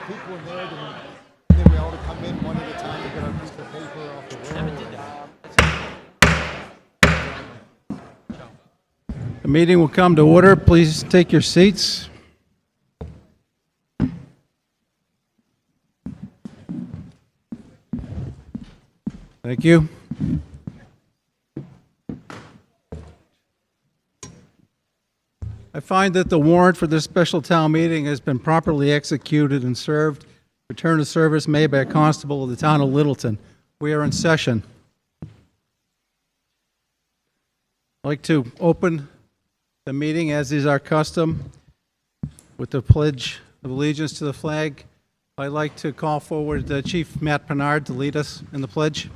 people in there, and then we all to come in one at a time to get our piece of paper off the roll. The meeting will come to order. Please take your seats. Thank you. I find that the warrant for this special town meeting has been properly executed and served. Return of service made by a constable of the town of Littleton. We are in session. I'd like to open the meeting, as is our custom, with the Pledge of Allegiance to the flag. I'd like to call forward Chief Matt Pennard to lead us in the pledge.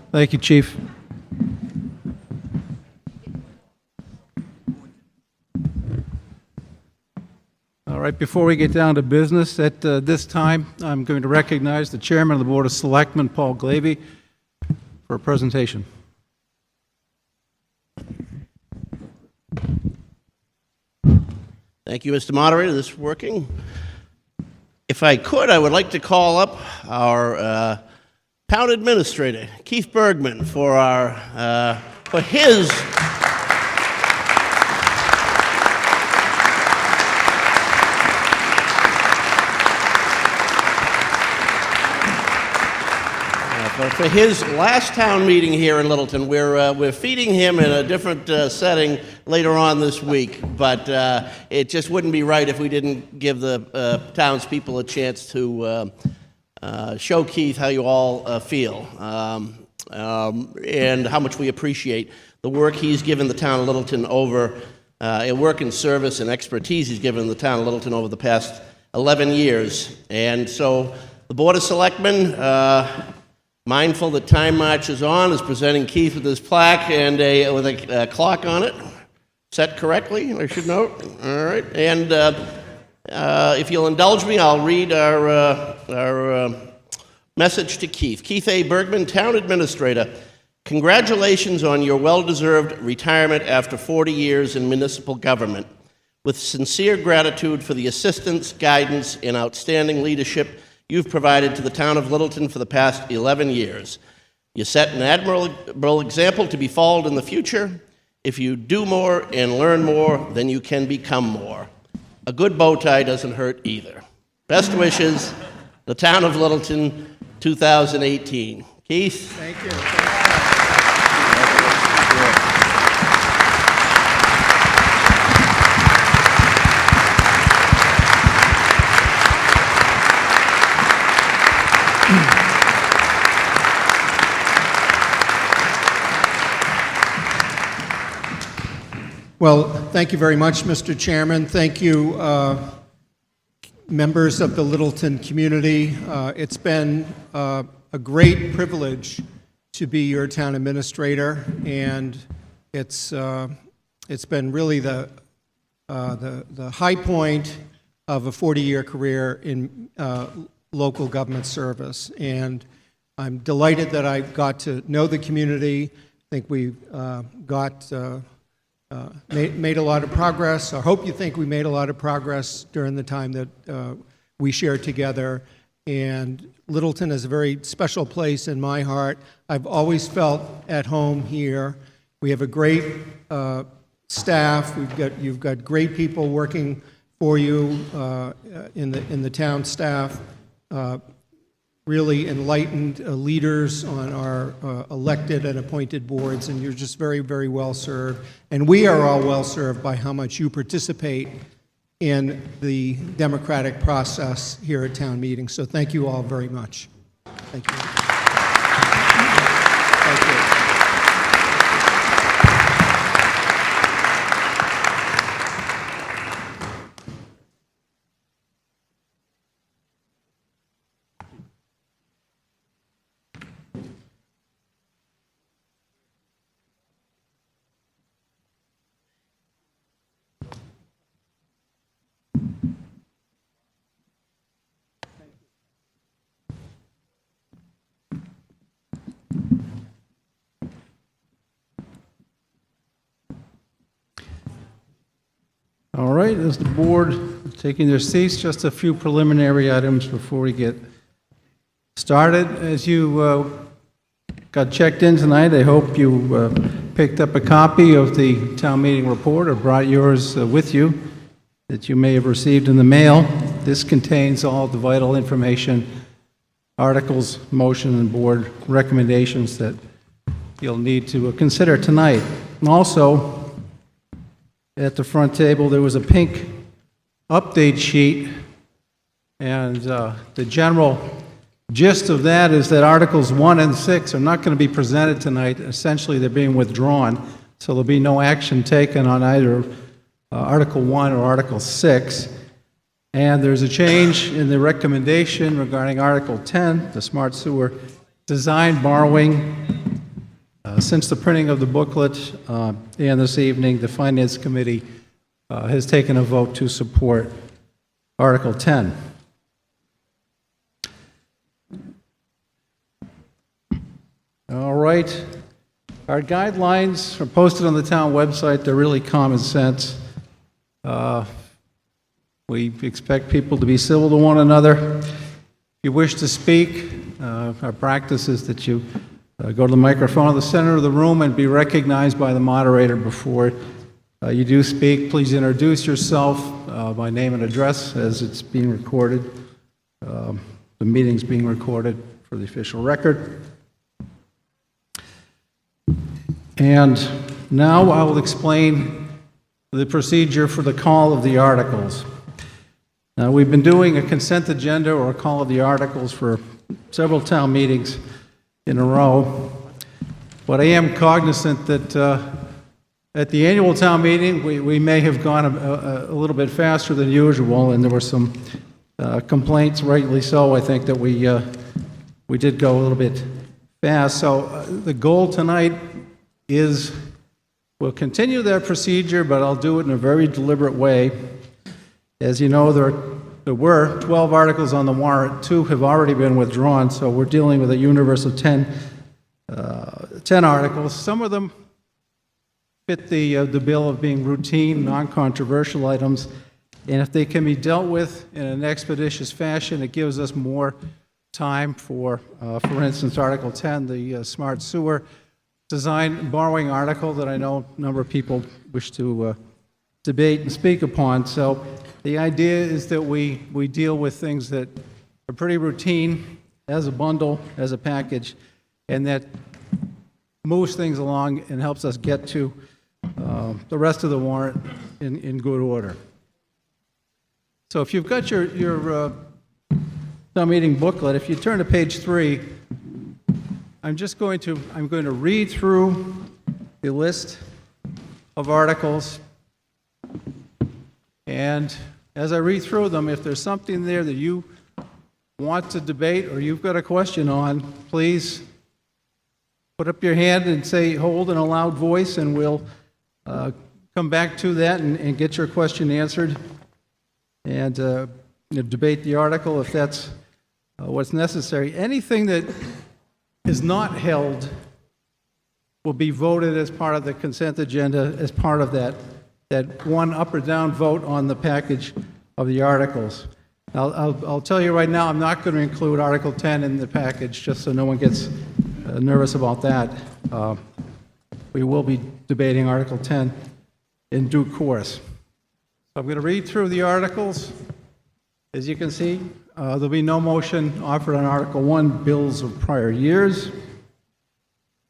Thank you, Chief. All right, before we get down to business, at this time, I'm going to recognize the Chairman of the Board of Selectmen, Paul Glavy, for a presentation. Thank you, Mr. Moderator. This is working. If I could, I would like to call up our Town Administrator, Keith Bergman, for his for his last town meeting here in Littleton. We're feeding him in a different setting later on this week, but it just wouldn't be right if we didn't give the townspeople a chance to show Keith how you all feel and how much we appreciate the work he's given the town of Littleton over, work and service and expertise he's given the town of Littleton over the past 11 years. And so the Board of Selectmen, mindful that time marches on, is presenting Keith with his plaque and with a clock on it, set correctly, I should note. All right, and if you'll indulge me, I'll read our message to Keith. Keith A. Bergman, Town Administrator, congratulations on your well-deserved retirement after 40 years in municipal government. With sincere gratitude for the assistance, guidance, and outstanding leadership you've provided to the town of Littleton for the past 11 years. You set an admirable example to be followed in the future. If you do more and learn more, then you can become more. A good bow tie doesn't hurt either. Best wishes, the town of Littleton, 2018. Keith? Thank you. Well, thank you very much, Mr. Chairman. Thank you, members of the Littleton community. It's been a great privilege to be your town administrator, and it's been really the high point of a 40-year career in local government service. And I'm delighted that I got to know the community. I think we've made a lot of progress. I hope you think we made a lot of progress during the time that we shared together. And Littleton is a very special place in my heart. I've always felt at home here. We have a great staff. You've got great people working for you in the town staff. Really enlightened leaders on our elected and appointed boards, and you're just very, very well served. And we are all well served by how much you participate in the democratic process here at town meeting. So thank you all very much. Thank you. Thank you. right, as the board taking their seats, just a few preliminary items before we get started. As you got checked in tonight, I hope you picked up a copy of the town meeting report or brought yours with you that you may have received in the mail. This contains all the vital information, articles, motion, and board recommendations that you'll need to consider tonight. And also, at the front table, there was a pink update sheet, and the general gist of that is that Articles 1 and 6 are not going to be presented tonight. Essentially, they're being withdrawn, so there'll be no action taken on either Article 1 or Article 6. And there's a change in the recommendation regarding Article 10, the smart sewer design borrowing. Since the printing of the booklet and this evening, the Finance Committee has taken a vote to support Article 10. All right. Our guidelines are posted on the town website. They're really common sense. We expect people to be civil to one another. If you wish to speak, our practice is that you go to the microphone in the center of the room and be recognized by the moderator before you do speak. Please introduce yourself by name and address as it's being recorded. The meeting's being recorded for the official record. And now I will explain the procedure for the call of the articles. Now, we've been doing a consent agenda or a call of the articles for several town meetings in a row, but I am cognizant that at the annual town meeting, we may have gone a little bit faster than usual, and there were some complaints, rightly so, I think, that we did go a little bit fast. So the goal tonight is we'll continue that procedure, but I'll do it in a very deliberate way. As you know, there were 12 articles on the warrant. 2 have already been withdrawn, so we're dealing with a universe of 10 articles. Some of them fit the bill of being routine, non-controversial items, and if they can be dealt with in an expeditious fashion, it gives us more time for instance, Article 10, the smart sewer design borrowing article that I know a number of people wish to debate and speak upon. So the idea is that we deal with things that are pretty routine as a bundle, as a package, and that moves things along and helps us get to the rest of the warrant in good order. So if you've got your town meeting booklet, if you turn to page 3, I'm going to read through the list of articles, and as I read through them, if there's something there that you want to debate or you've got a question on, please put up your hand and say hold in a loud voice, and we'll come back to that and get your question answered and debate the article if that's what's necessary. Anything that is not held will be voted as part of the consent agenda, as part of that one up or down vote on the package of the articles. I'll tell you right now, I'm not going to include Article 10 in the package, just so no one gets nervous about that. We will be debating Article 10 in due course. So I'm going to read through the articles. As you can see, there'll be no motion offered on Article 1, bills of prior years.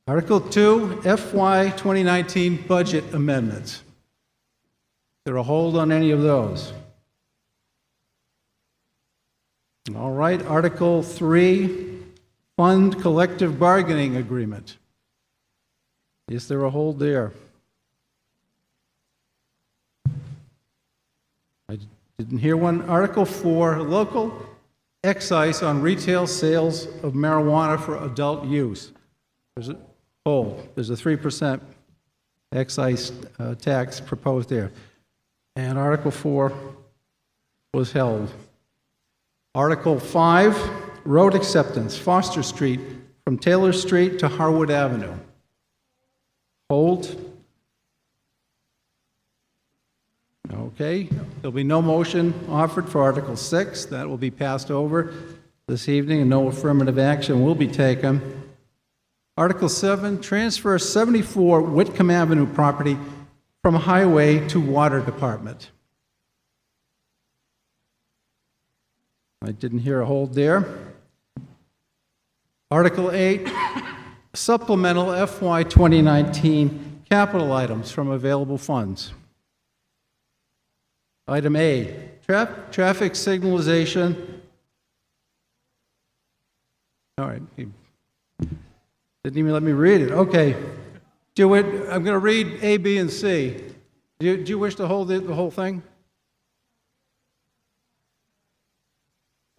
Article 2, FY 2019 budget amendments. Is there a hold on any of those? All right, Article 3, fund collective bargaining agreement. Is there a hold there? I didn't hear one. Article 4, local excise on retail sales of marijuana for adult use. There's a hold. There's a 3% excise tax proposed there. And Article 4 was held. Article 5, road acceptance, Foster Street, from Taylor Street to Harwood Avenue. Hold. Okay, there'll be no motion offered for Article 6. That will be passed over this evening, and no affirmative action will be taken. Article 7, transfer 74 Whitcomb Avenue property from Highway to Water Department. I didn't hear a hold there. Article 8, supplemental FY 2019 capital items from available funds. Item A, traffic signalization. All right, he didn't even let me read it. Okay, I'm going to read A, B, and C. Do you wish to hold the whole thing?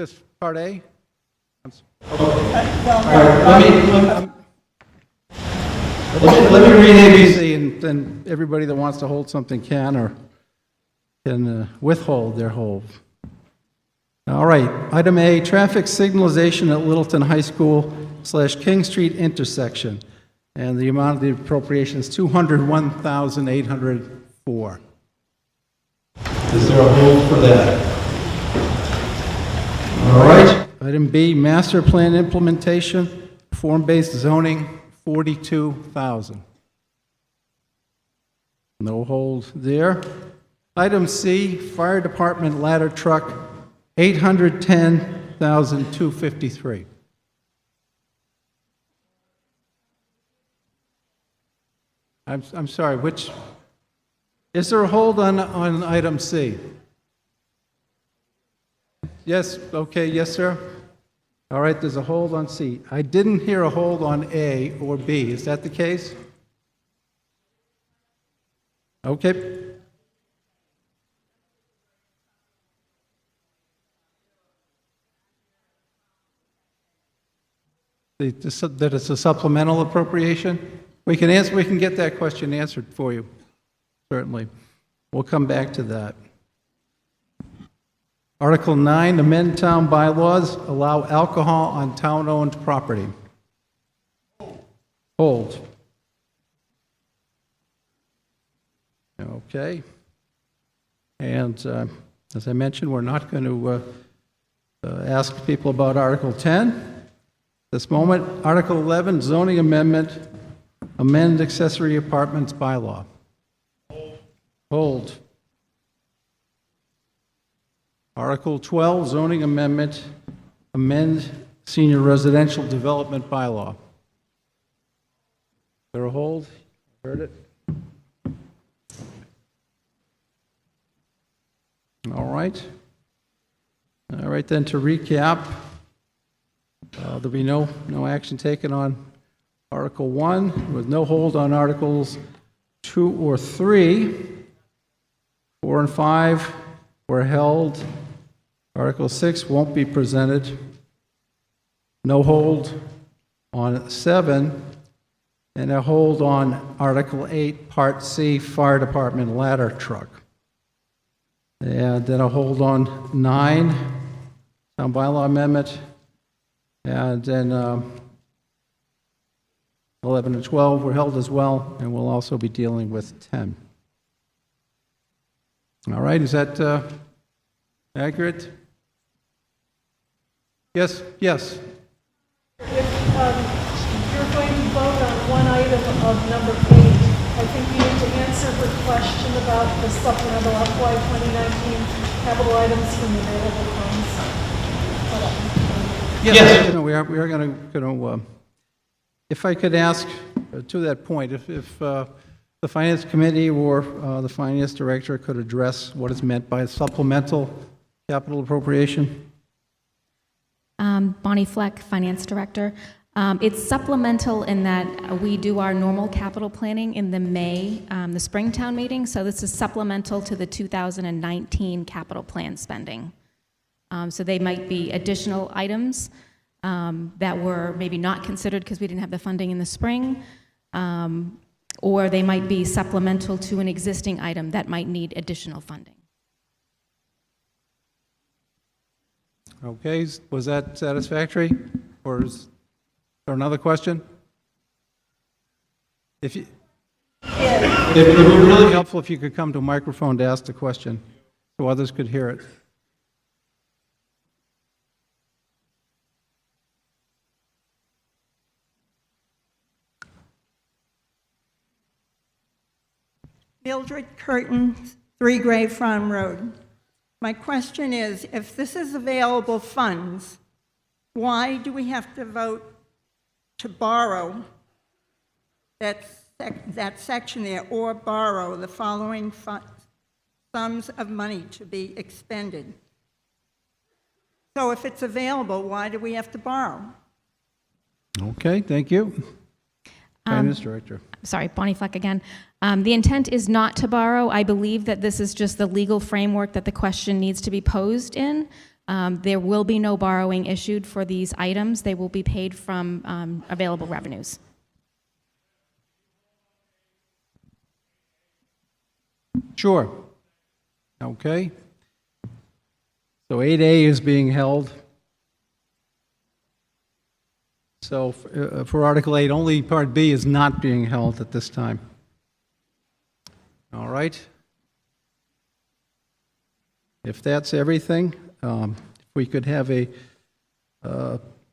Just part A? Let me read A, B, C, and then everybody that wants to hold something can or can withhold their hold. All right, item A, traffic signalization at Littleton High School / King Street intersection. And the amount of the appropriation is $201,804. Is there a hold for that? All right. Item B, master plan implementation, form-based zoning, $42,000. No hold there. Item C, fire department ladder truck, $810,253. I'm sorry, which, is there a hold on item C? Yes, okay, yes, sir? All right, there's a hold on C. I didn't hear a hold on A or B. Is that the case? Okay. That it's a supplemental appropriation? We can get that question answered for you, certainly. We'll come back to that. Article 9, amend town bylaws, allow alcohol on town-owned property. Hold. Okay. And as I mentioned, we're not going to ask people about Article 10 this moment. Article 11, zoning amendment, amend accessory apartments bylaw. Hold. Article 12, zoning amendment, amend senior residential development bylaw. Is there a hold? Heard it? All right. All right, then to recap, there'll be no action taken on Article 1, with no hold on Articles 2 or 3. 4 and 5 were held. Article 6 won't be presented. No hold on 7, and a hold on Article 8, Part C, Fire Department ladder truck. And then a hold on 9, Town Bylaw Amendment, and then 11 and 12 were held as well, and we'll also be dealing with 10. All right, is that accurate? Yes, yes. If you're going to vote on one item of number 8, I think you need to answer her question about the supplemental FY 2019 capital items from the available funds. Yes. We are going to, if I could ask to that point, if the Finance Committee or the Finance Director could address what is meant by supplemental capital appropriation. Bonnie Fleck, Finance Director. It's supplemental in that we do our normal capital planning in the Springtown meeting, so this is supplemental to the 2019 capital plan spending. So they might be additional items that were maybe not considered because we didn't have the funding in the spring, or they might be supplemental to an existing item that might need additional funding. Okay, was that satisfactory? Or is there another question? If you... Yeah. It would be really helpful if you could come to a microphone to ask the question so others could hear it. Mildred Curtin, 3 Gray Farm Road. My question is, if this is available funds, why do we have to vote to borrow that section there, or borrow the following sums of money to be expended? So if it's available, why do we have to borrow? Okay, thank you. Finance Director. Sorry, Bonnie Fleck again. The intent is not to borrow. I believe that this is just the legal framework that the question needs to be posed in. There will be no borrowing issued for these items. They will be paid from available revenues. Sure. Okay. So 8A is being held. So for Article 8, only Part B is not being held at this time. All right. If that's everything, if we could have a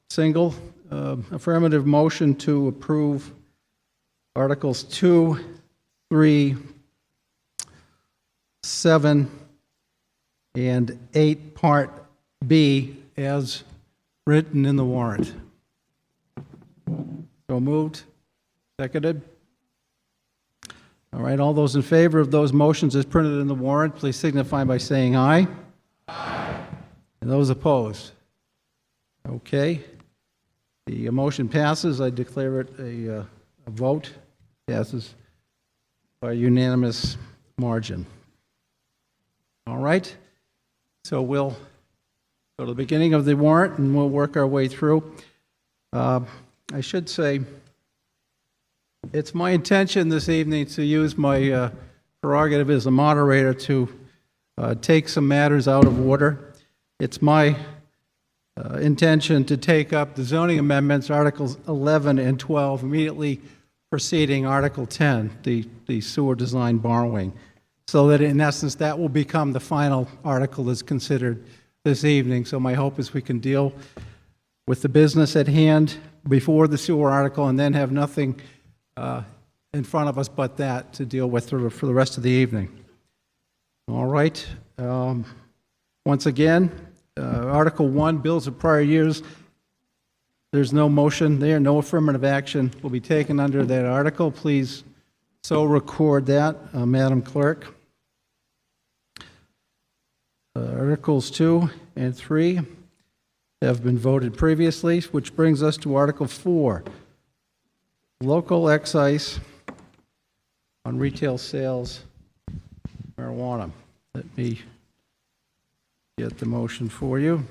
single affirmative motion to approve Articles 2, 3, 7, and 8, Part B, as written in the warrant. So moved. Seconded. All right, all those in favor of those motions as printed in the warrant, please signify by saying aye. Aye. And those opposed? Okay. The motion passes. I declare it a vote. Passes by unanimous margin. All right. So we'll go to the beginning of the warrant and we'll work our way through. I should say, it's my intention this evening to use my prerogative as a moderator to take some matters out of order. It's my intention to take up the zoning amendments, Articles 11 and 12, immediately preceding Article 10, the sewer design borrowing, so that in essence that will become the final article that's considered this evening. So my hope is we can deal with the business at hand before the sewer article and then have nothing in front of us but that to deal with for the rest of the evening. All right. Once again, Article 1, bills of prior years. There's no motion there, no affirmative action will be taken under that article. Please so record that, Madam Clerk. Articles 2 and 3 have been voted previously, which brings us to Article 4, local excise on retail sales marijuana. Let me get the motion for you.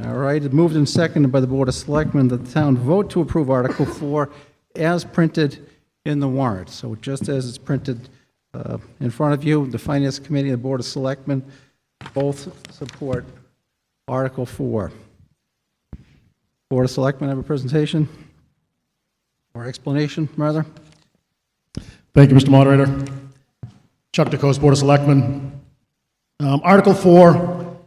All right, it's moved and seconded by the Board of Selectmen that the town vote to approve Article 4 as printed in the warrant. So just as it's printed in front of you, the Finance Committee and the Board of Selectmen both support Article 4. Board of Selectmen have a presentation or explanation, rather. Thank you, Mr. Moderator. Chuck DeCoste, Board of Selectmen. Article 4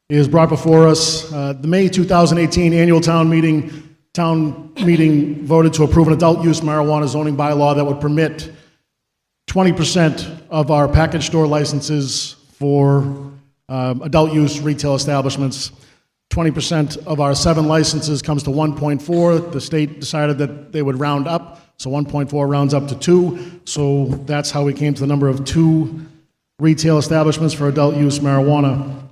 is brought before us. The May 2018 annual town meeting voted to approve an adult use marijuana zoning bylaw that would permit 20% of our package store licenses for adult use retail establishments. 20% of our 7 licenses comes to 1.4. The state decided that they would round up, so 1.4 rounds up to 2. So that's how we came to the number of 2 retail establishments for adult use marijuana.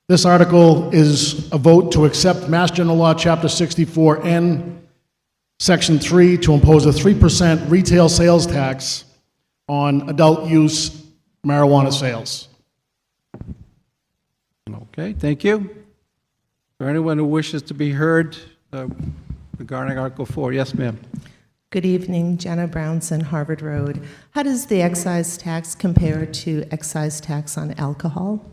This article is a vote to accept Mass General Law, Chapter 64N, Section 3, to impose a 3% retail sales tax on adult use marijuana sales. Okay, thank you. Is there anyone who wishes to be heard regarding Article 4? Yes, ma'am. Good evening, Jenna Brownson, Harvard Road. How does the excise tax compare to excise tax on alcohol?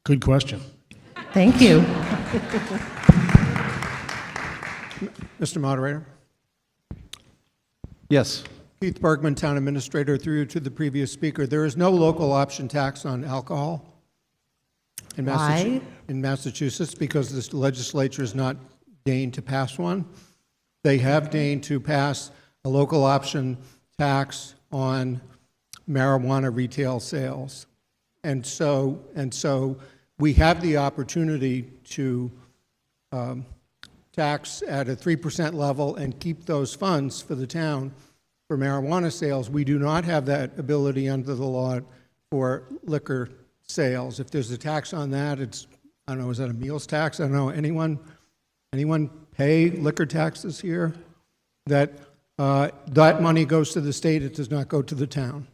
Good question. Thank you. Mr. Moderator? Yes. Keith Bergman, Town Administrator, through you to the previous speaker. There is no local option tax on alcohol in Why? Massachusetts because the legislature has not deigned to pass one. They have deigned to pass a local option tax on marijuana retail sales. And so we have the opportunity to tax at a 3% level and keep those funds for the town for marijuana sales. We do not have that ability under the law for liquor sales. If there's a tax on that, it's, I don't know, is that a meals tax? I don't know. Anyone pay liquor taxes here? That money goes to the state, it does not go to the town.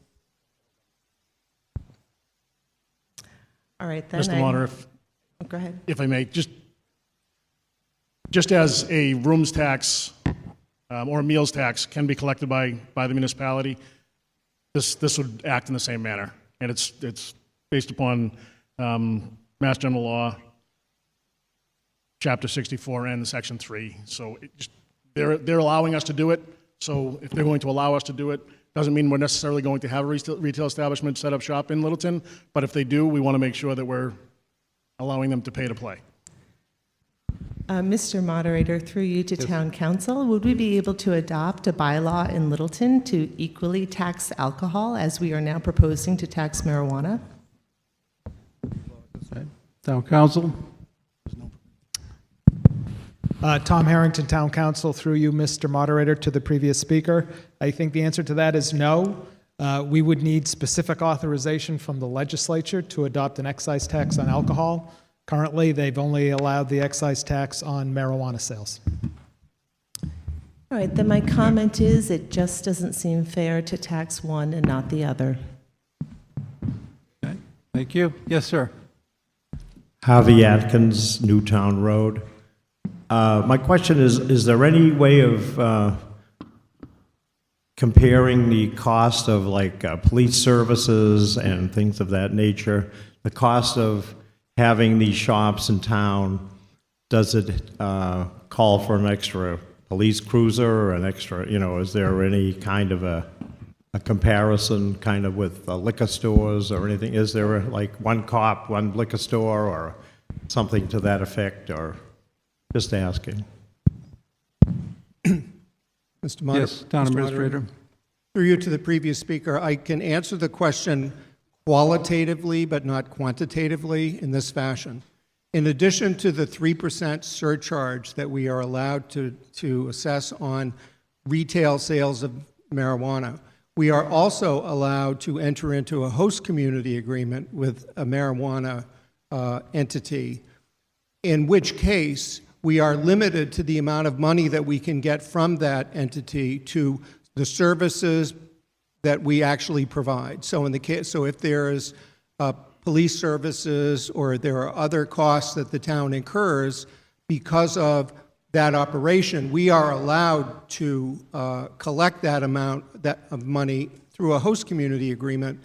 All right, then. Mr. Moderator, Go ahead. if I may, just as a rooms tax or a meals tax can be collected by the municipality, this would act in the same manner. And it's based upon Mass General Law, Chapter 64 and Section 3. So they're allowing us to do it. So if they're going to allow us to do it, doesn't mean we're necessarily going to have a retail establishment set up shop in Littleton. But if they do, we want to make sure that we're allowing them to pay to play. Mr. Moderator, through you to Town Council, would we be able to adopt a bylaw in Littleton to equally tax alcohol as we are now proposing to tax marijuana? Town Council? Tom Harrington, Town Council, through you, Mr. Moderator, to the previous speaker. I think the answer to that is no. We would need specific authorization from the legislature to adopt an excise tax on alcohol. Currently, they've only allowed the excise tax on marijuana sales. All right, then my comment is it just doesn't seem fair to tax one and not the other. Okay. Thank you. Yes, sir. Harvey Atkins, Newtown Road. My question is there any way of comparing the cost of like police services and things of that nature, the cost of having these shops in town? Does it call for an extra police cruiser or an extra, is there any kind of a comparison kind of with liquor stores or anything? Is there like one cop, one liquor store or something to that effect, or just asking? Mr. Moderator? Yes, Town Administrator. Through you to the previous speaker, I can answer the question qualitatively but not quantitatively in this fashion. In addition to the 3% surcharge that we are allowed to assess on retail sales of marijuana, we are also allowed to enter into a host community agreement with a marijuana entity, in which case we are limited to the amount of money that we can get from that entity to the services that we actually provide. So in the case, so if there is police services or there are other costs that the town incurs because of that operation, we are allowed to collect that amount of money through a host community agreement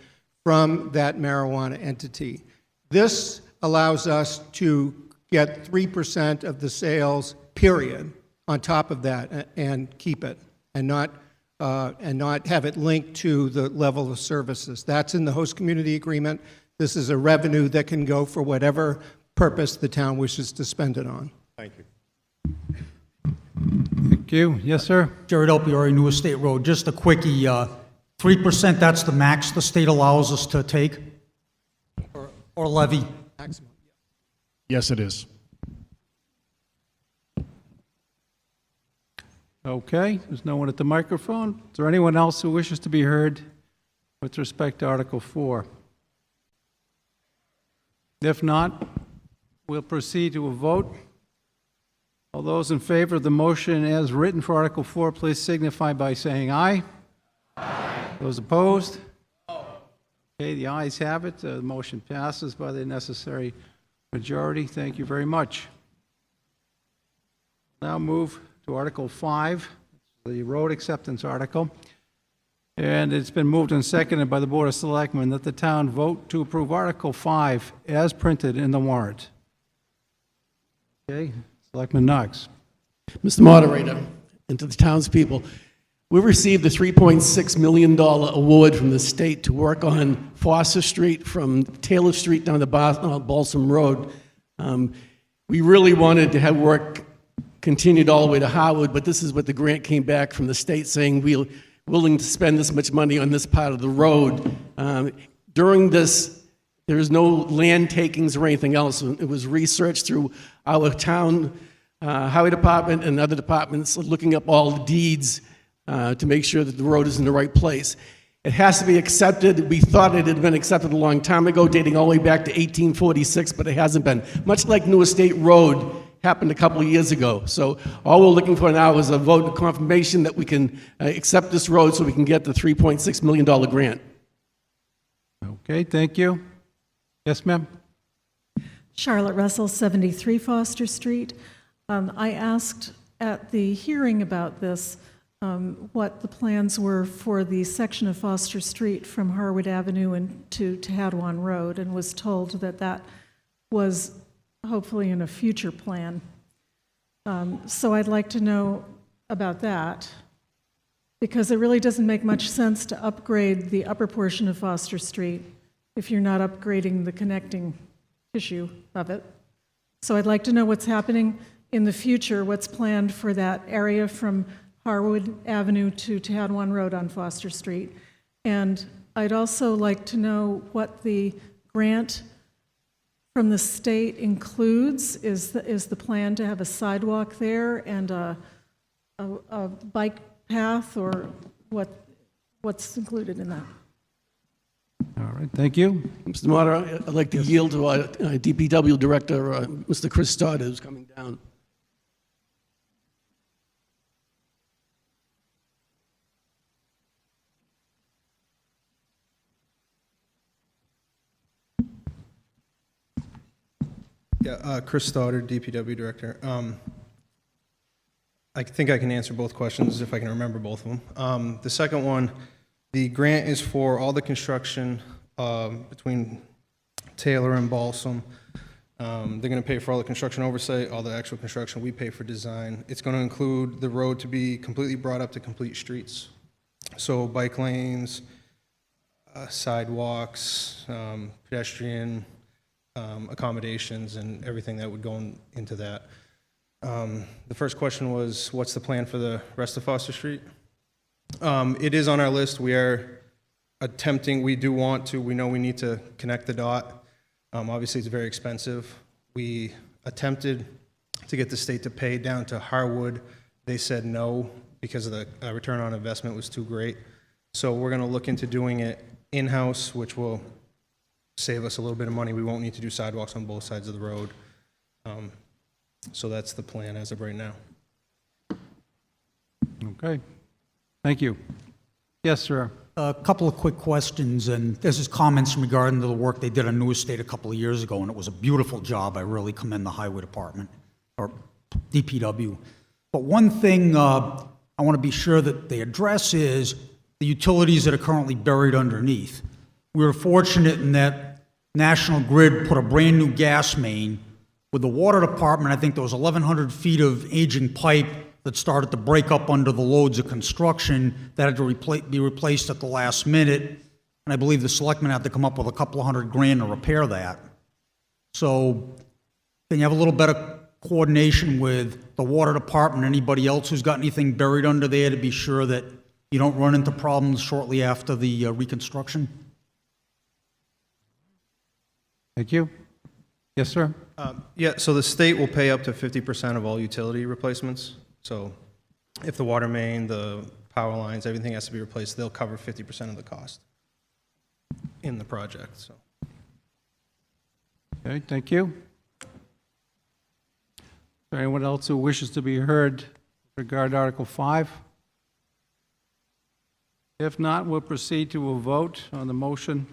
from that marijuana entity. This allows us to get 3% of the sales, period, on top of that and keep it and not have it linked to the level of services. That's in the host community agreement. This is a revenue that can go for whatever purpose the town wishes to spend it on. Thank you. Thank you. Yes, sir. Jared Opiory, New Estate Road. Just a quickie, 3%, that's the max the state allows us to take or levy? Maximum. Yes, it is. Okay, there's no one at the microphone. Is there anyone else who wishes to be heard with respect to Article 4? If not, we'll proceed to a vote. All those in favor of the motion as written for Article 4, please signify by saying aye. Aye. Those opposed? No. Okay, the ayes have it. The motion passes by the necessary majority. Thank you very much. Now move to Article 5, the road acceptance article. And it's been moved and seconded by the Board of Selectmen that the town vote to approve Article 5 as printed in the warrant. Okay, Selectman Knox. Mr. Moderator, and to the townspeople, we received a $3.6 million award from the state to work on Foster Street from Taylor Street down to Balsam Road. We really wanted to have work continued all the way to Harwood, but this is what the grant came back from the state saying we're willing to spend this much money on this part of the road. During this, there is no land takings or anything else. It was researched through our town highway department and other departments, looking up all the deeds to make sure that the road is in the right place. It has to be accepted. We thought it had been accepted a long time ago, dating all the way back to 1846, but it hasn't been. Much like New Estate Road happened a couple of years ago. So all we're looking for now is a vote of confirmation that we can accept this road so we can get the $3.6 million grant. Okay, thank you. Yes, ma'am? Charlotte Russell, 73 Foster Street. I asked at the hearing about this what the plans were for the section of Foster Street from Harwood Avenue and to Hadwan Road, and was told that that was hopefully in a future plan. So I'd like to know about that, because it really doesn't make much sense to upgrade the upper portion of Foster Street if you're not upgrading the connecting tissue of it. So I'd like to know what's happening in the future, what's planned for that area from Harwood Avenue to Hadwan Road on Foster Street. And I'd also like to know what the grant from the state includes. Is the plan to have a sidewalk there and a bike path, or what's included in that? All right, thank you. Mr. Moderator, I'd like to yield to our DPW Director, Mr. Chris Stoddard, who's coming down. Yeah, Chris Stoddard, DPW Director. I think I can answer both questions if I can remember both of them. The second one, the grant is for all the construction between Taylor and Balsam. They're going to pay for all the construction oversight, all the actual construction. We pay for design. It's going to include the road to be completely brought up to complete streets. So bike lanes, sidewalks, pedestrian accommodations, and everything that would go into that. The first question was, what's the plan for the rest of Foster Street? It is on our list. We are attempting, we know we need to connect the dot. Obviously, it's very expensive. We attempted to get the state to pay down to Harwood. They said no because of the return on investment was too great. So we're going to look into doing it in-house, which will save us a little bit of money. We won't need to do sidewalks on both sides of the road. So that's the plan as of right now. Okay, thank you. Yes, sir. A couple of quick questions, and this is comments regarding to the work they did on New Estate a couple of years ago, and it was a beautiful job. I really commend the Highway Department, or DPW. But one thing I want to be sure that they address is the utilities that are currently buried underneath. We were fortunate in that National Grid put a brand-new gas main. With the water department, I think there was 1,100 feet of aging pipe that started to break up under the loads of construction that had to be replaced at the last minute. And I believe the selectmen had to come up with a couple of $100,000 to repair that. So can you have a little better coordination with the water department, anybody else who's got anything buried under there, to be sure that you don't run into problems shortly after the reconstruction? Thank you. Yes, sir. Yeah, so the state will pay up to 50% of all utility replacements. So if the water main, the power lines, everything has to be replaced, they'll cover 50% of the cost in the project. So. Okay, thank you. Is there anyone else who wishes to be heard regarding Article 5? If not, we'll proceed to a vote on the motion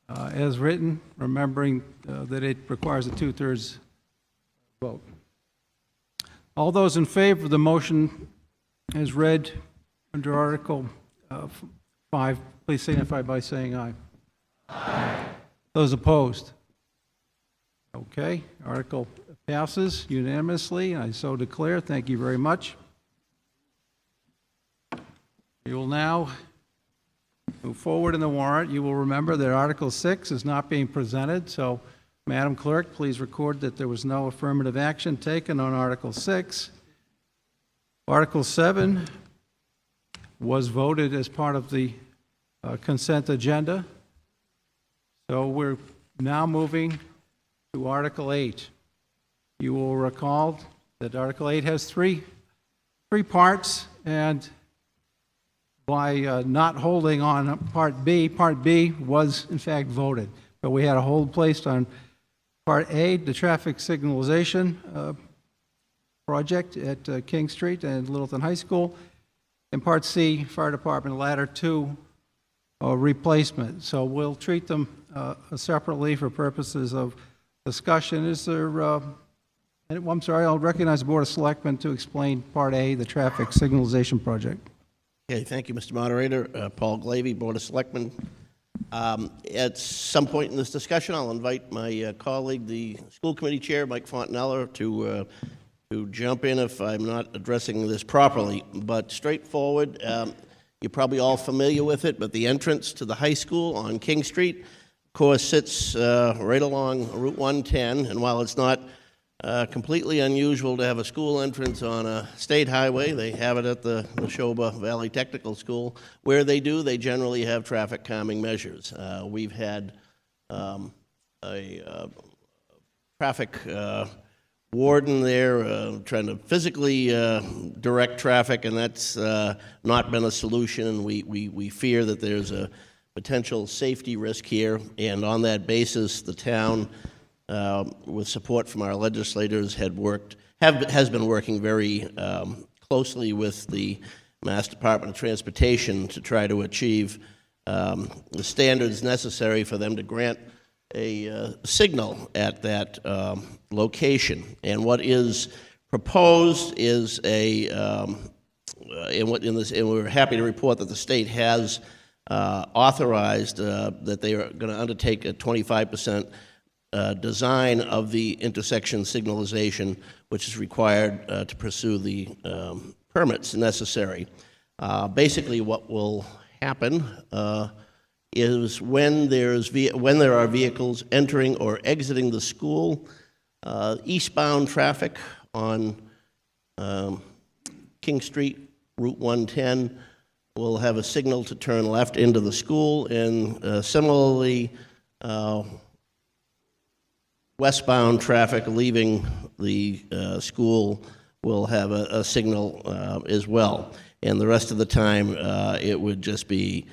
as written, remembering that it requires a 2/3 vote. All those in favor of the motion as read under Article 5, please signify by saying aye. Aye. Those opposed? Okay, article passes unanimously. I so declare. Thank you very much. We will now move forward in the warrant. You will remember that Article 6 is not being presented, so Madam Clerk, please record that there was no affirmative action taken on Article 6. Article 7 was voted as part of the consent agenda. So we're now moving to Article 8. You will recall that Article 8 has three parts, and by not holding on Part B was in fact voted. But we had a hold placed on Part A, the traffic signalization project at King Street and Littleton High School, and Part C, Fire Department Ladder 2 replacement. So we'll treat them separately for purposes of discussion. Is there, I'm sorry, I'll recognize the Board of Selectmen to explain Part A, the traffic signalization project. Okay, thank you, Mr. Moderator. Paul Glavy, Board of Selectmen. At some point in this discussion, I'll invite my colleague, the school committee chair, Mike Fontanella, to jump in if I'm not addressing this properly. But straightforward, you're probably all familiar with it, but the entrance to the high school on King Street, of course, sits right along Route 110, and while it's not completely unusual to have a school entrance on a state highway, they have it at the Neshoba Valley Technical School. Where they do, they generally have traffic calming measures. We've had a traffic warden there trying to physically direct traffic, and that's not been a solution. We fear that there's a potential safety risk here, and on that basis, the town, with support from our legislators, has been working very closely with the Mass Department of Transportation to try to achieve the standards necessary for them to grant a signal at that location. And what is proposed is and we're happy to report that the state has authorized that they are going to undertake a 25% design of the intersection signalization, which is required to pursue the permits necessary. Basically, what will happen is when there are vehicles entering or exiting the school, eastbound traffic on King Street, Route 110, will have a signal to turn left into the school, and similarly, westbound traffic leaving the school will have a signal as well. And the rest of the time, it would just be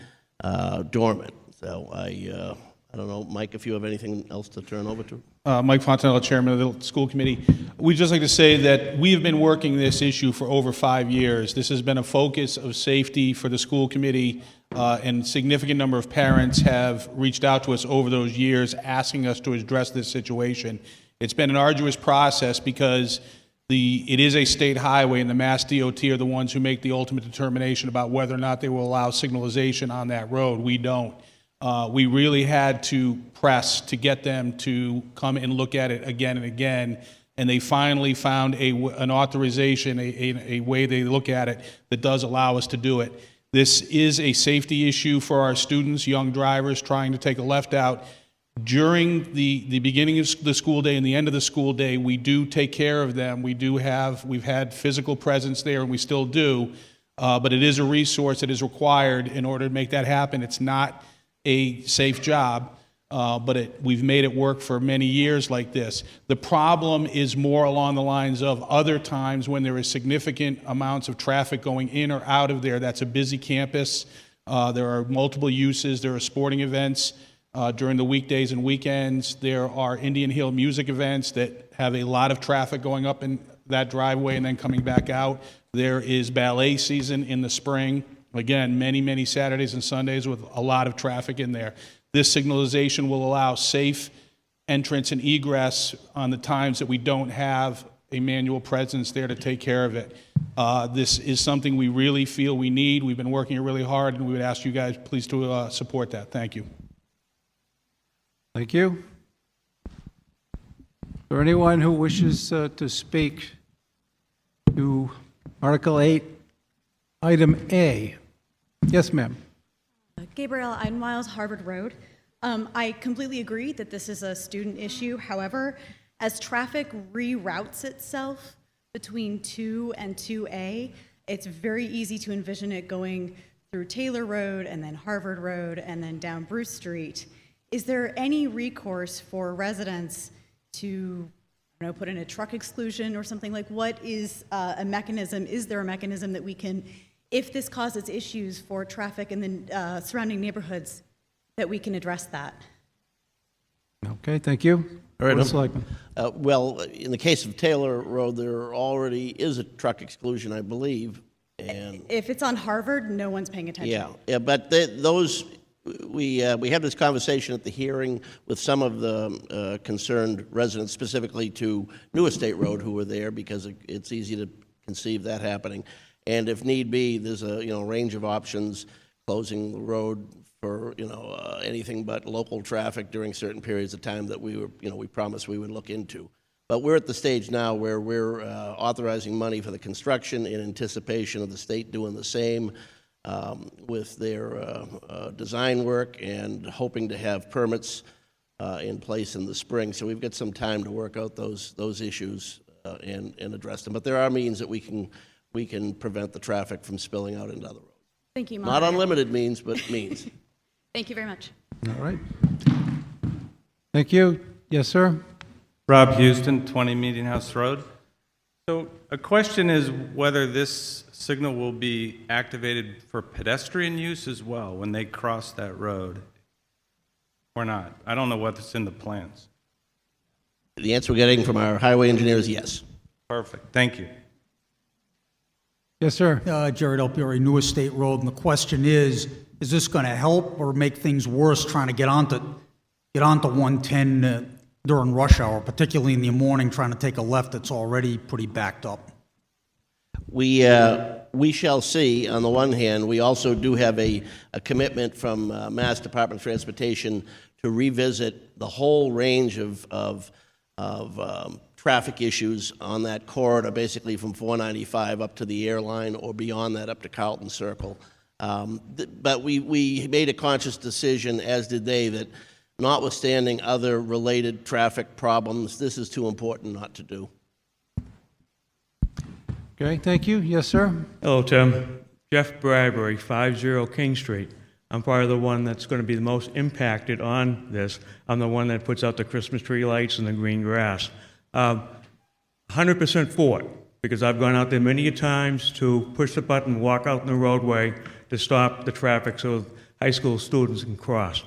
dormant. So I don't know, Mike, if you have anything else to turn over to. Mike Fontanella, Chairman of the School Committee. We'd just like to say that we've been working this issue for over 5 years. This has been a focus of safety for the school committee, and a significant number of parents have reached out to us over those years asking us to address this situation. It's been an arduous process because it is a state highway, and the Mass DOT are the ones who make the ultimate determination about whether or not they will allow signalization on that road. We don't. We really had to press to get them to come and look at it again and again, and they finally found an authorization, a way they look at it that does allow us to do it. This is a safety issue for our students, young drivers trying to take a left out. During the beginning of the school day and the end of the school day, we do take care of them. We've had physical presence there, and we still do, but it is a resource that is required in order to make that happen. It's not a safe job, but we've made it work for many years like this. The problem is more along the lines of other times when there is significant amounts of traffic going in or out of there. That's a busy campus. There are multiple uses. There are sporting events during the weekdays and weekends. There are Indian Hill music events that have a lot of traffic going up in that driveway and then coming back out. There is ballet season in the spring. Again, many, many Saturdays and Sundays with a lot of traffic in there. This signalization will allow safe entrance and egress on the times that we don't have a manual presence there to take care of it. This is something we really feel we need. We've been working really hard, and we would ask you guys please to support that. Thank you. Thank you. Is there anyone who wishes to speak to Article 8, Item A? Yes, ma'am. Gabrielle Eidenwiles, Harvard Road. I completely agree that this is a student issue. However, as traffic reroutes itself between 2 and 2A, it's very easy to envision it going through Taylor Road and then Harvard Road and then down Bruce Street. Is there any recourse for residents to, I don't know, put in a truck exclusion or something? Like, what is a mechanism? Is there a mechanism that we can, if this causes issues for traffic in the surrounding neighborhoods, that we can address that? Okay, thank you. All right, Board of Selectmen. Well, in the case of Taylor Road, there already is a truck exclusion, I believe, and If it's on Harvard, no one's paying attention. yeah, but we had this conversation at the hearing with some of the concerned residents, specifically to New Estate Road, who were there because it's easy to conceive that happening. And if need be, there's a range of options, closing the road for anything but local traffic during certain periods of time that we promised we would look into. But we're at the stage now where we're authorizing money for the construction in anticipation of the state doing the same with their design work, and hoping to have permits in place in the spring. So we've got some time to work out those issues and address them. But there are means that we can prevent the traffic from spilling out into other roads. Thank you, Not Moderator. unlimited means, but means. Thank you very much. All right. Thank you. Yes, sir. Rob Houston, 20 Meeting House Road. So a question is whether this signal will be activated for pedestrian use as well when they cross that road or not. I don't know what's in the plans. The answer we're getting from our highway engineer is yes. Perfect. Thank you. Yes, sir. Jared Elpieri, New Estate Road, and the question is this going to help or make things worse trying to get onto 110 during rush hour, particularly in the morning, trying to take a left that's already pretty backed up? We shall see. On the one hand, we also do have a commitment from Mass Department of Transportation to revisit the whole range of traffic issues on that corridor, basically from 495 up to the airline or beyond that up to Carlton Circle. But we made a conscious decision, as did they, that notwithstanding other related traffic problems, this is too important not to do. Okay, thank you. Yes, sir. Hello, Tim. Jeff Bradbury, 50 King Street. I'm probably the one that's going to be the most impacted on this. I'm the one that puts out the Christmas tree lights and the green grass. 100% for it, because I've gone out there many times to push the button, walk out in the roadway to stop the traffic so high school students can cross.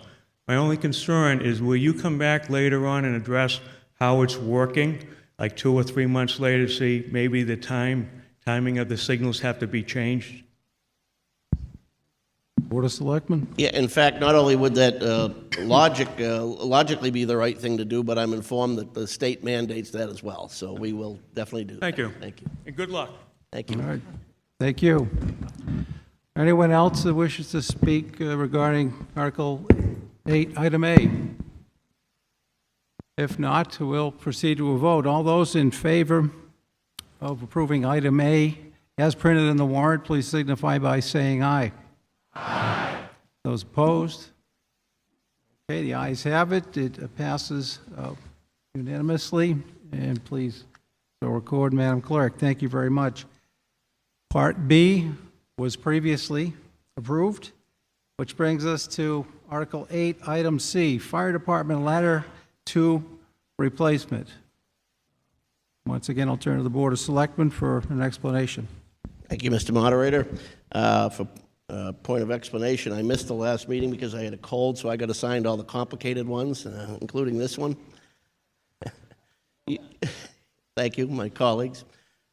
My only concern is, will you come back later on and address how it's working, like 2 or 3 months later, see maybe the timing of the signals have to be changed? Board of Selectmen. Yeah, in fact, not only would that logically be the right thing to do, but I'm informed that the state mandates that as well. So we will definitely do that. Thank you. Thank you. And good luck. Thank you. All right. Thank you. Anyone else that wishes to speak regarding Article 8, Item A? If not, we'll proceed to a vote. All those in favor of approving Item A as printed in the warrant, please signify by saying aye. Aye. Those opposed? Okay, the ayes have it. It passes unanimously. And please so record, Madam Clerk. Thank you very much. Part B was previously approved, which brings us to Article 8, Item C, Fire Department Ladder 2 Replacement. Once again, I'll turn to the Board of Selectmen for an explanation. Thank you, Mr. Moderator. For point of explanation, I missed the last meeting because I had a cold, so I got assigned all the complicated ones, including this one. Thank you, my colleagues.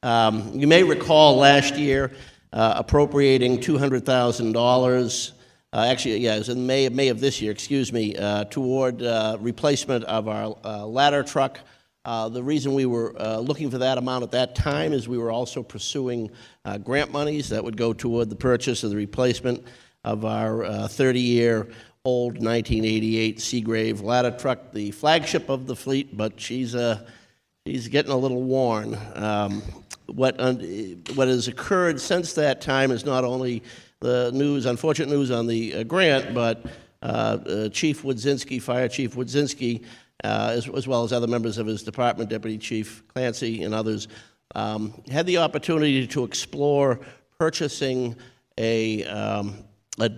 You may recall last year appropriating $200,000, actually, yeah, it was in May of this year, excuse me, toward replacement of our ladder truck The reason we were looking for that amount at that time is we were also pursuing grant monies that would go toward the purchase of the replacement of our 30-year-old 1988 Seagrave ladder truck, the flagship of the fleet, but she's getting a little worn. What has occurred since that time is not only the unfortunate news on the grant, but Chief Wodzinski, Fire Chief Wodzinski, as well as other members of his department, Deputy Chief Clancy and others, had the opportunity to explore purchasing a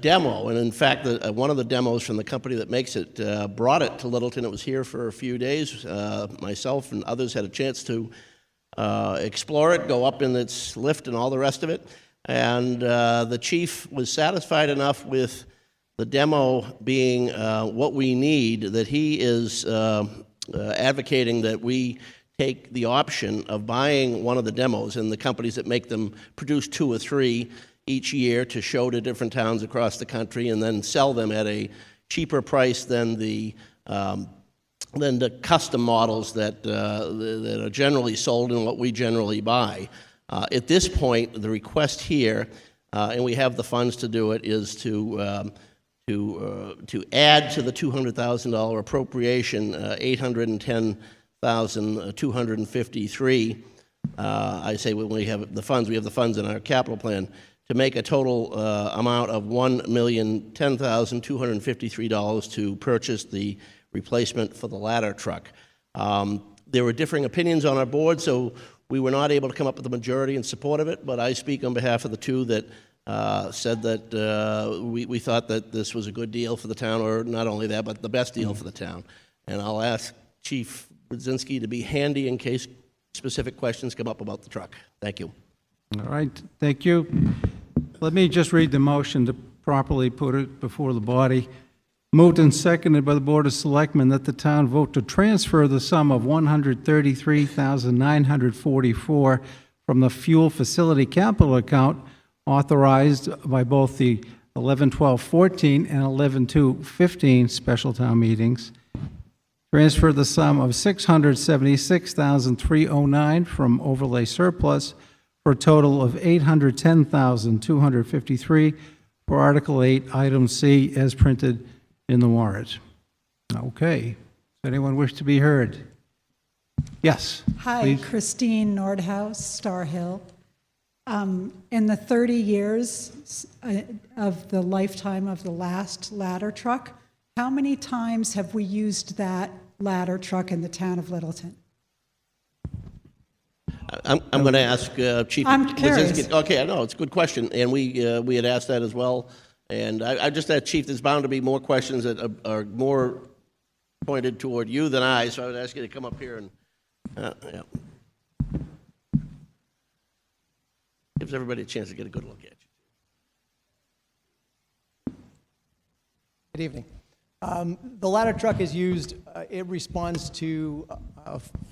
demo. And in fact, one of the demos from the company that makes it brought it to Littleton. It was here for a few days. Myself and others had a chance to explore it, go up in its lift and all the rest of it. And the chief was satisfied enough with the demo being what we need that he is advocating that we take the option of buying one of the demos, and the companies that make them produce 2 or 3 each year to show to different towns across the country, and then sell them at a cheaper price than the custom models that are generally sold and what we generally buy. At this point, the request here, and we have the funds to do it, is to add to the $200,000 appropriation $810,253. I say when we have the funds in our capital plan, to make a total amount of $1,010,253 to purchase the replacement for the ladder truck. There were differing opinions on our board, so we were not able to come up with a majority in support of it, but I speak on behalf of the 2 that said that we thought that this was a good deal for the town, or not only that, but the best deal for the town. And I'll ask Chief Wodzinski to be handy in case specific questions come up about the truck. Thank you. All right, thank you. Let me just read the motion to properly put it before the body. Moved and seconded by the Board of Selectmen that the town vote to transfer the sum of $133,944 from the fuel facility capital account authorized by both the 11/12/14 and 11/2/15 special town meetings. Transfer the sum of $676,309 from overlay surplus for a total of $810,253 for Article 8, Item C, as printed in the warrant. Okay. Does anyone wish to be heard? Yes. Hi, please. Christine Nordhaus, Star Hill. In the 30 years of the lifetime of the last ladder truck, how many times have we used that ladder truck in the town of Littleton? I'm going to ask Chief I'm curious. Wodzinski. Okay, I know, it's a good question, and we had asked that as well. And I just asked Chief, there's bound to be more questions that are more pointed toward you than I, so I would ask you to come up here and, yeah. Gives everybody a chance to get a good look at you. Good evening. The ladder truck is used, it responds to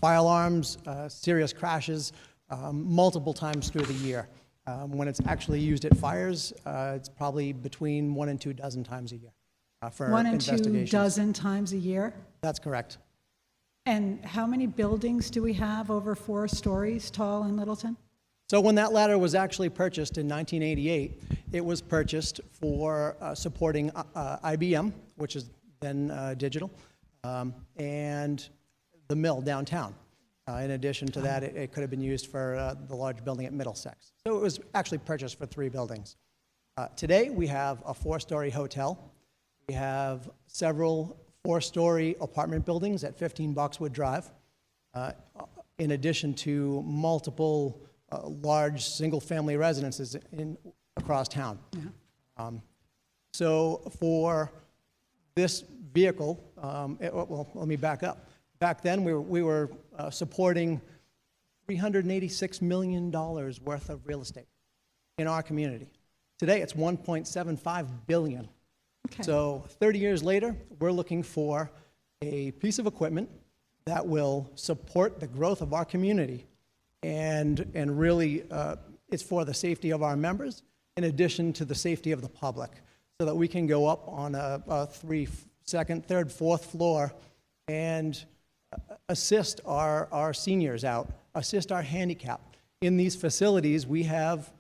fire alarms, serious crashes, multiple times through the year. When it's actually used at fires, it's probably between 1 and 2 dozen times a year for 1 and 2 investigations. dozen times a year? That's correct. And how many buildings do we have over 4 stories tall in Littleton? So when that ladder was actually purchased in 1988, it was purchased for supporting IBM, which is then digital, and the mill downtown. In addition to that, it could have been used for the large building at Middlesex. So it was actually purchased for 3 buildings. Today, we have a 4-story hotel. We have several 4-story apartment buildings at 15 Boxwood Drive, in addition to multiple large single-family residences across town. Yeah. So for this vehicle, well, let me back up. Back then, we were supporting $386 million worth of real estate in our community. Today, it's $1.75 billion. Okay. So 30 years later, we're looking for a piece of equipment that will support the growth of our community, and really, it's for the safety of our members, in addition to the safety of the public, so that we can go up on a 3rd, 4th floor and assist our seniors out, assist our handicapped. In these facilities, we have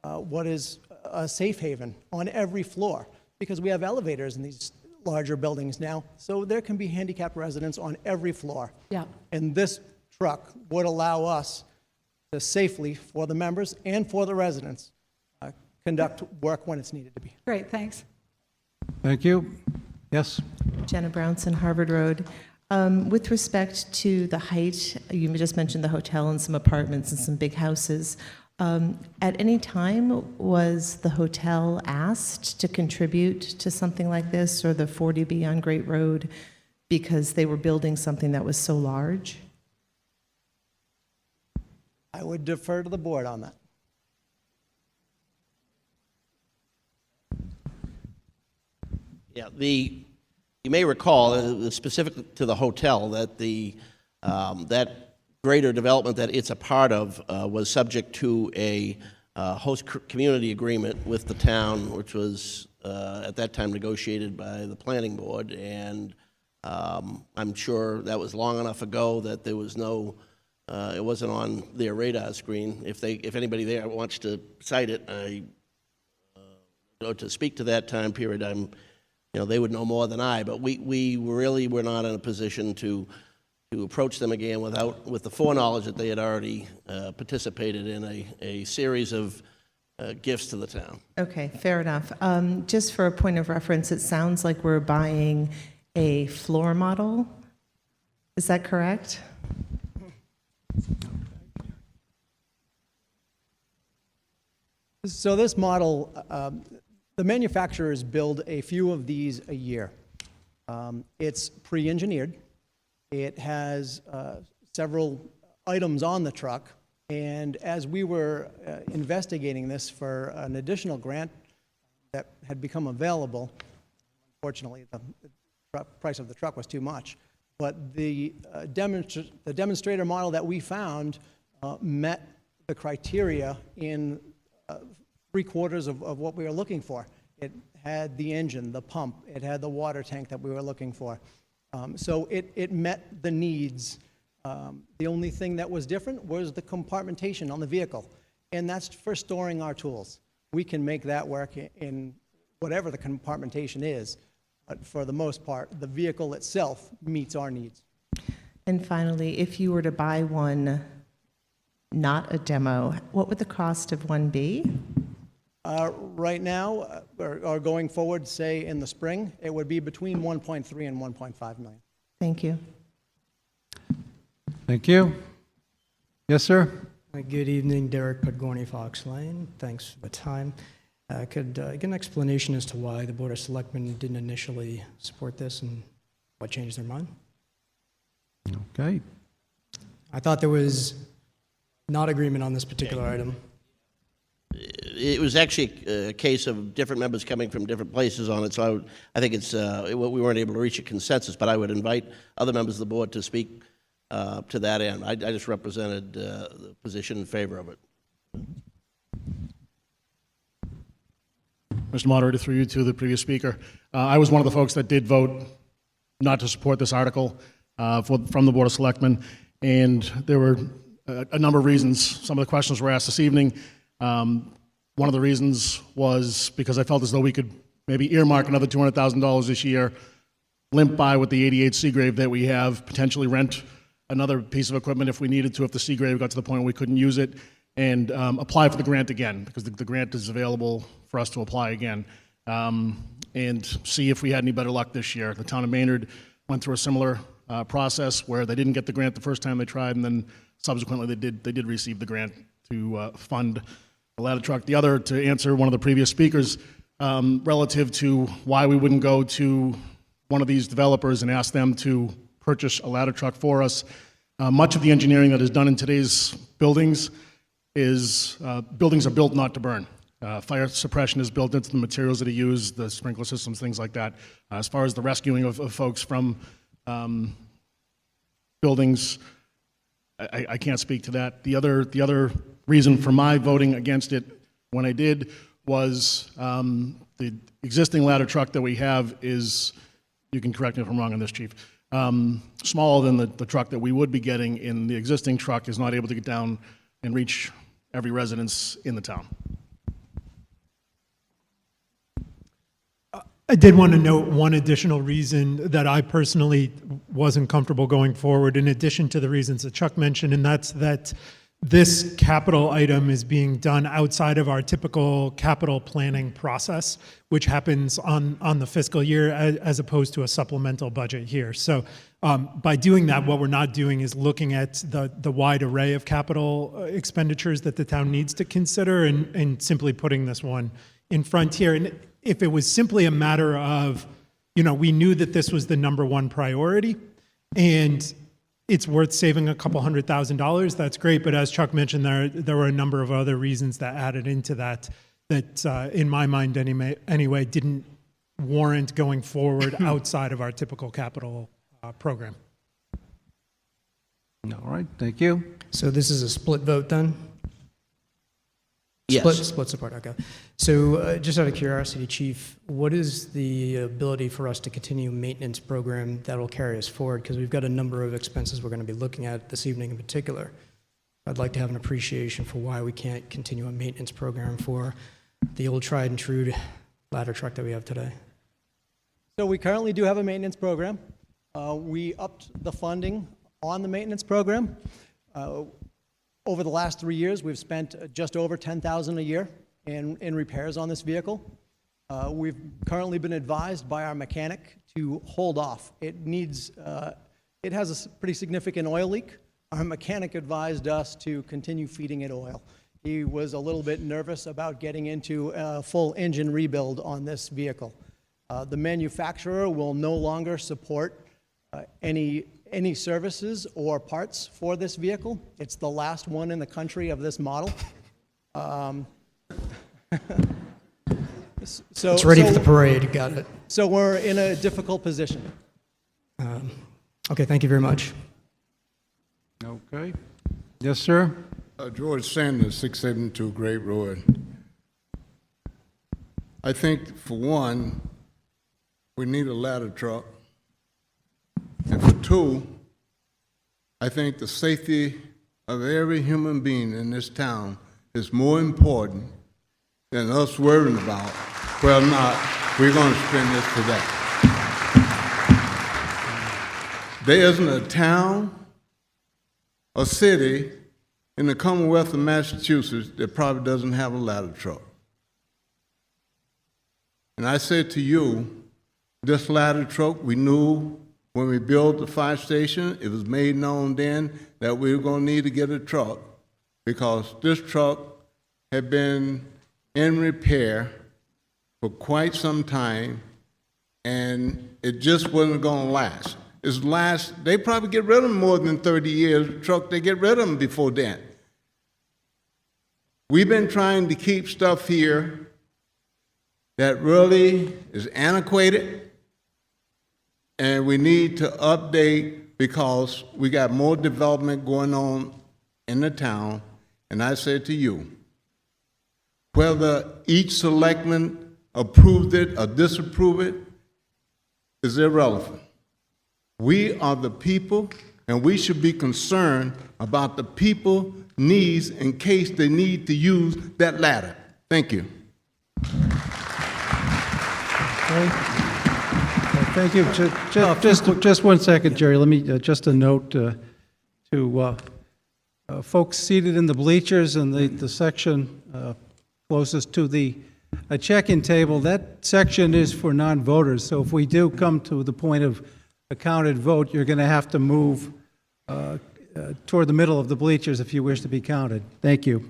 what is a safe haven on every floor because we have elevators in these larger buildings now, so there can be handicapped residents on every floor. Yeah. And this truck would allow us to safely, for the members and for the residents, conduct work when it's needed to be. Great, thanks. Thank you. Yes? Jenna Brownson, Harvard Road. With respect to the height, you just mentioned the hotel and some apartments and some big houses. At any time, was the hotel asked to contribute to something like this, or the 40B on Great Road, because they were building something that was so large? I would defer to the board on that. Yeah, you may recall, specific to the hotel, that that greater development that it's a part of was subject to a host community agreement with the town, which was at that time negotiated by the planning board, and I'm sure that was long enough ago that there was no, it wasn't on their radar screen. If anybody there wants to cite it, to speak to that time period, they would know more than I, but we really were not in a position to approach them again with the foreknowledge that they had already participated in a series of gifts to the town. Okay, fair enough. Just for a point of reference, it sounds like we're buying a floor model. Is that correct? So this model, the manufacturers build a few of these a year. It's pre-engineered. It has several items on the truck. And as we were investigating this for an additional grant that had become available, unfortunately, the price of the truck was too much. But the demonstrator model that we found met the criteria in 3/4 of what we were looking for. It had the engine, the pump, it had the water tank that we were looking for. So it met the needs. The only thing that was different was the compartmentation on the vehicle, and that's for storing our tools. We can make that work in whatever the compartmentation is, but for the most part, the vehicle itself meets our needs. And finally, if you were to buy one, not a demo, what would the cost of one be? Right now, or going forward, say in the spring, it would be between 1.3 and 1.5 million. Thank you. Thank you. Yes, sir? Good evening, Derek Podgorny, Fox Lane. Thanks for the time. Could I get an explanation as to why the Board of Selectmen didn't initially support this and what changed their mind? Okay. I thought there was not agreement on this particular item. It was actually a case of different members coming from different places on it, so I think it's we weren't able to reach a consensus, but I would invite other members of the board to speak to that end. I just represented the position in favor of it. Mr. Moderator, through you to the previous speaker, I was one of the folks that did vote not to support this article from the Board of Selectmen, and there were a number of reasons. Some of the questions were asked this evening. One of the reasons was because I felt as though we could maybe earmark another $200,000 this year, limp by with the 88 Seagrave that we have, potentially rent another piece of equipment if we needed to, if the Seagrave got to the point where we couldn't use it, and apply for the grant again, because the grant is available for us to apply again, and see if we had any better luck this year. The town of Maynard went through a similar process where they didn't get the grant the first time they tried, and then subsequently they did receive the grant to fund the ladder truck. The other, to answer one of the previous speakers, relative to why we wouldn't go to one of these developers and ask them to purchase a ladder truck for us. Much of the engineering that is done in today's buildings is, buildings are built not to burn. Fire suppression is built into the materials that are used, the sprinkler systems, things like that. As far as the rescuing of folks from buildings, I can't speak to that. The other reason for my voting against it when I did was the existing ladder truck that we have is, you can correct me if I'm wrong on this, Chief, smaller than the truck that we would be getting, and the existing truck is not able to get down and reach every residence in the town. I did want to note one additional reason that I personally wasn't comfortable going forward, in addition to the reasons that Chuck mentioned, and that's that this capital item is being done outside of our typical capital planning process, which happens on the fiscal year as opposed to a supplemental budget here. So by doing that, what we're not doing is looking at the wide array of capital expenditures that the town needs to consider and simply putting this one in front here. And if it was simply a matter of, we knew that this was the number one priority and it's worth saving a couple $100,000, that's great. But as Chuck mentioned, there were a number of other reasons that added into that in my mind anyway, didn't warrant going forward outside of our typical capital program. All right, thank you. So this is a split vote then? Yes. Split support, okay. So just out of curiosity, Chief, what is the ability for us to continue a maintenance program that will carry us forward? Because we've got a number of expenses we're going to be looking at this evening in particular. I'd like to have an appreciation for why we can't continue a maintenance program for the old tried and true ladder truck that we have today. So we currently do have a maintenance program. We upped the funding on the maintenance program. Over the last 3 years, we've spent just over $10,000 a year in repairs on this vehicle. We've currently been advised by our mechanic to hold off. It has a pretty significant oil leak. Our mechanic advised us to continue feeding it oil. He was a little bit nervous about getting into a full engine rebuild on this vehicle. The manufacturer will no longer support any services or parts for this vehicle. It's the last one in the country of this model. It's ready for the parade, got it. So we're in a difficult position. Okay, thank you very much. Okay. Yes, sir? George Sanders, 672 Great Road. I think, for one, we need a ladder truck. And for two, I think the safety of every human being in this town is more important than us worrying about whether or not we're going to spend this for that. There isn't a town or city in the Commonwealth of Massachusetts that probably doesn't have a ladder truck. And I said to you, this ladder truck, we knew when we built the fire station, it was made known then that we were going to need to get a truck because this truck had been in repair for quite some time and it just wasn't going to last. They probably get rid of them more than 30 years. The truck, they get rid of them before then. We've been trying to keep stuff here that really is antiquated. And we need to update because we got more development going on in the town. And I said to you, whether each selectman approved it or disapproved it is irrelevant. We are the people, and we should be concerned about the people's needs in case they need to use that ladder. Thank you. Okay. Thank you. Just 1 second, Jerry. Let me, just a note to folks seated in the bleachers and the section closest to the check-in table. That section is for non-voters, so if we do come to the point of a counted vote, you're going to have to move toward the middle of the bleachers if you wish to be counted. Thank you.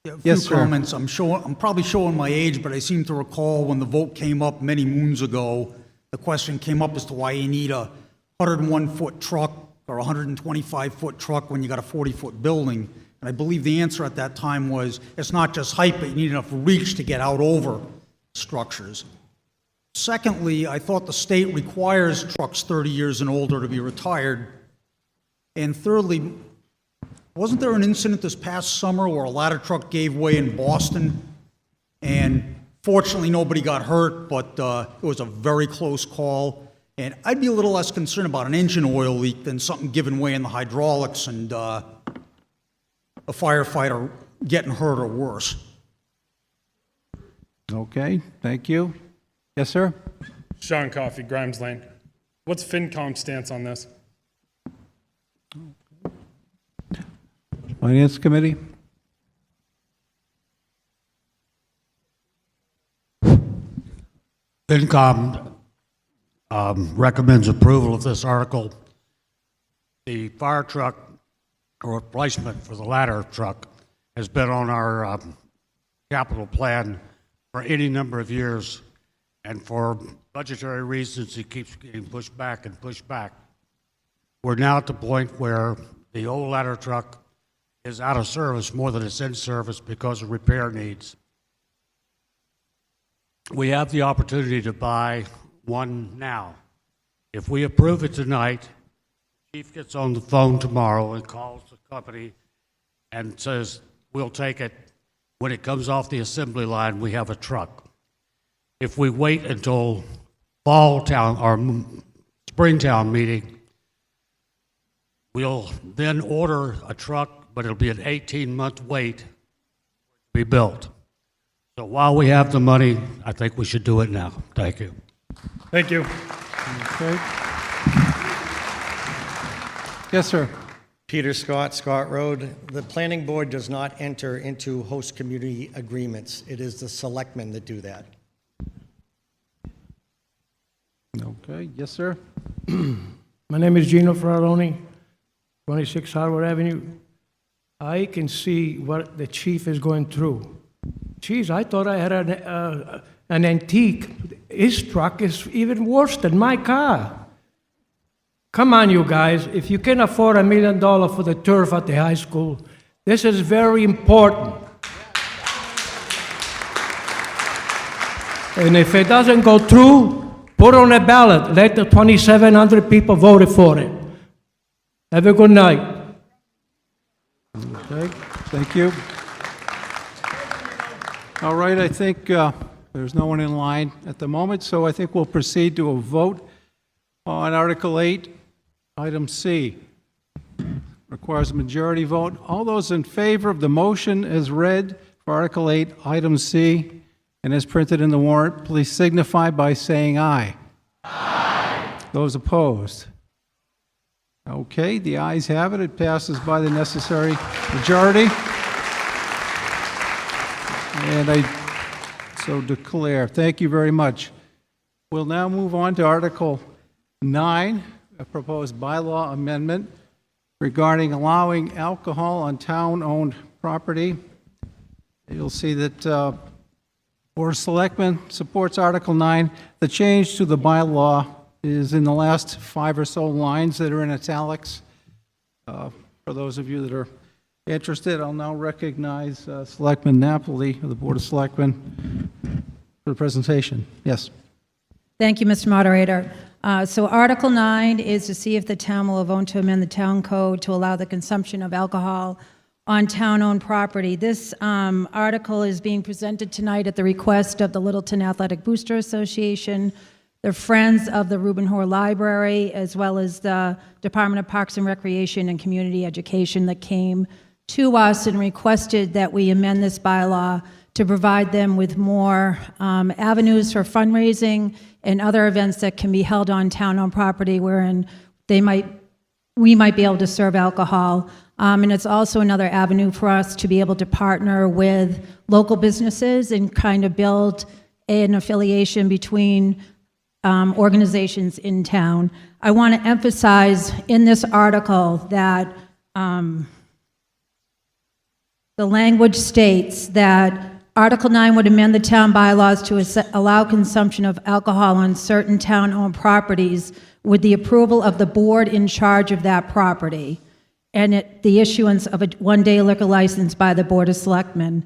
Yeah, a Yes, few sir. comments. I'm probably showing my age, but I seem to recall when the vote came up many moons ago, the question came up as to why you need a 101-foot truck or a 125-foot truck when you got a 40-foot building. And I believe the answer at that time was it's not just height, but you need enough reach to get out over structures. Secondly, I thought the state requires trucks 30 years and older to be retired. And thirdly, wasn't there an incident this past summer where a ladder truck gave way in Boston? And fortunately, nobody got hurt, but it was a very close call. And I'd be a little less concerned about an engine oil leak than something giving way in the hydraulics and a firefighter getting hurt or worse. Okay, thank you. Yes, sir? Sean Coffey, Grimes Lane. What's FinCom's stance on this? Finance Committee? FinCom recommends approval of this article. The fire truck, or replacement for the ladder truck, has been on our capital plan for any number of years, and for budgetary reasons, it keeps getting pushed back and pushed back. We're now at the point where the old ladder truck is out of service more than it's in service because of repair needs. We have the opportunity to buy one now. If we approve it tonight, the chief gets on the phone tomorrow and calls the company and says, we'll take it. When it comes off the assembly line, we have a truck. If we wait until fall town or Springtown meeting, we'll then order a truck, but it'll be an 18-month wait to be built. So while we have the money, I think we should do it now. Thank you. Thank you. Okay. Yes, sir. Peter Scott, Scott Road. The planning board does not enter into host community agreements. It is the selectmen that do that. Okay, yes, sir. My name is Gino Ferraroni, 26 Harvard Avenue. I can see what the chief is going through. Geez, I thought I had an antique. His truck is even worse than my car. Come on, you guys. If you can afford $1 million for the turf at the high school, this is very important. And if it doesn't go through, put on a ballot. Let the 2,700 people vote for it. Have a good night. Okay, thank you. All right, I think there's no one in line at the moment, so I think we'll proceed to a vote on Article 8, Item C. Requires a majority vote. All those in favor of the motion as read for Article 8, Item C, and as printed in the warrant, please signify by saying aye. Aye. Those opposed? Okay, the ayes have it. It passes by the necessary majority. And I so declare. Thank you very much. We'll now move on to Article 9, a proposed bylaw amendment regarding allowing alcohol on town-owned property. You'll see that Board of Selectmen supports Article 9. The change to the bylaw is in the last 5 or so lines that are in italics. For those of you that are interested, I'll now recognize Selectman Napoli of the Board of Selectmen for the presentation. Yes. Thank you, Mr. Moderator. So Article 9 is to see if the town will vote to amend the town code to allow the consumption of alcohol on town-owned property. This article is being presented tonight at the request of the Littleton Athletic Booster Association, the Friends of the Reuben Hoare Library, as well as the Department of Parks and Recreation and Community Education that came to us and requested that we amend this bylaw to provide them with more avenues for fundraising and other events that can be held on town-owned property wherein we might be able to serve alcohol. And it's also another avenue for us to be able to partner with local businesses and kind of build an affiliation between organizations in town. I want to emphasize in this article that the language states that Article 9 would amend the town bylaws to allow consumption of alcohol on certain town-owned properties with the approval of the board in charge of that property and the issuance of a one-day liquor license by the Board of Selectmen.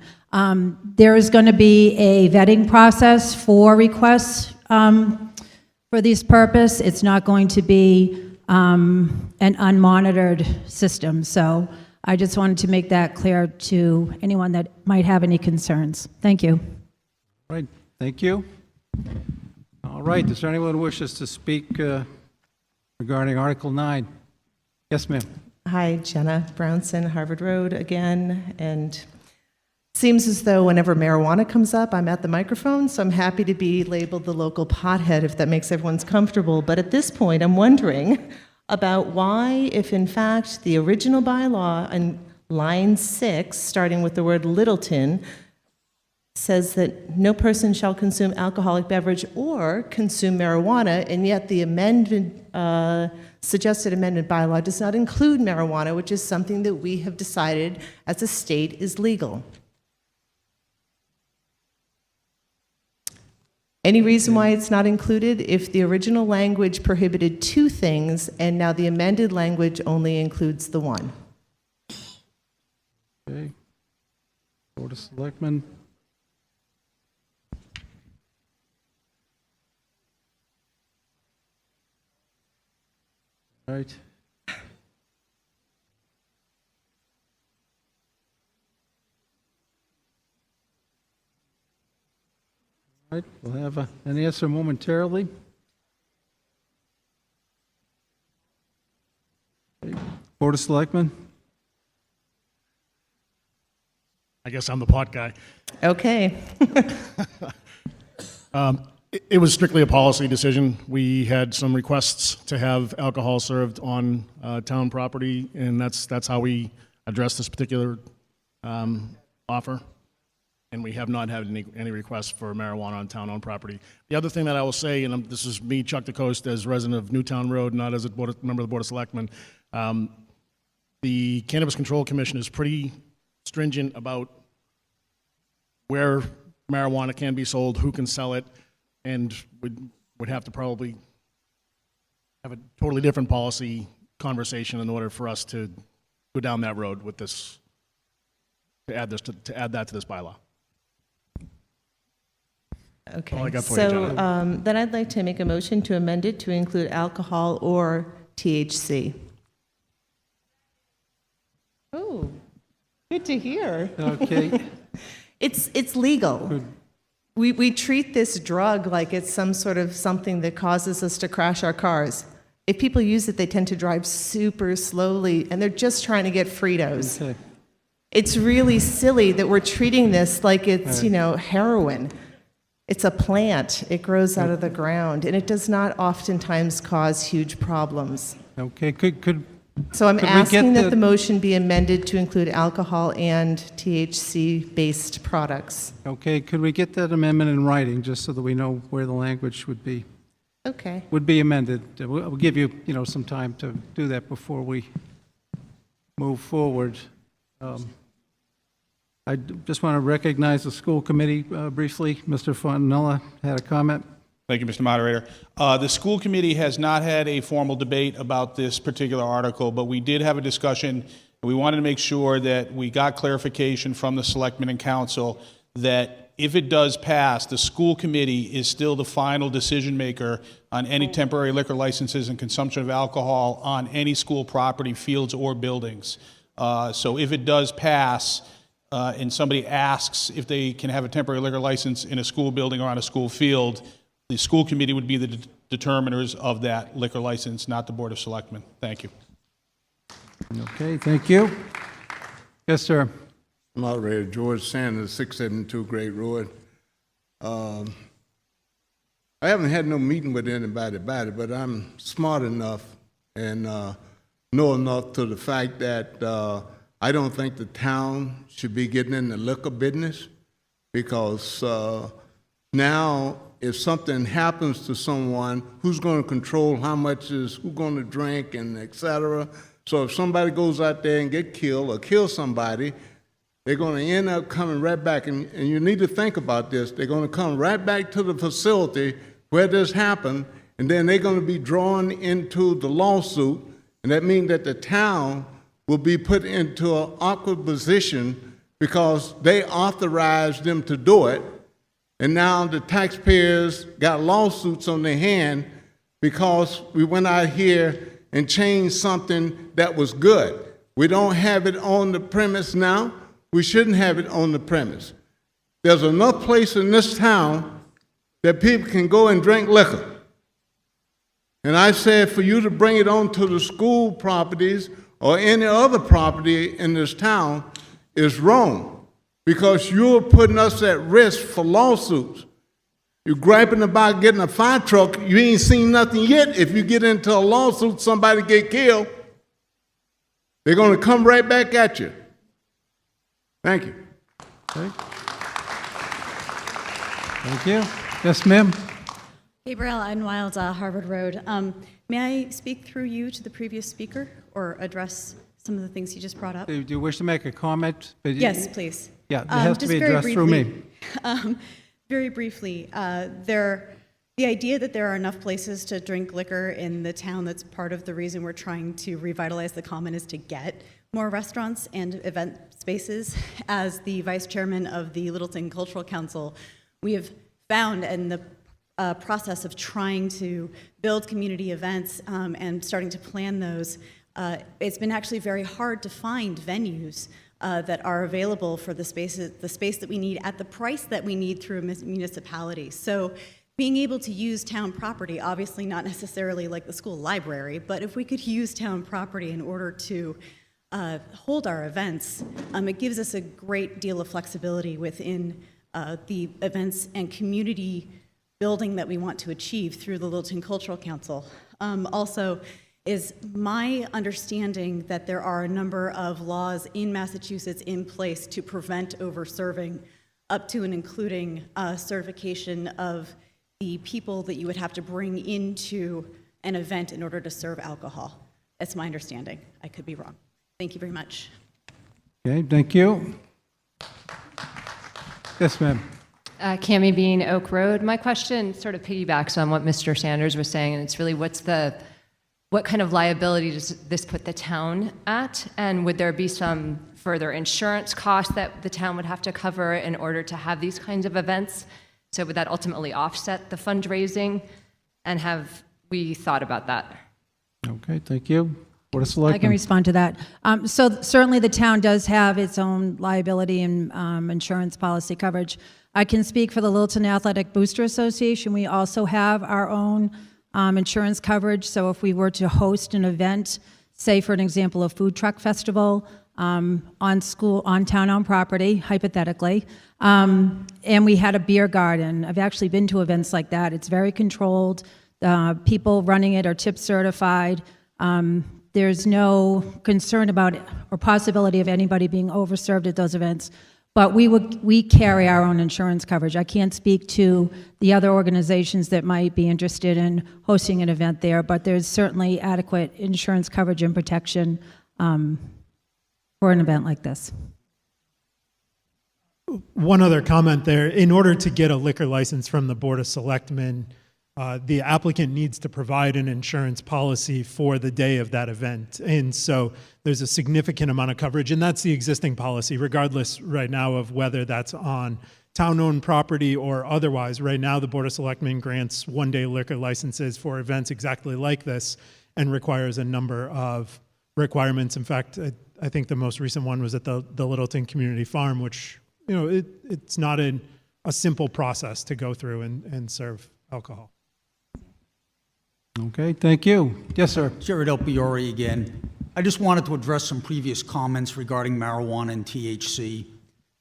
There is going to be a vetting process for requests for this purpose. It's not going to be an unmonitored system. So I just wanted to make that clear to anyone that might have any concerns. Thank you. All right, thank you. All All right, is there anyone who wishes to speak regarding Article 9? Yes, ma'am. Hi, Jenna Brownson, Harvard Road again, and seems as though whenever marijuana comes up, I'm at the microphone, so I'm happy to be labeled the local pothead if that makes everyone's comfortable. But at this point, I'm wondering about why, if in fact the original bylaw on line 6, starting with the word Littleton, says that no person shall consume alcoholic beverage or consume marijuana, and yet the suggested amended bylaw does not include marijuana, which is something that we have decided as a state is legal. Any reason why it's not included if the original language prohibited 2 things and now the amended language only includes the one? Okay. Board of Selectmen. All right. All right, we'll have an answer momentarily. Okay. Board of Selectmen. I guess I'm the pot guy. Okay. It was strictly a policy decision. We had some requests to have alcohol served on town property, and that's how we addressed this particular offer. And we have not had any requests for marijuana on town-owned property. The other thing that I will say, and this is me, Chuck DeCoste, as resident of Newtown Road, not as a member of the Board of Selectmen, the Cannabis Control Commission is pretty stringent about where marijuana can be sold, who can sell it, and would have to probably have a totally different policy conversation in order for us to go down that road with this, to add that to this bylaw. Okay, all I got for you, so Jenna. then I'd like to make a motion to amend it to include alcohol or THC. Oh, good to hear. Okay. It's legal. We treat this drug like it's some sort of something that causes us to crash our cars. If people use it, they tend to drive super slowly, and they're just trying to get Fritos. Okay. It's really silly that we're treating this like it's, heroin. It's a plant. It grows out of the ground, and it does not oftentimes cause huge problems. Okay, So I'm could we asking get that the motion be amended to include alcohol and THC-based products. Okay, could we get that amendment in writing, just so that we know where the language would be amended? We'll give you, some time to do that before we move forward. I just want to recognize the school committee briefly. Mr. Fontanella had a comment. Thank you, Mr. Moderator. The school committee has not had a formal debate about this particular article, but we did have a discussion, and we wanted to make sure that we got clarification from the selectmen and council that if it does pass, the school committee is still the final decision maker on any temporary liquor licenses and consumption of alcohol on any school property, fields, or buildings. So if it does pass, and somebody asks if they can have a temporary liquor license in a school building or on a school field, the school committee would be the determiners of that liquor license, not the Board of Selectmen. Thank you. Okay, thank you. Yes, sir. Moderator George Sanders, 672 Great Road. I haven't had no meeting with anybody about it, but I'm smart enough and know enough to the fact that I don't think the town should be getting in the liquor business, because now if something happens to someone, who's going to control how much is who's going to drink and et cetera? So if somebody goes out there and get killed or kill somebody, they're going to end up coming right back, and you need to think about this. They're going to come right back to the facility where this happened, and then they're going to be drawn into the lawsuit, and that means that the town will be put into an awkward position because they authorized them to do it, and now the taxpayers got lawsuits on their hand because we went out here and changed something that was good. We don't have it on the premise now. We shouldn't have it on the premise. There's enough place in this town that people can go and drink liquor. And I said for you to bring it onto the school properties or any other property in this town is wrong, because you're putting us at risk for lawsuits. You're griping about getting a fire truck. You ain't seen nothing yet. If you get into a lawsuit, somebody get killed, they're going to come right back at you. Thank you. Okay. Thank you. Yes, ma'am. Gabrielle Eidenwild, Harvard Road. May I speak through you to the previous speaker or address some of the things you just brought up? Do you wish to make a comment? Yes, please. Yeah, it has to Just be very addressed through me. briefly, Very briefly, the idea that there are enough places to drink liquor in the town, that's part of the reason we're trying to revitalize the Common, is to get more restaurants and event spaces. As the vice chairman of the Littleton Cultural Council, we have found in the process of trying to build community events and starting to plan those, it's been actually very hard to find venues that are available for the space that we need at the price that we need through a municipality. So being able to use town property, obviously not necessarily like the school library, but if we could use town property in order to hold our events, it gives us a great deal of flexibility within the events and community building that we want to achieve through the Littleton Cultural Council. Also, is my understanding that there are a number of laws in Massachusetts in place to prevent over-serving, up to and including certification of the people that you would have to bring into an event in order to serve alcohol. That's my understanding. I could be wrong. Thank you very much. Okay, thank you. Yes, ma'am. Cami Bean, Oak Road. My question sort of piggybacks on what Mr. Sanders was saying, and it's really what kind of liability does this put the town at? And would there be some further insurance costs that the town would have to cover in order to have these kinds of events? So would that ultimately offset the fundraising? And have we thought about that? Okay, thank you. Board of I Selectmen. can respond to that. So certainly the town does have its own liability and insurance policy coverage. I can speak for the Littleton Athletic Booster Association. We also have our own insurance coverage. So if we were to host an event, say for an example, a food truck festival on town-owned property, hypothetically, and we had a beer garden. I've actually been to events like that. It's very controlled. People running it are tip certified. There's no concern about or possibility of anybody being overserved at those events. But we carry our own insurance coverage. I can't speak to the other organizations that might be interested in hosting an event there, but there's certainly adequate insurance coverage and protection for an event like this. One other comment there. In order to get a liquor license from the Board of Selectmen, the applicant needs to provide an insurance policy for the day of that event. And so there's a significant amount of coverage, and that's the existing policy, regardless right now of whether that's on town-owned property or otherwise. Right now, the Board of Selectmen grants one-day liquor licenses for events exactly like this and requires a number of requirements. In fact, I think the most recent one was at the Littleton Community Farm, which, you know, it's not a simple process to go through and serve alcohol. Okay, thank you. Yes, sir. Jared Elpiori again. I just wanted to address some previous comments regarding marijuana and THC,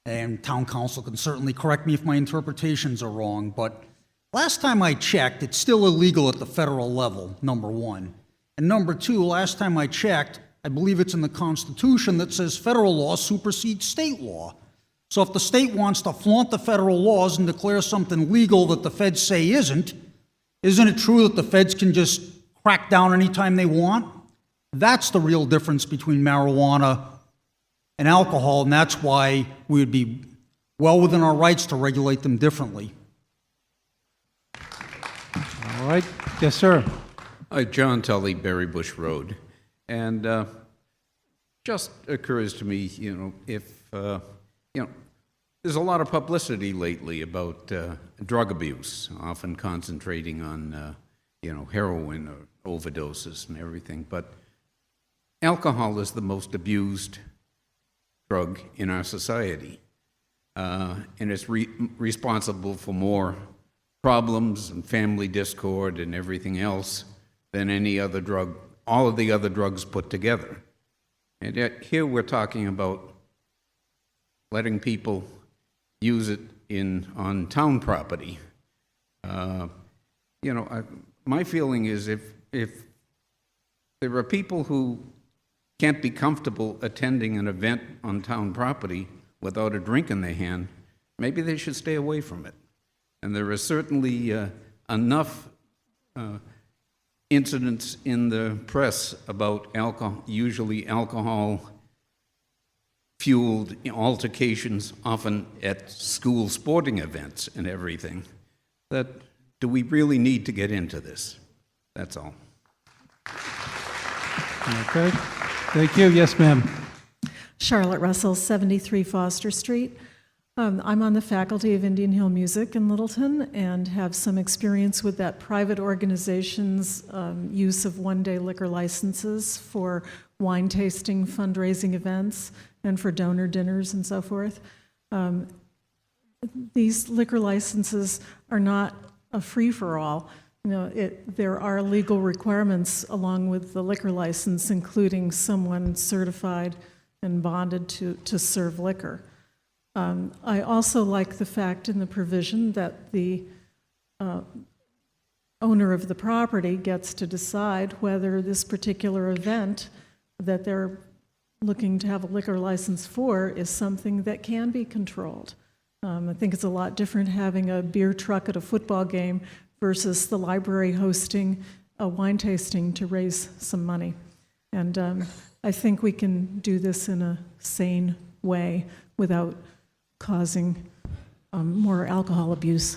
and town council can certainly correct me if my interpretations are wrong, but last time I checked, it's still illegal at the federal level, number one. And number two, last time I checked, I believe it's in the Constitution that says federal law supersedes state law. So if the state wants to flaunt the federal laws and declare something legal that the feds say isn't it true that the feds can just crack down anytime they want? That's the real difference between marijuana and alcohol, and that's why we would be well within our rights to regulate them differently. All right. Yes, sir. Hi, John Tully, Berry Bush Road. And just occurs to me, if, there's a lot of publicity lately about drug abuse, often concentrating on, heroin or overdoses and everything. But alcohol is the most abused drug in our society, and it's responsible for more problems and family discord and everything else than any other drug, all of the other drugs put together. And yet here we're talking about letting people use it on town property. My feeling is if there are people who can't be comfortable attending an event on town property without a drink in their hand, maybe they should stay away from it. And there are certainly enough incidents in the press about usually alcohol-fueled altercations, often at school sporting events and everything, that do we really need to get into this? That's all. Okay. Thank you. Yes, ma'am. Charlotte Russell, 73 Foster Street. I'm on the faculty of Indian Hill Music in Littleton and have some experience with that private organization's use of one-day liquor licenses for wine tasting, fundraising events, and for donor dinners and so forth. These liquor licenses are not a free-for-all. There are legal requirements along with the liquor license, including someone certified and bonded to serve liquor. I also like the fact in the provision that the owner of the property gets to decide whether this particular event that they're looking to have a liquor license for is something that can be controlled. I think it's a lot different having a beer truck at a football game versus the library hosting a wine tasting to raise some money. And I think we can do this in a sane way without causing more alcohol abuse.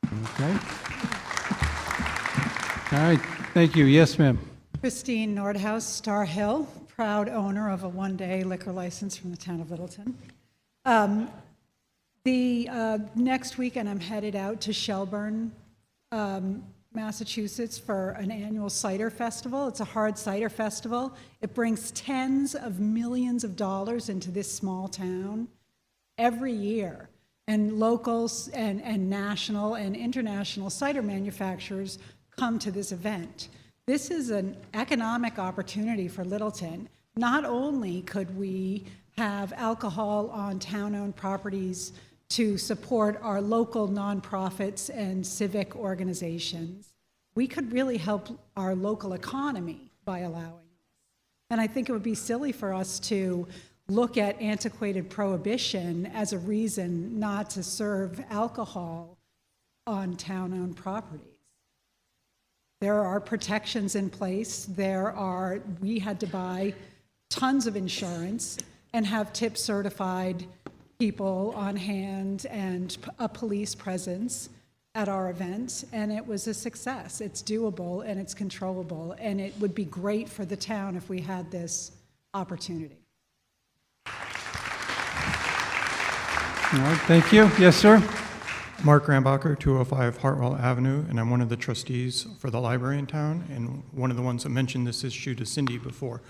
Okay. All right. Thank you. Yes, ma'am. Christine Nordhaus, Star Hill, proud owner of a one-day liquor license from the town of Littleton. The next weekend, I'm headed out to Shelburne, Massachusetts for an annual cider festival. It's a hard cider festival. It brings tens of millions of dollars into this small town every year. And locals and national and international cider manufacturers come to this event. This is an economic opportunity for Littleton. Not only could we have alcohol on town-owned properties to support our local nonprofits and civic organizations, we could really help our local economy by allowing this. And I think it would be silly for us to look at antiquated prohibition as a reason not to serve alcohol on town-owned properties. There are protections in place. We had to buy tons of insurance and have tip certified people on hand and a police presence at our event, and it was a success. It's doable and it's controllable, and it would be great for the town if we had this opportunity. All right. Thank you. Yes, sir. Mark Rambacher, 205 Hartwell Avenue, and I'm one of the trustees for the library in town, and one of the ones that mentioned this issue to Cindy before.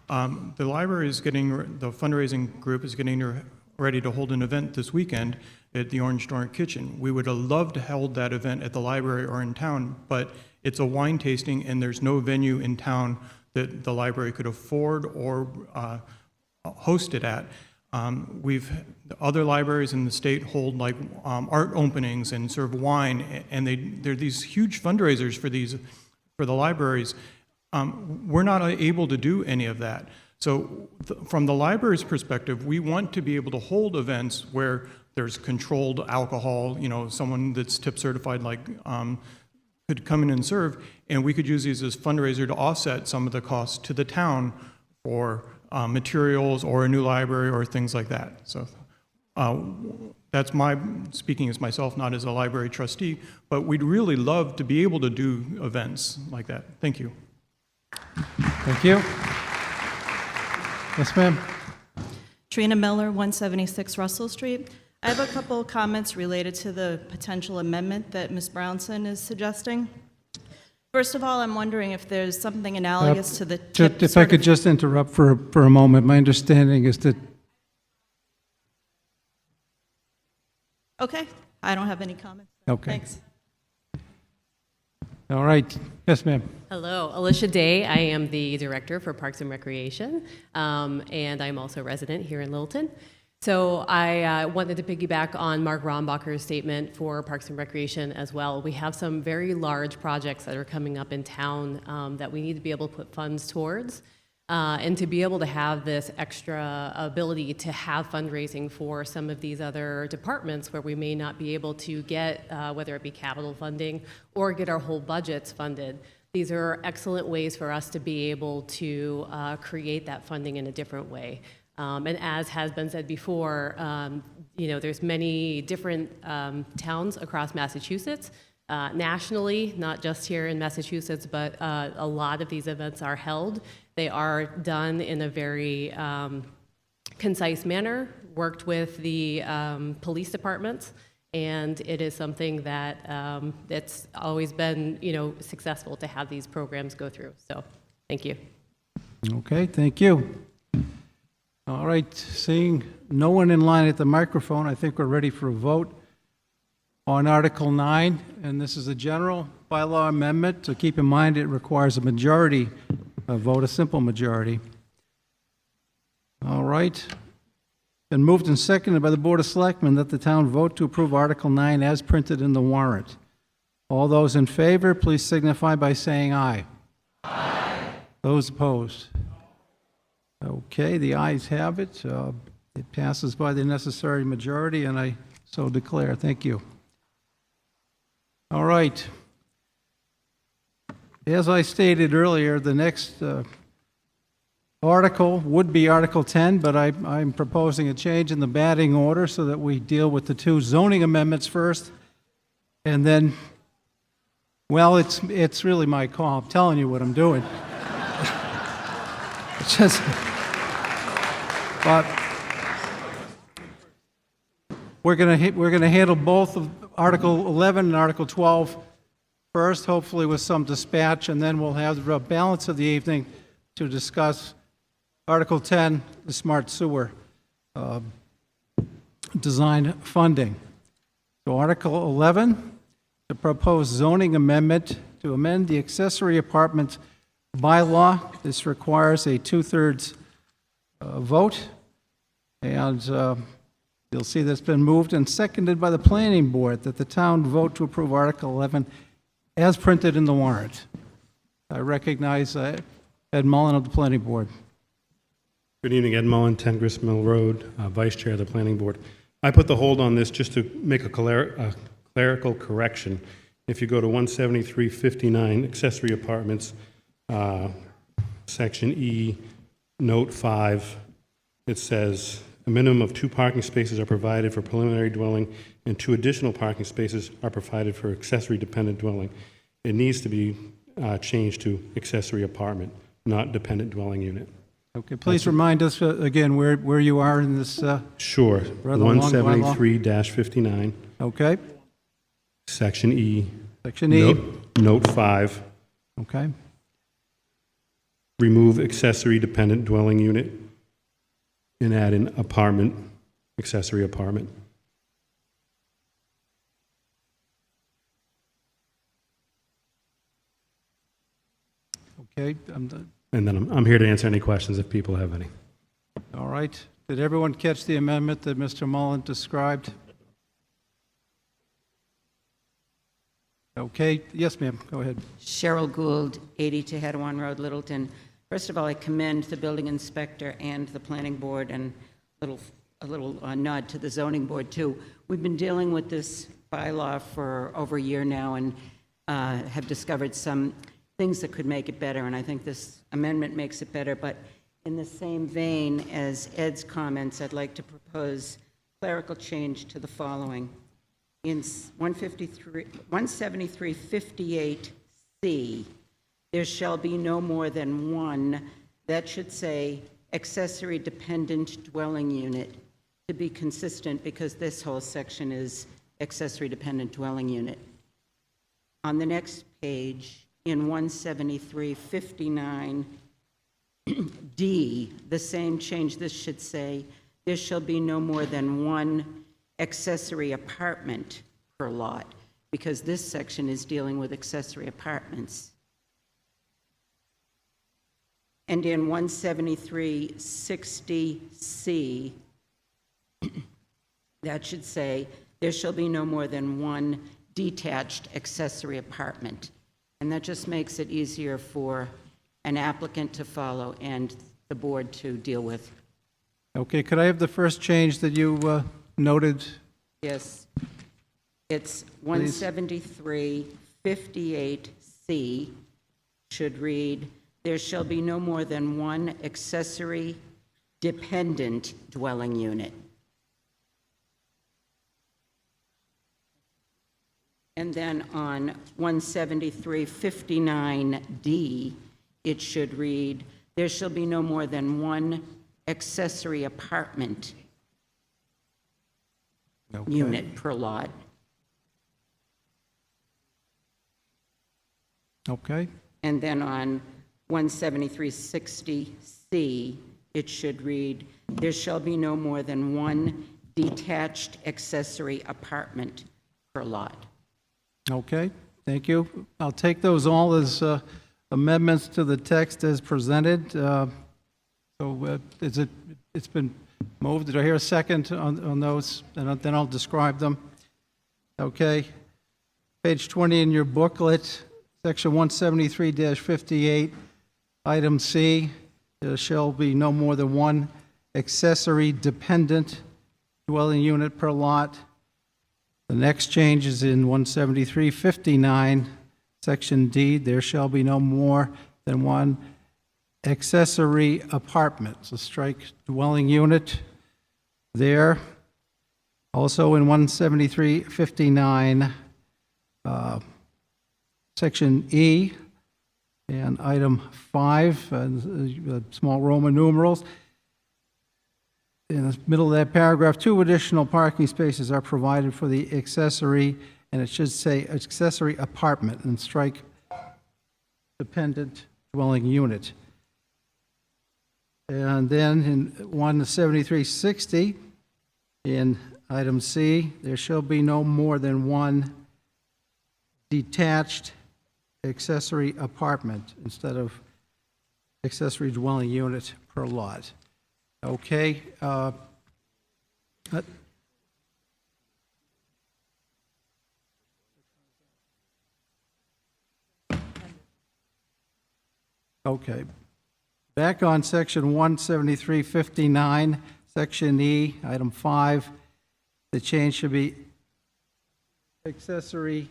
The library is the fundraising group is getting ready to hold an event this weekend at the Orange Door Kitchen. We would have loved to hold that event at the library or in town, but it's a wine tasting and there's no venue in town that the library could afford or host it at. Other libraries in the state hold like art openings and serve wine, and they're these huge fundraisers for the libraries. We're not able to do any of that. So from the library's perspective, we want to be able to hold events where there's controlled alcohol, someone that's tip certified could come in and serve, and we could use these as fundraiser to offset some of the costs to the town for materials or a new library or things like that. So that's speaking as myself, not as a library trustee, but we'd really love to be able to do events like that. Thank you. Thank you. Yes, ma'am. Trina Miller, 176 Russell Street. I have a couple of comments related to the potential amendment that Ms. Brownson is suggesting. First of all, I'm wondering if there's something analogous to the tip If I could just interrupt for a moment. My understanding is that... Okay, I don't have any comments. Okay. Thanks. All right. Yes, ma'am. Hello, Alicia Day. I am the Director for Parks and Recreation, and I'm also a resident here in Littleton. So I wanted to piggyback on Mark Rombacher's statement for Parks and Recreation as well. We have some very large projects that are coming up in town that we need to be able to put funds towards. And to be able to have this extra ability to have fundraising for some of these other departments where we may not be able to get, whether it be capital funding or get our whole budgets funded. These are excellent ways for us to be able to create that funding in a different way. And as has been said before, there's many different towns across Massachusetts. Nationally, not just here in Massachusetts, but a lot of these events are held. They are done in a very concise manner, worked with the police departments, and it is something that it's always been, successful to have these programs go through. So, thank you. Okay, thank you. All right, seeing no one in line at the microphone, I think we're ready for a vote on Article 9, and this is a general bylaw amendment. So keep in mind it requires a majority vote, a simple majority. All right. Been moved and seconded by the Board of Selectmen that the town vote to approve Article 9 as printed in the warrant. All those in favor, please signify by saying aye. Aye. Those opposed? Okay, the ayes have it. It passes by the necessary majority, and I so declare. Thank you. All right. As I stated earlier, the next article would be Article 10, but I'm proposing a change in the batting order so that we deal with the two zoning amendments first, and then, well, it's really my call. I'm telling you what I'm doing. It's just, but we're going to handle both of Article 11 and Article 12 first, hopefully with some dispatch, and then we'll have the balance of the evening to discuss Article 10, the smart sewer design funding. So Article 11, the proposed zoning amendment to amend the accessory apartment bylaw. This requires a 2/3 vote, and you'll see that's been moved and seconded by the planning board that the town vote to approve Article 11 as printed in the warrant. I recognize Ed Mullen of the planning board. Good evening, Ed Mullen, 10 Grist Mill Road, Vice Chair of the Planning Board. I put the hold on this just to make a clerical correction. If you go to 17359, accessory apartments, Section E, Note 5, it says, a minimum of 2 parking spaces are provided for preliminary dwelling and 2 additional parking spaces are provided for accessory dependent dwelling. It needs to be changed to accessory apartment, not dependent dwelling unit. Okay, please remind us again where you are in this. Sure. 173-59. Okay. Section E. Section E. Note 5. Okay. Remove accessory dependent dwelling unit and add an apartment, accessory apartment. Okay. I'm done. And then I'm here to answer any questions if people have any. All right. Did everyone catch the amendment that Mr. Mullen described? Okay. Yes, ma'am. Go ahead. Cheryl Gould, 80 Tehedawon Road, Littleton. First of all, I commend the building inspector and the planning board, and a little nod to the zoning board too. We've been dealing with this bylaw for over a year now and have discovered some things that could make it better, and I think this amendment makes it better. But in the same vein as Ed's comments, I'd like to propose clerical change to the following. In 17358C, there shall be no more than one. That should say accessory dependent dwelling unit, to be consistent, because this whole section is accessory dependent dwelling unit. On the next page, in 17359D, the same change. This should say there shall be no more than one accessory apartment per lot, because this section is dealing with accessory apartments. And in 17360C, that should say, there shall be no more than one detached accessory apartment. And that just makes it easier for an applicant to follow and the board to deal with. Okay, could I have the first change that you noted? Yes. It's 17358C should read, there shall be no more than one accessory dependent dwelling unit. And then on 17359D, it should read, there shall be no more than one accessory apartment unit per lot. Okay. And then on 17360C, it should read, there shall be no more than one detached accessory apartment per lot. Okay, thank you. I'll take those all as amendments to the text as presented. It's been moved. Did I hear a second on those? And then I'll describe them. Okay. Page 20 in your booklet, section 173-58, item C, there shall be no more than one accessory dependent dwelling unit per lot. The next change is in 173-59, section D, there shall be no more than one accessory apartment. So strike dwelling unit there. Also in 173-59, section E, and item 5, small Roman numerals. In the middle of that paragraph, 2 additional parking spaces are provided for the accessory, and it should say accessory apartment, and strike dependent dwelling unit. And then in 173-60, in item C, there shall be no more than one detached accessory apartment instead of accessory dwelling unit per lot. Okay. Okay. Back on section 173-59, section E, item 5, the change should be accessory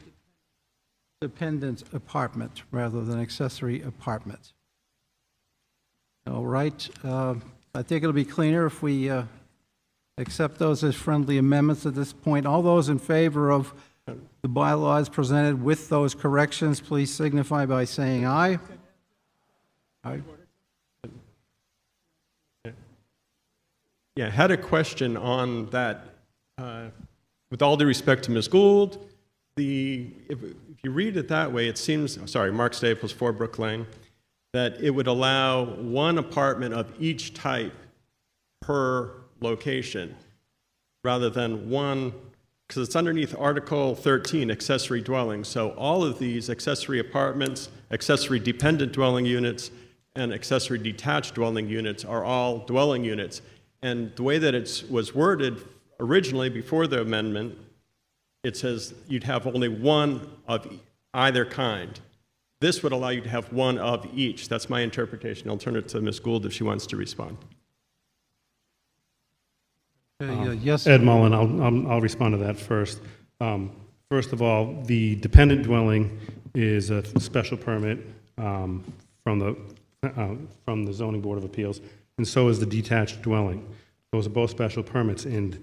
dependent apartment rather than accessory apartment. All right. I think it'll be cleaner if we accept those as friendly amendments at this point. All those in favor of the bylaws presented with those corrections, please signify by saying aye. Aye. Yeah, had a question on that. With all due respect to Ms. Gould, if you read it that way, it seems, sorry, Mark Staples, 4 Brook Lane, that it would allow one apartment of each type per location rather than one, because it's underneath Article 13, accessory dwellings. So all of these accessory apartments, accessory dependent dwelling units, and accessory detached dwelling units are all dwelling units. And the way that it was worded originally before the amendment, it says you'd have only one of either kind. This would allow you to have one of each. That's my interpretation. I'll turn it to Ms. Gould if she wants to respond. Yes. Ed Mullen, I'll respond to that first. First of all, the dependent dwelling is a special permit from the Zoning Board of Appeals, and so is the detached dwelling. Those are both special permits, and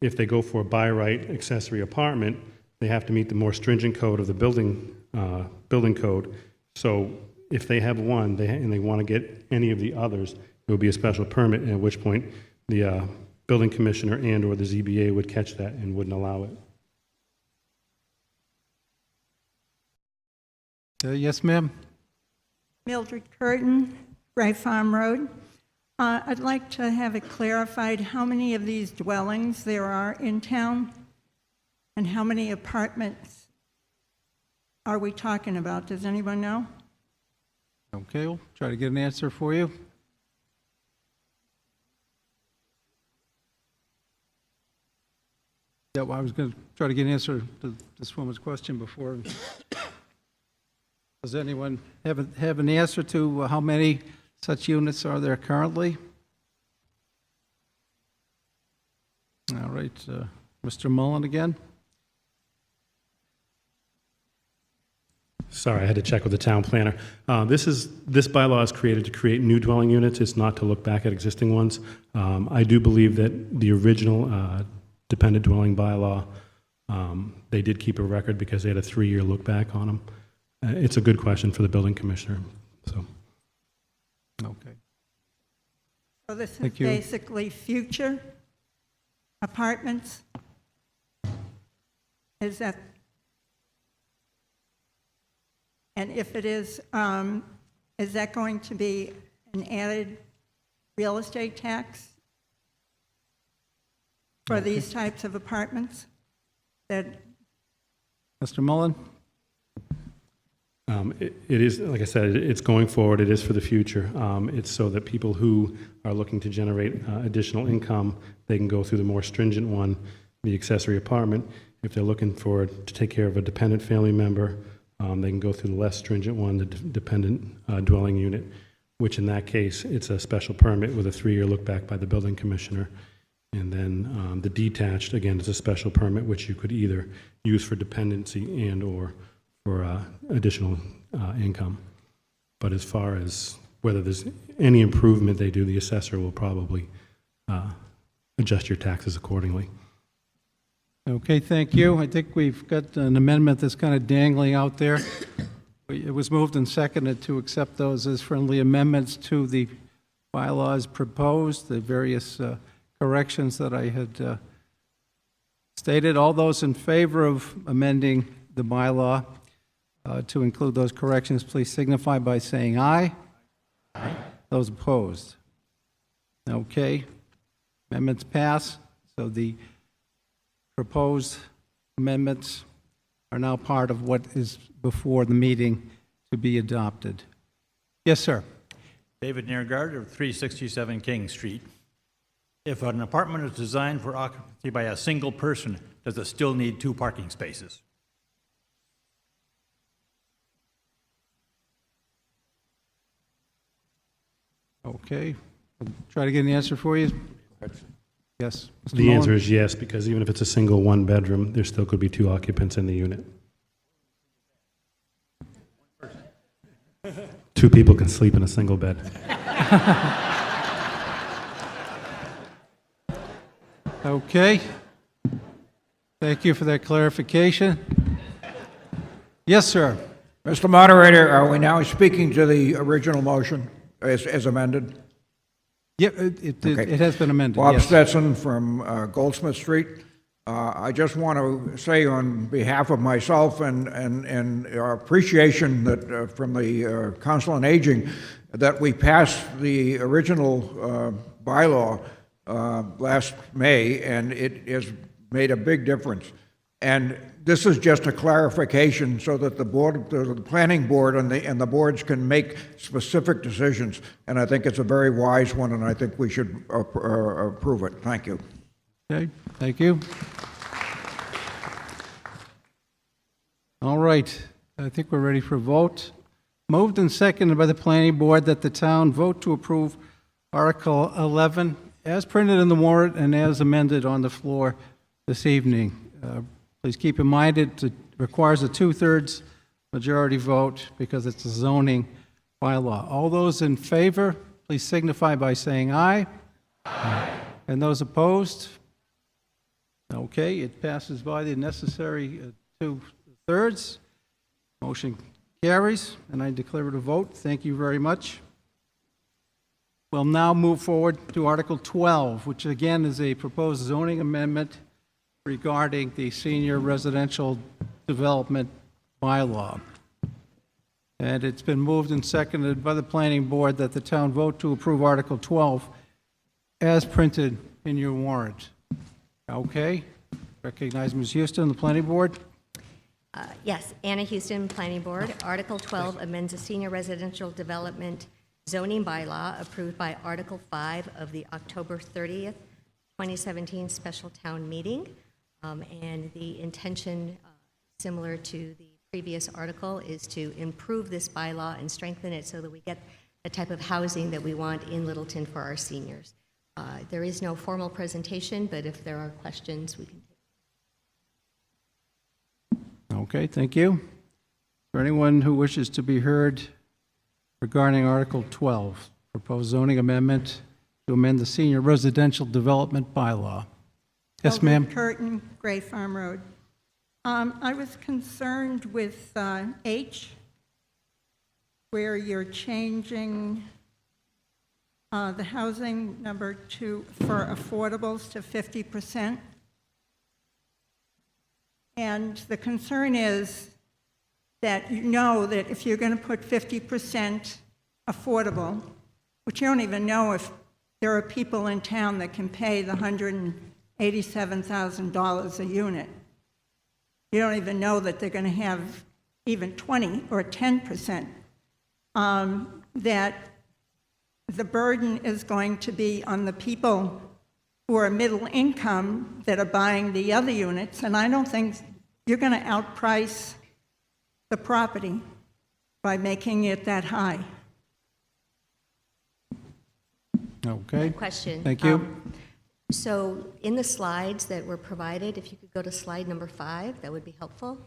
if they go for a by right accessory apartment, they have to meet the more stringent code of the building code. So if they have one and they want to get any of the others, it would be a special permit, at which point the building commissioner and or the ZBA would catch that and wouldn't allow it. Yes, ma'am. Mildred Curtin, Wright Farm Road. I'd like to have it clarified how many of these dwellings there are in town and how many apartments are we talking about? Does anyone know? Okay, we'll try to get an answer for you. Yeah, well, I was going to try to get an answer to this woman's question before. Does anyone have an answer to how many such units are there currently? All right, Mr. Mullen again. Sorry, I had to check with the town planner. This bylaw is created to create new dwelling units. It's not to look back at existing ones. I do believe that the original dependent dwelling bylaw, they did keep a record because they had a 3-year look back on them. It's a good question for the building commissioner. So. Okay. So this is Thank you. basically future apartments? Is that? And if it is that going to be an added real estate tax for these types of apartments? That Mr. Mullen? It is, like I said, it's going forward. It is for the future. It's so that people who are looking to generate additional income, they can go through the more stringent one, the accessory apartment. If they're looking to take care of a dependent family member, they can go through the less stringent one, the dependent dwelling unit, which in that case, it's a special permit with a 3-year look back by the building commissioner. And then the detached, again, is a special permit, which you could either use for dependency and or for additional income. But as far as whether there's any improvement they do, the assessor will probably adjust your taxes accordingly. Okay, thank you. I think we've got an amendment that's kind of dangling out there. It was moved and seconded to accept those as friendly amendments to the bylaws proposed, the various corrections that I had stated. All those in favor of amending the bylaw to include those corrections, please signify by saying aye. Aye. Those opposed? Okay. Amendments pass. So the proposed amendments are now part of what is before the meeting to be adopted. Yes, sir. David Neergaard of 367 King Street. If an apartment is designed for occupancy by a single person, does it still need 2 parking spaces? Okay. I'll try to get an answer for you. Yes. Mr. The Mullen? answer is yes, because even if it's a single 1-bedroom, there still could be 2 occupants in the unit. 2 people can sleep in a single bed. Okay. Thank you for that clarification. Yes, sir. Mr. Moderator, are we now speaking to the original motion as amended? Yeah, it has been amended. Bob yes. Stetson from Goldsmith Street. I just want to say on behalf of myself and our appreciation that from the Council on Aging that we passed the original bylaw last May, and it has made a big difference. And this is just a clarification so that the planning board and the boards can make specific decisions. And I think it's a very wise one, and I think we should approve it. Thank you. Okay, thank you. All right, I think we're ready for a vote. Moved and seconded by the planning board that the town vote to approve Article 11 as printed in the warrant and as amended on the floor this evening. Please keep in mind it requires a 2/3 majority vote because it's a zoning bylaw. All those in favor, please signify by saying aye. Aye. And those opposed? Okay, it passes by the necessary 2/3. Motion carries, and I declare it a vote. Thank you very much. We'll now move forward to Article 12, which again is a proposed zoning amendment regarding the senior residential development bylaw. And it's been moved and seconded by the planning board that the town vote to approve Article 12 as printed in your warrant. Okay? Recognize Ms. Houston, the planning board. Yes, Anna Houston, Planning Board. Article 12 amends the senior residential development zoning bylaw approved by Article 5 of the October 30th, 2017 special town meeting. And the intention, similar to the previous article, is to improve this bylaw and strengthen it so that we get the type of housing that we want in Littleton for our seniors. There is no formal presentation, but if there are questions, we can take. Okay, thank you. For anyone who wishes to be heard regarding Article 12, proposed zoning amendment to amend the senior residential development bylaw. Yes, ma'am. Curtin, Gray Farm Road. I was concerned with H, where you're changing the housing number for affordables to 50%. And the concern is that you know that if you're going to put 50% affordable, which you don't even know if there are people in town that can pay the $187,000 a unit. You don't even know that they're going to have even 20 or 10%. That the burden is going to be on the people who are middle income that are buying the other units, and I don't think you're going to outprice the property by making it that high. Okay. Question. Thank you. So in the slides that were provided, if you could go to slide number 5, that would be helpful.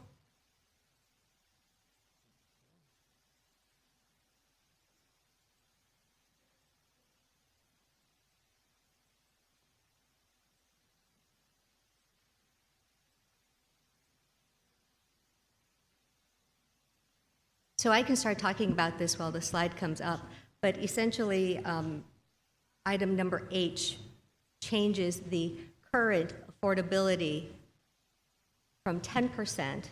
So I can start talking about this while the slide comes up, but essentially, item number H changes the current affordability from 10%,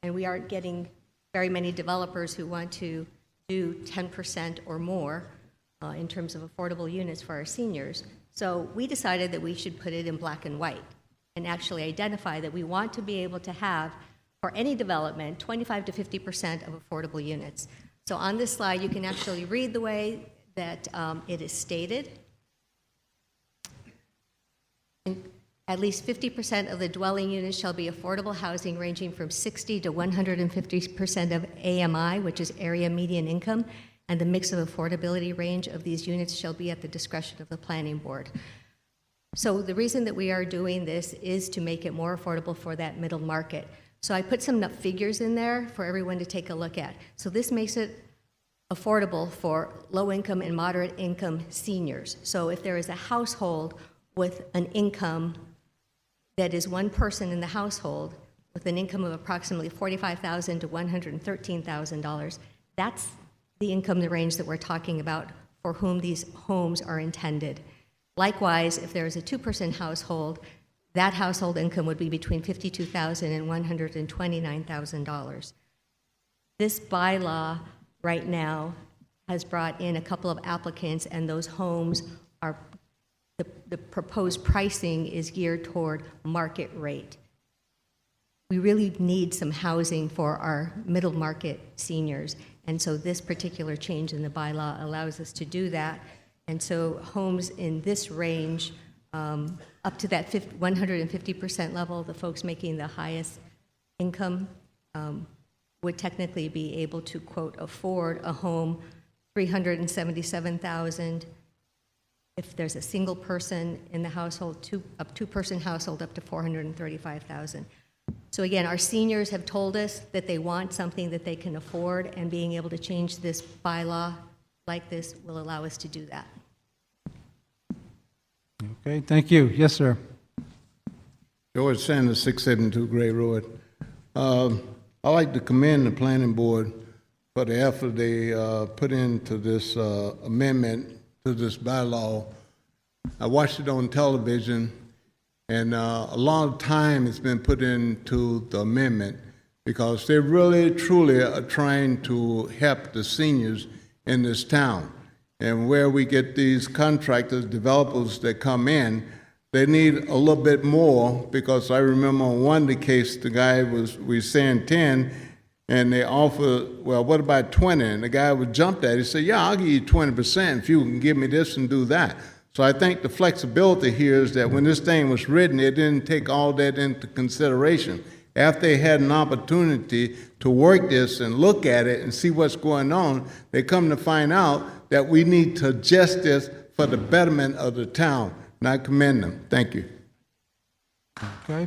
and we aren't getting very many developers who want to do 10% or more in terms of affordable units for our seniors. So we decided that we should put it in black and white and actually identify that we want to be able to have, for any development, 25 to 50% of affordable units. So on this slide, you can actually read the way that it is stated. At least 50% of the dwelling units shall be affordable housing ranging from 60 to 150% of AMI, which is area median income, and the mix of affordability range of these units shall be at the discretion of the planning board. So the reason that we are doing this is to make it more affordable for that middle market. So I put some figures in there for everyone to take a look at. So this makes it affordable for low-income and moderate-income seniors. So if there is a household with an income that is one person in the household with an income of approximately $45,000 to $113,000, that's the income range that we're talking about for whom these homes are intended. Likewise, if there is a two-person household, that household income would be between $52,000 and $129,000. This bylaw right now has brought in a couple of applicants, and those homes are, the proposed pricing is geared toward market rate. We really need some housing for our middle market seniors, and so this particular change in the bylaw allows us to do that. And so homes in this range, up to that 150% level, the folks making the highest income would technically be able to, quote, afford a home, $377,000. If there's a single person in the household, two-person household, up to $435,000. So again, our seniors have told us that they want something that they can afford, and being able to change this bylaw like this will allow us to do that. Okay, thank you. Yes, sir. George Sanders, 672 Gray Road. I'd like to commend the planning board for the effort they put into this amendment to this bylaw. I watched it on television, and a lot of time has been put into the amendment. because they really, truly are trying to help the seniors in this town. And where we get these contractors, developers that come in, they need a little bit more, because I remember on one of the case, the guy we saying 10, and they offered, well, what about 20? And the guy was jumped at. He said, yeah, I'll give you 20% if you can give me this and do that. So I think the flexibility here is that when this thing was written, it didn't take all that into consideration. After they had an opportunity to work this and look at it and see what's going on, they come to find out that we need to adjust this for the betterment of the town. And I commend them. Thank you. Okay.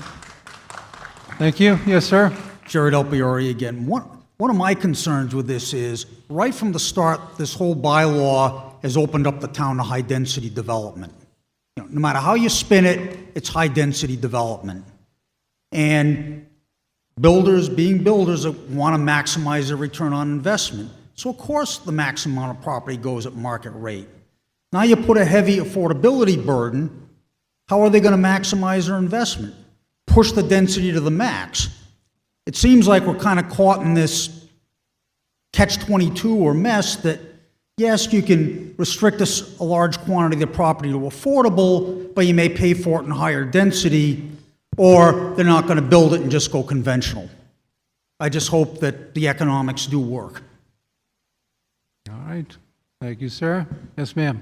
Thank you. Yes, sir. Jared Alpieri again. One of my concerns with this is, right from the start, this whole bylaw has opened up the town to high-density development. You know, no matter how you spin it, it's high-density development. And builders, being builders, want to maximize their return on investment. So of course the maximum amount of property goes at market rate. Now you put a heavy affordability burden, how are they going to maximize their investment? Push the density to the max. It seems like we're kind of caught in this catch-22 or mess that, yes, you can restrict a large quantity of the property to affordable, but you may pay for it in higher density, or they're not going to build it and just go conventional. I just hope that the economics do work. All right. Thank you, sir. Yes, ma'am.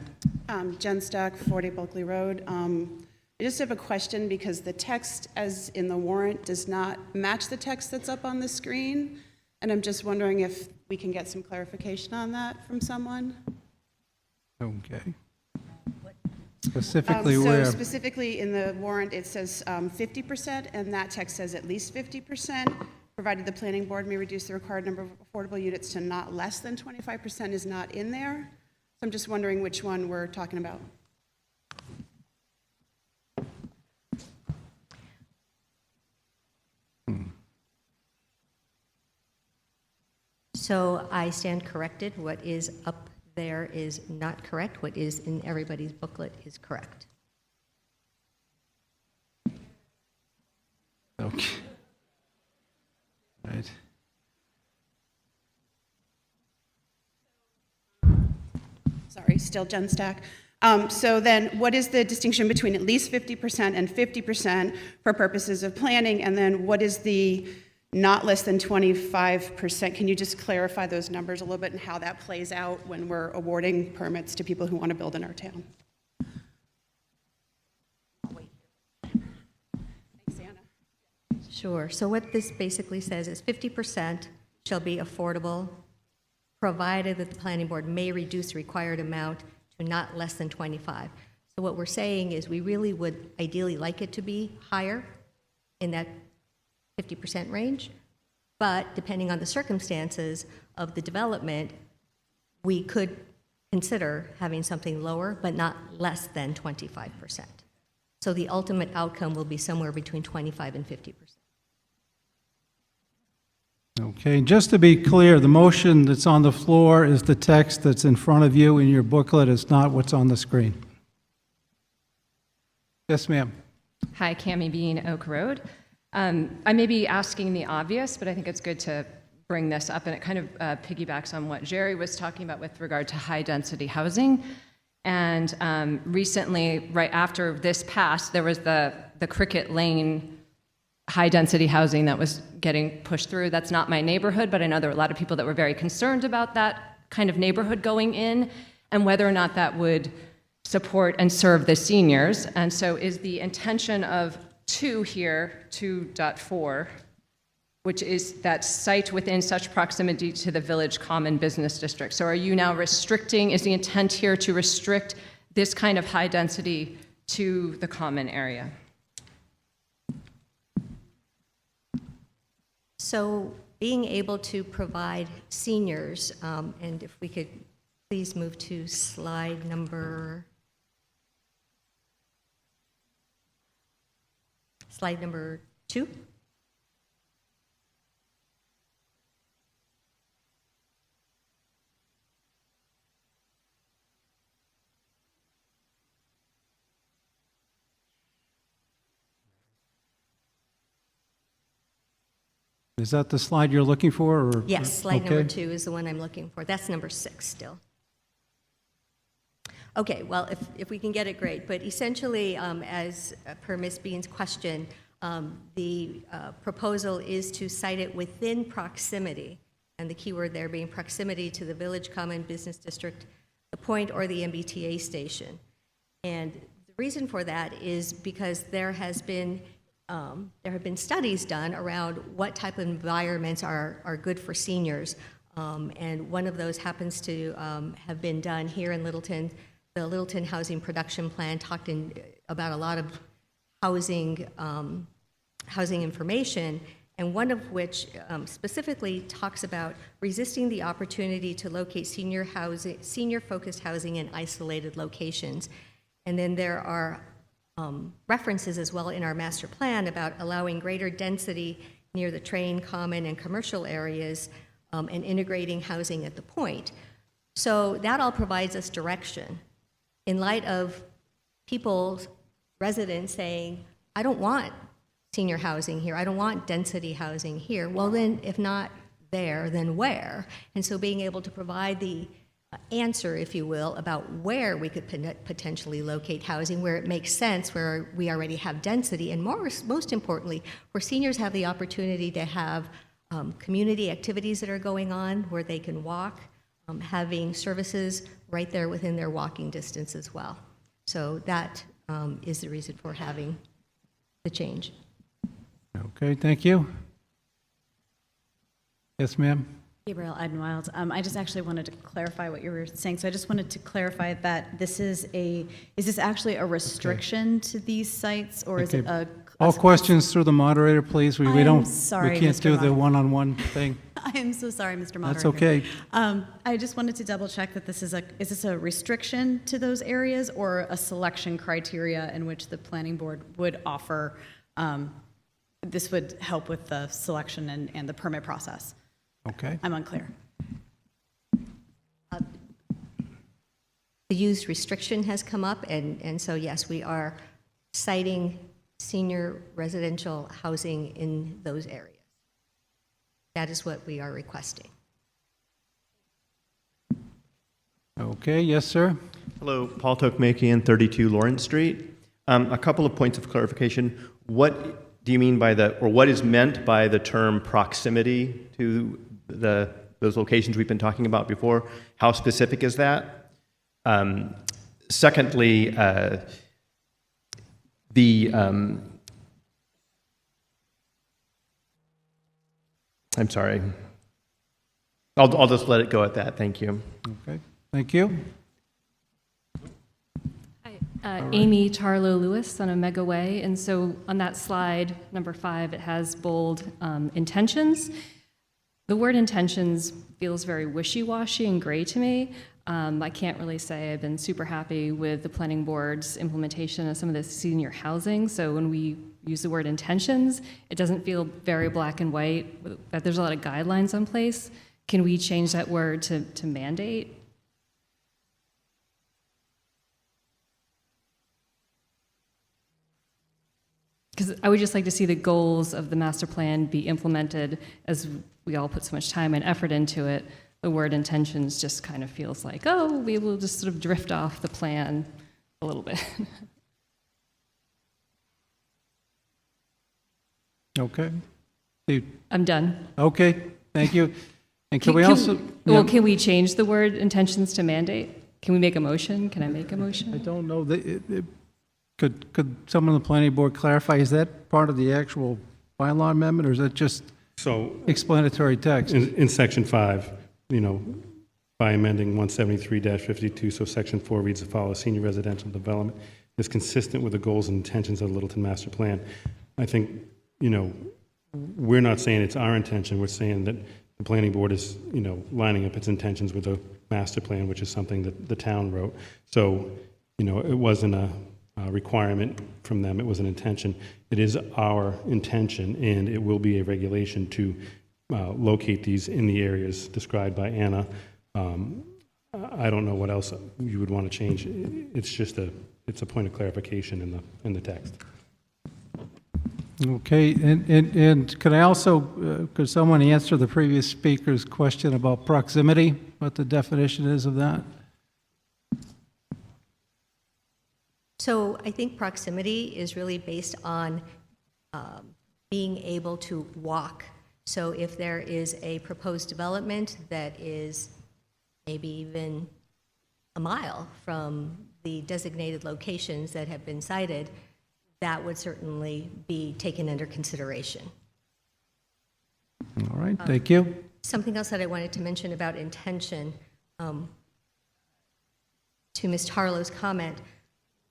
Jen Stack, 40 Bulkley Road. I just have a question because the text as in the warrant does not match the text that's up on the screen. And I'm just wondering if we can get some clarification on that from someone. Okay. Specifically where? So specifically in the warrant, it says 50%, and that text says at least 50%, provided the planning board may reduce the required number of affordable units to not less than 25% is not in there. So I'm just wondering which one we're talking about. So I stand corrected. What is up there is not correct. What is in everybody's booklet is correct. Okay. Right. Sorry, still Jen Stack. So then what is the distinction between at least 50% and 50% for purposes of planning? And then what is the not less than 25%? Can you just clarify those numbers a little bit and how that plays out when we're awarding permits to people who want to build in our town? Thanks, Anna. Sure. So what this basically says is 50% shall be affordable, provided that the planning board may reduce the required amount to not less than 25. So what we're saying is we really would ideally like it to be higher in that 50% range, but depending on the circumstances of the development, we could consider having something lower, but not less than 25%. So the ultimate outcome will be somewhere between 25 and 50%. Okay, just to be clear, the motion that's on the floor is the text that's in front of you in your booklet. It's not what's on the screen. Yes, ma'am. Hi, Cami Bean, Oak Road. I may be asking the obvious, but I think it's good to bring this up, and it kind of piggybacks on what Jerry was talking about with regard to high-density housing. And recently, right after this passed, there was the Cricket Lane high-density housing that was getting pushed through. That's not my neighborhood, but I know there were a lot of people that were very concerned about that kind of neighborhood going in and whether or not that would support and serve the seniors. And so is the intention of 2 here, 2.4, which is that site within such proximity to the village common business district. So are you now restricting, is the intent here to restrict this kind of high density to the common area? So being able to provide seniors, and if we could please move to slide number 2. Is that the slide you're looking for, or? Yes, slide number okay. 2 is the one I'm looking for. That's number 6 still. Okay, well, if we can get it, great. But essentially, as per Ms. Bean's question, the proposal is to site it within proximity, and the key word there being proximity to the Village Common Business District, the Point, or the MBTA station. And the reason for that is because there have been studies done around what type of environments are good for seniors. And one of those happens to have been done here in Littleton. The Littleton Housing Production Plan talked about a lot of housing information, and one of which specifically talks about resisting the opportunity to locate senior-focused housing in isolated locations. And then there are references as well in our master plan about allowing greater density near the train, common, and commercial areas, and integrating housing at the point. So that all provides us direction. In light of residents saying, I don't want senior housing here, I don't want density housing here, well then, if not there, then where? And so being able to provide the answer, if you will, about where we could potentially locate housing, where it makes sense, where we already have density, and most importantly, where seniors have the opportunity to have community activities that are going on, where they can walk, having services right there within their walking distance as well. So that is the reason for having the change. Okay, thank you. Yes, ma'am. Gabrielle Eidenwild. I just actually wanted to clarify what you were saying. So I just wanted to clarify that this is this actually a restriction to these sites, or is it a All questions through the moderator, please. We can't Mr. do the Moderator. one-on-one thing. I am so sorry, Mr. Moderator. That's okay. I just wanted to double check that is this a restriction to those areas, or a selection criteria in which the planning board would offer, this would help with the selection and the permit process? Okay. I'm unclear. The use restriction has come up, and so yes, we are citing senior residential housing in those areas. That is what we are requesting. Okay, yes, sir. Hello, Paul Tokmakian, 32 Lawrence Street. A couple of points of clarification. What do you mean by what is meant by the term proximity to those locations we've been talking about before? How specific is that? Secondly, I'm sorry. I'll just let it go at that. Thank you. Okay, thank you. Amy Tarlow Lewis on Omega Way. And so on that slide, number 5, it has bold intentions. The word intentions feels very wishy-washy and gray to me. I can't really say I've been super happy with the planning board's implementation of some of this senior housing. So when we use the word intentions, it doesn't feel very black and white, that there's a lot of guidelines in place. Can we change that word to mandate? Because I would just like to see the goals of the master plan be implemented as we all put so much time and effort into it. The word intentions just kind of feels like, oh, we will just sort of drift off the plan a little bit. Okay. I'm done. Okay, thank you. And can we also... Can we change the word intentions to mandate? Can we make a motion? Can I make a motion? I don't know. Could someone on the planning board clarify, is that part of the actual bylaw amendment, or is that just explanatory text? In section 5, by amending 173-52, so section 4 reads as follows: senior residential development is consistent with the goals and intentions of the Littleton Master Plan. I think, we're not saying it's our intention, we're saying that the planning board is, lining up its intentions with the master plan, which is something that the town wrote. So, it wasn't a requirement from them, it was an intention. It is our intention, and it will be a regulation to locate these in the areas described by Anna. I don't know what else you would want to change. It's just it's a point of clarification in the text. Okay, and could I also, could someone answer the previous speaker's question about proximity, what the definition is of that? So I think proximity is really based on being able to walk. So if there is a proposed development that is maybe even a mile from the designated locations that have been cited, that would certainly be taken under consideration. All right, thank you. Something else that I wanted to mention about intention, to Ms. Tarlow's comment,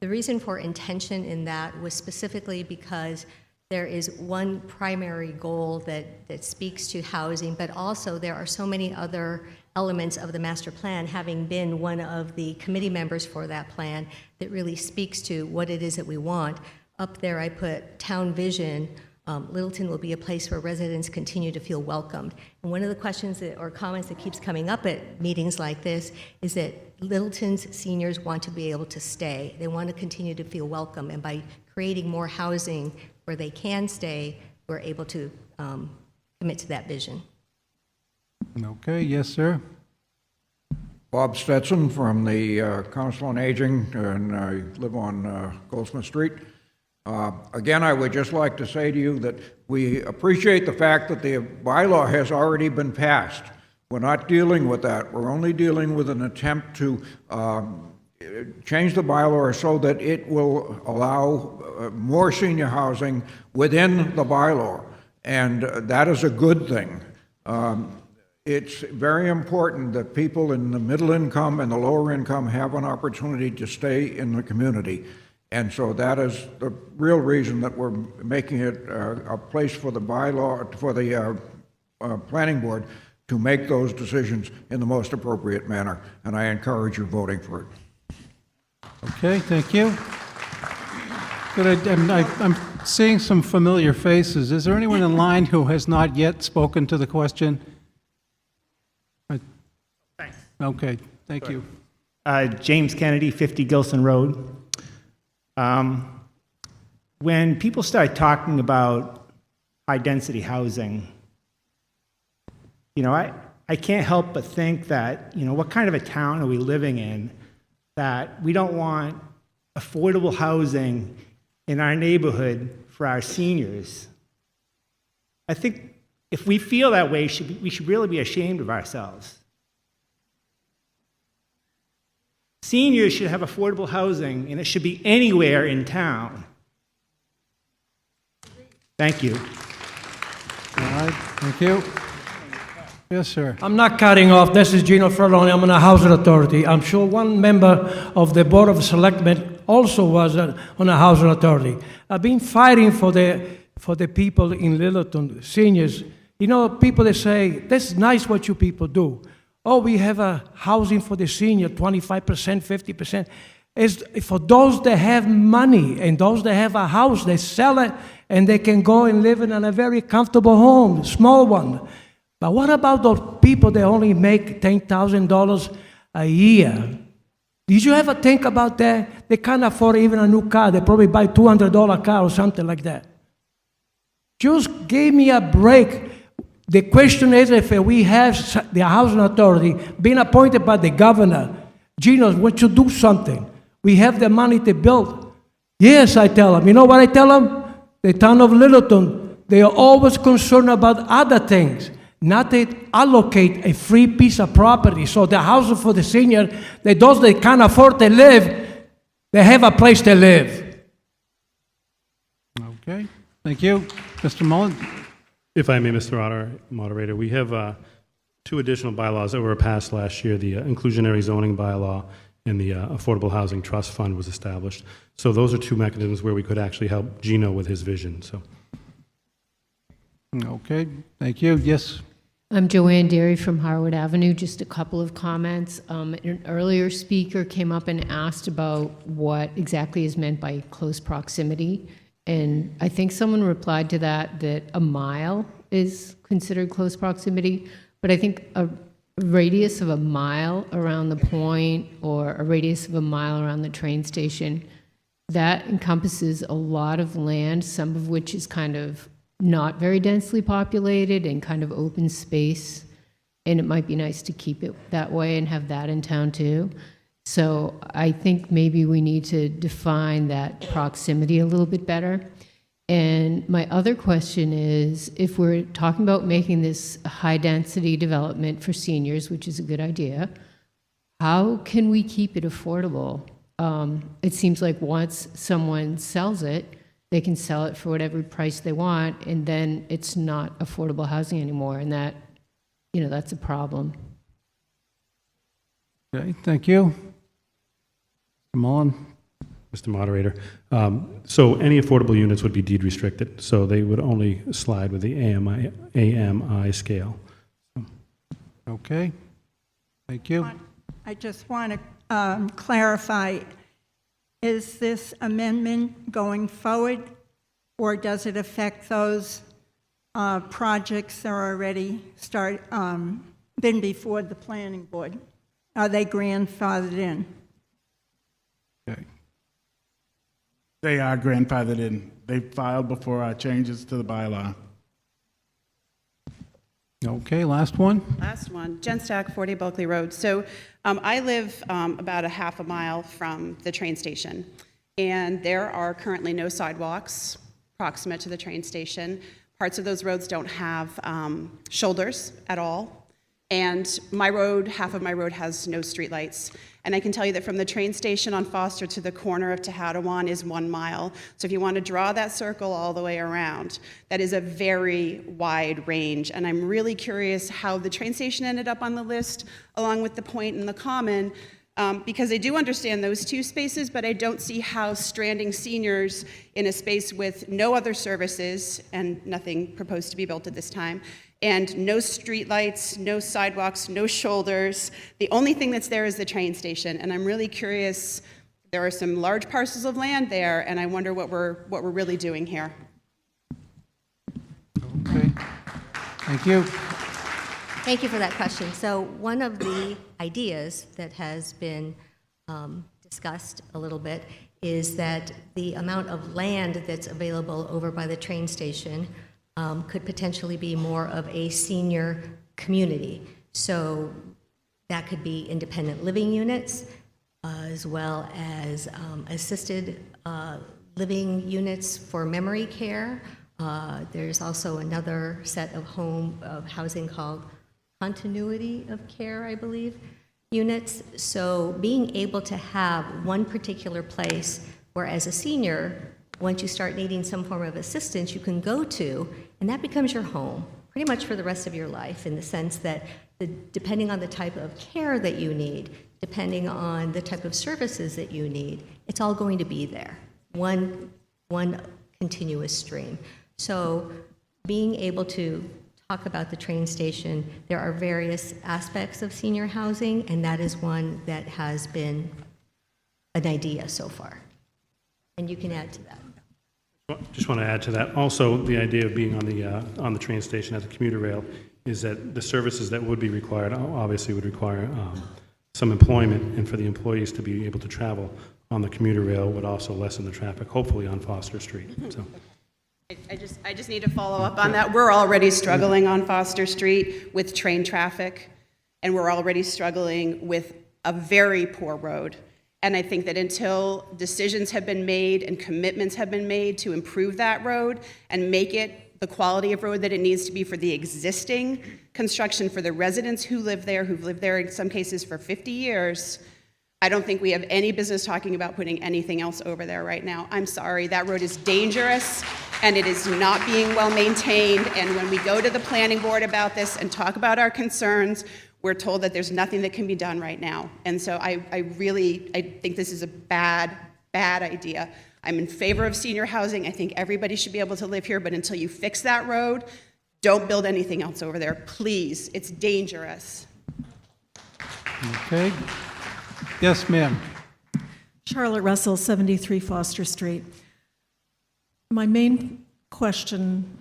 the reason for intention in that was specifically because there is one primary goal that speaks to housing, but also there are so many other elements of the master plan, having been one of the committee members for that plan, that really speaks to what it is that we want. Up there I put town vision. Littleton will be a place where residents continue to feel welcomed. And one of the questions or comments that keeps coming up at meetings like this is that Littleton's seniors want to be able to stay. They want to continue to feel welcome. And by creating more housing where they can stay, we're able to commit to that vision. Okay, yes, sir. Bob Stetson from the Council on Aging, and I live on Goldsmith Street. Again, I would just like to say to you that we appreciate the fact that the bylaw has already been passed. We're not dealing with that. We're only dealing with an attempt to change the bylaw so that it will allow more senior housing within the bylaw, and that is a good thing. It's very important that people in the middle income and the lower income have an opportunity to stay in the community. And so that is the real reason that we're making it a place for the bylaw, for the planning board to make those decisions in the most appropriate manner. And I encourage you voting for it. Okay, thank you. Good, I'm seeing some familiar faces. Is there anyone in line who has not yet spoken to the question? Thanks. Okay, thank you. James Kennedy, 50 Gilson Road. When people start talking about high-density housing, I can't help but think that, what kind of a town are we living in that we don't want affordable housing in our neighborhood for our seniors? I think if we feel that way, we should really be ashamed of ourselves. Seniors should have affordable housing, and it should be anywhere in town. Thank you. All right, thank you. Yes, sir. I'm not cutting off. This is Gino Ferroni. I'm on a housing authority. I'm sure one member of the Board of Selectmen also was on a housing authority. I've been fighting for the people in Littleton, seniors. People that say, this is nice what you people do. Oh, we have a housing for the senior, 25%, 50%. It's for those that have money and those that have a house, they sell it and they can go and live in a very comfortable home, small one. But what about those people that only make $10,000 a year? Did you ever think about that? They can't afford even a new car. They probably buy a $200 car or something like that. Just give me a break. The question is, if we have the housing authority being appointed by the governor, Gino, why don't you do something? We have the money to build. Yes, I tell them. You know what I tell them? The town of Littleton, they are always concerned about other things, not to allocate a free piece of property. So the housing for the senior, those that can't afford to live, they have a place to live. Okay, thank you. Mr. Mullen? If I may, Mr. Moderator, we have two additional bylaws that were passed last year. The inclusionary zoning bylaw and the Affordable Housing Trust Fund was established. So those are two mechanisms where we could actually help Gino with his vision. So. Okay, thank you. Yes. I'm Joanne Derry from Harwood Avenue. Just a couple of comments. An earlier speaker came up and asked about what exactly is meant by close proximity. And I think someone replied to that a mile is considered close proximity. But I think a radius of a mile around the point or a radius of a mile around the train station that encompasses a lot of land, some of which is kind of not very densely populated and kind of open space. And it might be nice to keep it that way and have that in town too. So I think maybe we need to define that proximity a little bit better. And my other question is, if we're talking about making this a high-density development for seniors, which is a good idea, how can we keep it affordable? It seems like once someone sells it, they can sell it for whatever price they want, and then it's not affordable housing anymore, and that, that's a problem. Okay, thank you. Mr. Mullen? Mr. Moderator, so any affordable units would be deed restricted, so they would only slide with the AMI scale. Okay, thank you. I just want to clarify, is this amendment going forward, or does it affect those projects that are already been before the planning board? Are they grandfathered in? Okay. They are grandfathered in. They filed before our changes to the bylaw. Okay, last one. Last one, Jen Stack, 40 Bulkley Road. So I live about a half a mile from the train station, and there are currently no sidewalks proximate to the train station. Parts of those roads don't have shoulders at all, and my road, half of my road, has no streetlights. And I can tell you that from the train station on Foster to the corner of Tehadawon is 1 mile. So if you want to draw that circle all the way around, that is a very wide range. And I'm really curious how the train station ended up on the list, along with the Point and the Common, because I do understand those two spaces, but I don't see how stranding seniors in a space with no other services and nothing proposed to be built at this time, and no streetlights, no sidewalks, no shoulders. The only thing that's there is the train station, and I'm really curious. There are some large parcels of land there, and I wonder what we're really doing here. Okay, thank you. Thank you for that question. So one of the ideas that has been discussed a little bit is that the amount of land that's available over by the train station could potentially be more of a senior community. So that could be independent living units, as well as assisted living units for memory care. There's also another set of housing called continuity of care, I believe, units. So being able to have one particular place where, as a senior, once you start needing some form of assistance, you can go to, and that becomes your home pretty much for the rest of your life, in the sense that depending on the type of care that you need, depending on the type of services that you need, it's all going to be there, one continuous stream. So being able to talk about the train station, there are various aspects of senior housing, and that is one that has been an idea so far. And you can add to that. Just want to add to that. Also, the idea of being on the train station as a commuter rail is that the services that would be required obviously would require some employment, and for the employees to be able to travel on the commuter rail would also lessen the traffic, hopefully on Foster Street. So. I just need to follow up on that. We're already struggling on Foster Street with train traffic, and we're already struggling with a very poor road. And I think that until decisions have been made and commitments have been made to improve that road and make it the quality of road that it needs to be for the existing construction, for the residents who live there, who've lived there in some cases for 50 years, I don't think we have any business talking about putting anything else over there right now. I'm sorry, that road is dangerous and it is not being well maintained. And when we go to the planning board about this and talk about our concerns, we're told that there's nothing that can be done right now. And so I think this is a bad idea. I'm in favor of senior housing. I think everybody should be able to live here, but until you fix that road, don't build anything else over there, please. It's dangerous. Okay. Yes, ma'am. Charlotte Russell, 73 Foster Street. My main question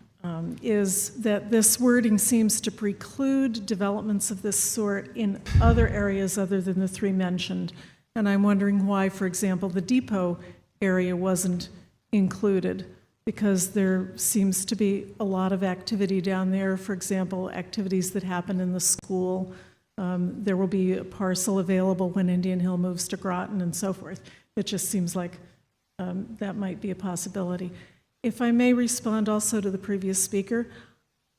is that this wording seems to preclude developments of this sort in other areas other than the three mentioned. And I'm wondering why, for example, the depot area wasn't included, because there seems to be a lot of activity down there. For example, activities that happen in the school. There will be a parcel available when Indian Hill moves to Groton and so forth. It just seems like that might be a possibility. If I may respond also to the previous speaker,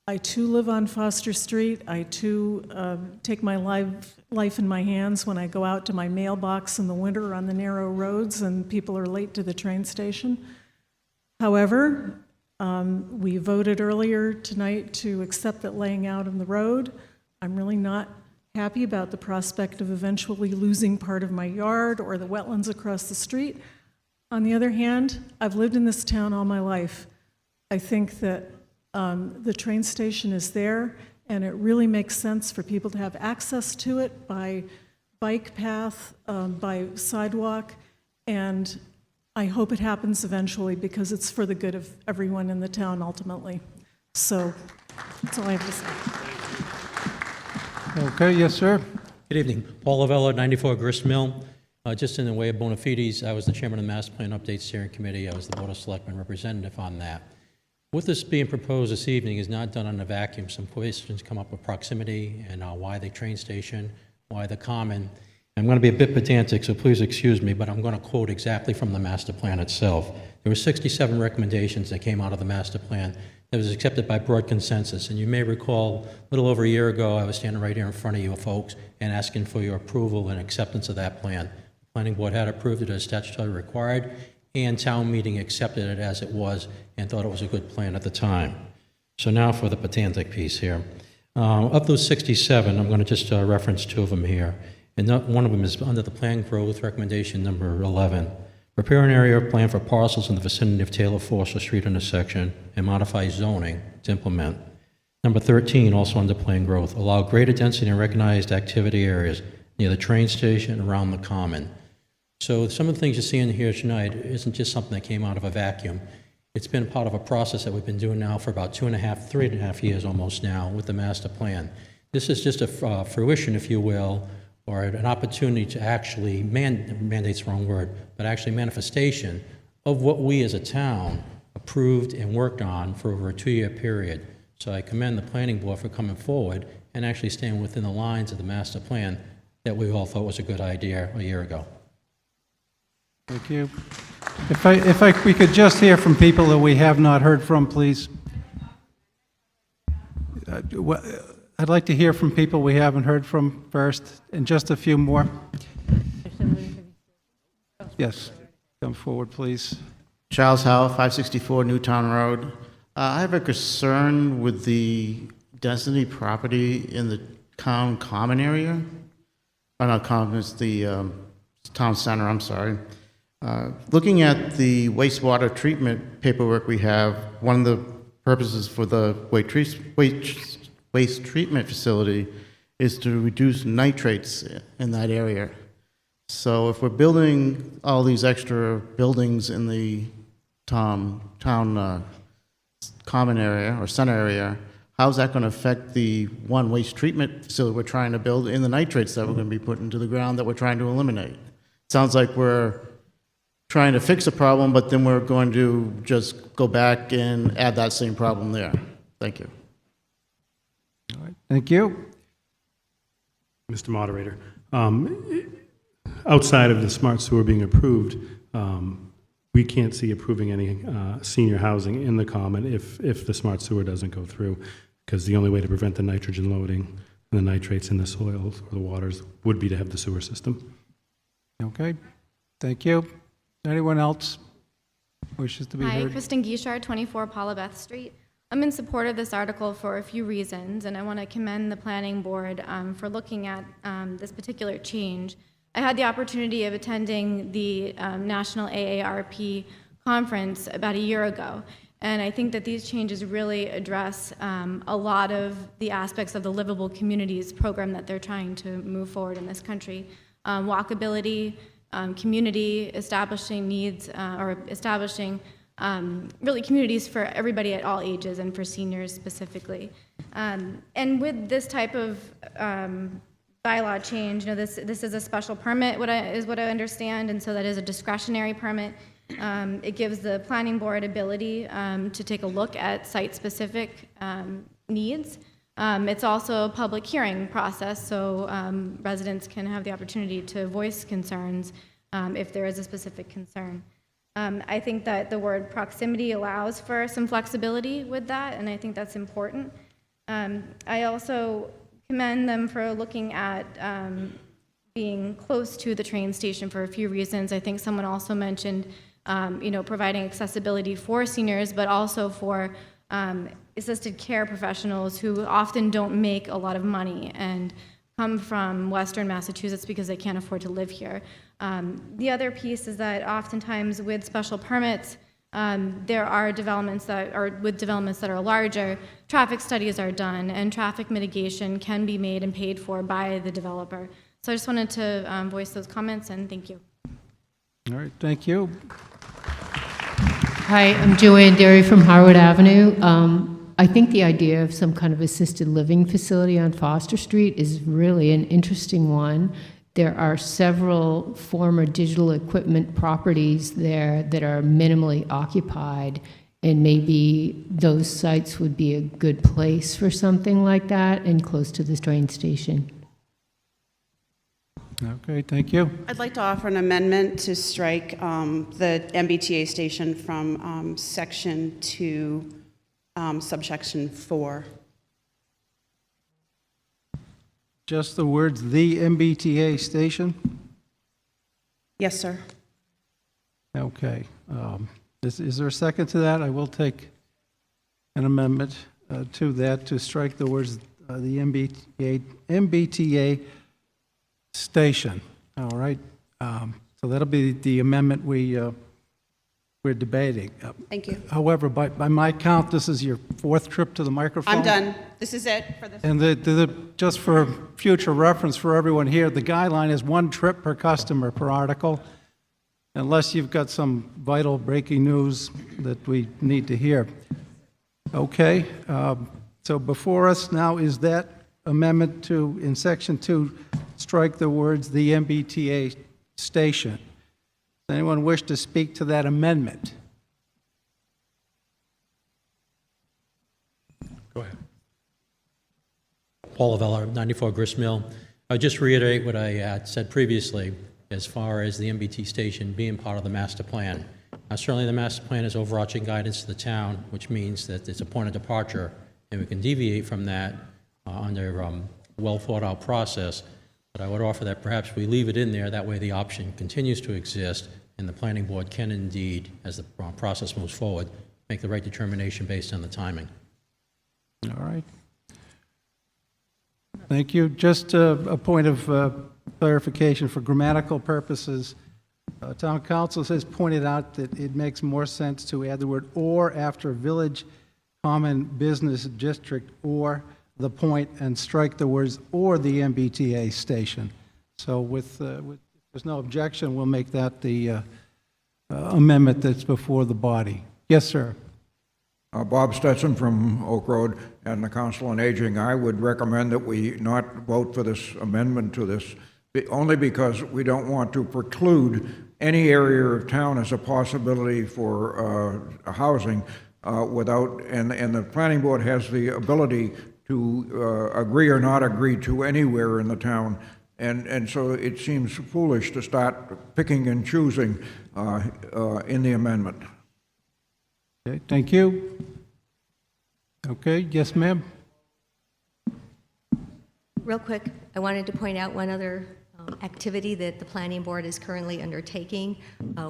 I too live on Foster Street. I too take my life in my hands when I go out to my mailbox in the winter on the narrow roads and people are late to the train station. However, we voted earlier tonight to accept that laying out on the road. I'm really not happy about the prospect of eventually losing part of my yard or the wetlands across the street. On the other hand, I've lived in this town all my life. I think that the train station is there, and it really makes sense for people to have access to it by bike path, by sidewalk, and I hope it happens eventually because it's for the good of everyone in the town ultimately. So that's all I have to say. Okay, yes, sir. Good evening. Paul Lavella, 94 Grist Mill. Just in the way of bona fides, I was the chairman of the Master Plan Update Steering Committee. I was the Board of Selectmen representative on that. What this being proposed this evening is not done in a vacuum. Some questions come up with proximity and why the train station, why the common. I'm going to be a bit pedantic, so please excuse me, but I'm going to quote exactly from the master plan itself. There were 67 recommendations that came out of the master plan that was accepted by broad consensus. And you may recall, a little over a year ago, I was standing right here in front of you folks and asking for your approval and acceptance of that plan. The planning board had approved it as statutorily required, and town meeting accepted it as it was and thought it was a good plan at the time. So now for the pedantic piece here. Of those 67, I'm going to just reference 2 of them here. And one of them is under the plan growth recommendation number 11. Prepare an area plan for parcels in the vicinity of Taylor Foster Street intersection and modify zoning to implement. Number 13, also under plan growth, allow greater density in recognized activity areas near the train station and around the common. So some of the things you see in here tonight isn't just something that came out of a vacuum. It's been part of a process that we've been doing now for about 3.5 years almost now with the master plan. This is just a fruition, if you will, or an opportunity to actually, mandate's the wrong word, but actually manifestation of what we as a town approved and worked on for over a 2-year period. So I commend the planning board for coming forward and actually staying within the lines of the master plan that we all thought was a good idea a year ago. Thank you. If we could just hear from people that we have not heard from, please. I'd like to hear from people we haven't heard from first, and just a few more. Yes, come forward, please. Charles Howell, 564 Newtown Road. I have a concern with the density property in the town common area. Oh, not common, it's the town center, I'm sorry. Looking at the wastewater treatment paperwork we have, one of the purposes for the waste treatment facility is to reduce nitrates in that area. So if we're building all these extra buildings in the town common area or center area, how's that going to affect the one waste treatment facility we're trying to build in the nitrates that we're going to be putting into the ground that we're trying to eliminate? Sounds like we're trying to fix a problem, but then we're going to just go back and add that same problem there. Thank you. All right. Thank you. Mr. Moderator, outside of the smart sewer being approved, we can't see approving any senior housing in the common if the smart sewer doesn't go through, because the only way to prevent the nitrogen loading and the nitrates in the soils or the waters would be to have the sewer system. Okay. Thank you. Anyone else wishes to be heard? Hi, Kristen Guichard, 24 Paula Beth Street. I'm in support of this article for a few reasons, and I want to commend the planning board for looking at this particular change. I had the opportunity of attending the National AARP conference about a year ago, and I think that these changes really address a lot of the aspects of the Livable Communities program that they're trying to move forward in this country. Walkability, community, establishing needs, or establishing really communities for everybody at all ages and for seniors specifically. And with this type of bylaw change, this is a special permit, is what I understand, and so that is a discretionary permit. It gives the planning board ability to take a look at site-specific needs. It's also a public hearing process, so residents can have the opportunity to voice concerns if there is a specific concern. I think that the word proximity allows for some flexibility with that, and I think that's important. I also commend them for looking at being close to the train station for a few reasons. I think someone also mentioned, providing accessibility for seniors, but also for assisted care professionals who often don't make a lot of money and come from Western Massachusetts because they can't afford to live here. The other piece is that oftentimes with special permits, there are developments that are larger, traffic studies are done, and traffic mitigation can be made and paid for by the developer. So I just wanted to voice those comments, and thank you. All right, thank you. Hi, I'm Joanne Derry from Harwood Avenue. I think the idea of some kind of assisted living facility on Foster Street is really an interesting one. There are several former digital equipment properties there that are minimally occupied, and maybe those sites would be a good place for something like that and close to the train station. Okay, thank you. I'd like to offer an amendment to strike the MBTA station from section 2, subsection 4. Just the words, the MBTA station? Yes, sir. Okay. Is there a second to that? I will take an amendment to that to strike the words, the MBTA station. All right. So that'll be the amendment we're debating. Thank you. However, by my count, this is your 4th trip to the microphone. I'm done. This is it for this. And just for future reference for everyone here, the guideline is 1 trip per customer per article, unless you've got some vital breaking news that we need to hear. Okay. So before us now is that amendment to, in section 2, strike the words the MBTA station. Does anyone wish to speak to that amendment? Go ahead. Paul Lavella, 94 Grist Mill. I'll just reiterate what I had said previously as far as the MBT station being part of the master plan. Certainly the master plan is overarching guidance to the town, which means that it's a point of departure, and we can deviate from that under a well thought out process. But I would offer that perhaps we leave it in there, that way the option continues to exist, and the planning board can indeed, as the process moves forward, make the right determination based on the timing. All right. Thank you. Just a point of clarification for grammatical purposes. Town council has pointed out that it makes more sense to add the word "or" after village, common business district, or the point, and strike the words "or the MBTA station." So with there's no objection, we'll make that the amendment that's before the body. Yes, sir. Bob Stetson from Oak Road and the Council on Aging. I would recommend that we not vote for this amendment to this, only because we don't want to preclude any area of town as a possibility for housing without, and the planning board has the ability to agree or not agree to anywhere in the town. And so it seems foolish to start picking and choosing in the amendment. Okay, thank you. Okay, yes, ma'am. Real quick, I wanted to point out one other activity that the planning board is currently undertaking.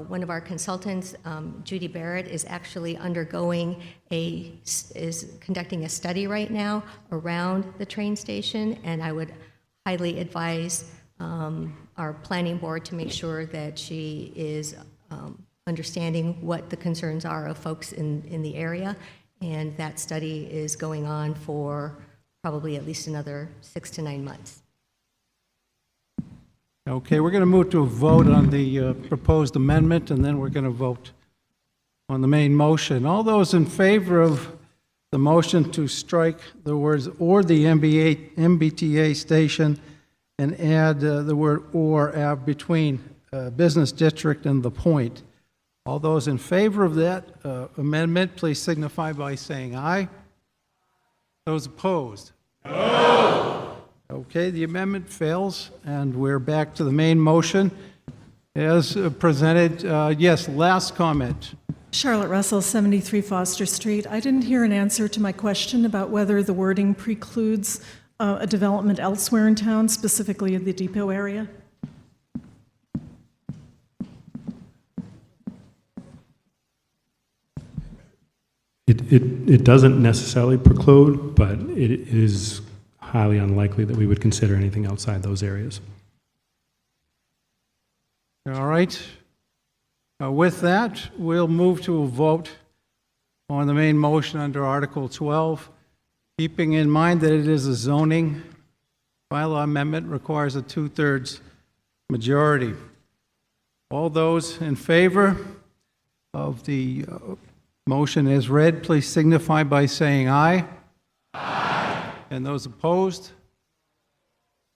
One of our consultants, Judy Barrett, is actually is conducting a study right now around the train station, and I would highly advise our planning board to make sure that she is understanding what the concerns are of folks in the area, and that study is going on for probably at least another 6 to 9 months. Okay, we're going to move to a vote on the proposed amendment, and then we're going to vote on the main motion. All those in favor of the motion to strike the words "or the MBTA station" and add the word "or" between business district and the point, All those in favor of that amendment, please signify by saying aye. Those opposed? No. Okay, the amendment fails, and we're back to the main motion as presented. Yes, last comment. Charlotte Russell, 73 Foster Street. I didn't hear an answer to my question about whether the wording precludes a development elsewhere in town, specifically in the depot area. It doesn't necessarily preclude, but it is highly unlikely that we would consider anything outside those areas. All right. With that, we'll move to a vote on the main motion under Article 12, keeping in mind that it is a zoning bylaw amendment, requires a 2/3 majority. All those in favor of the motion as read, please signify by saying aye. Aye. And those opposed?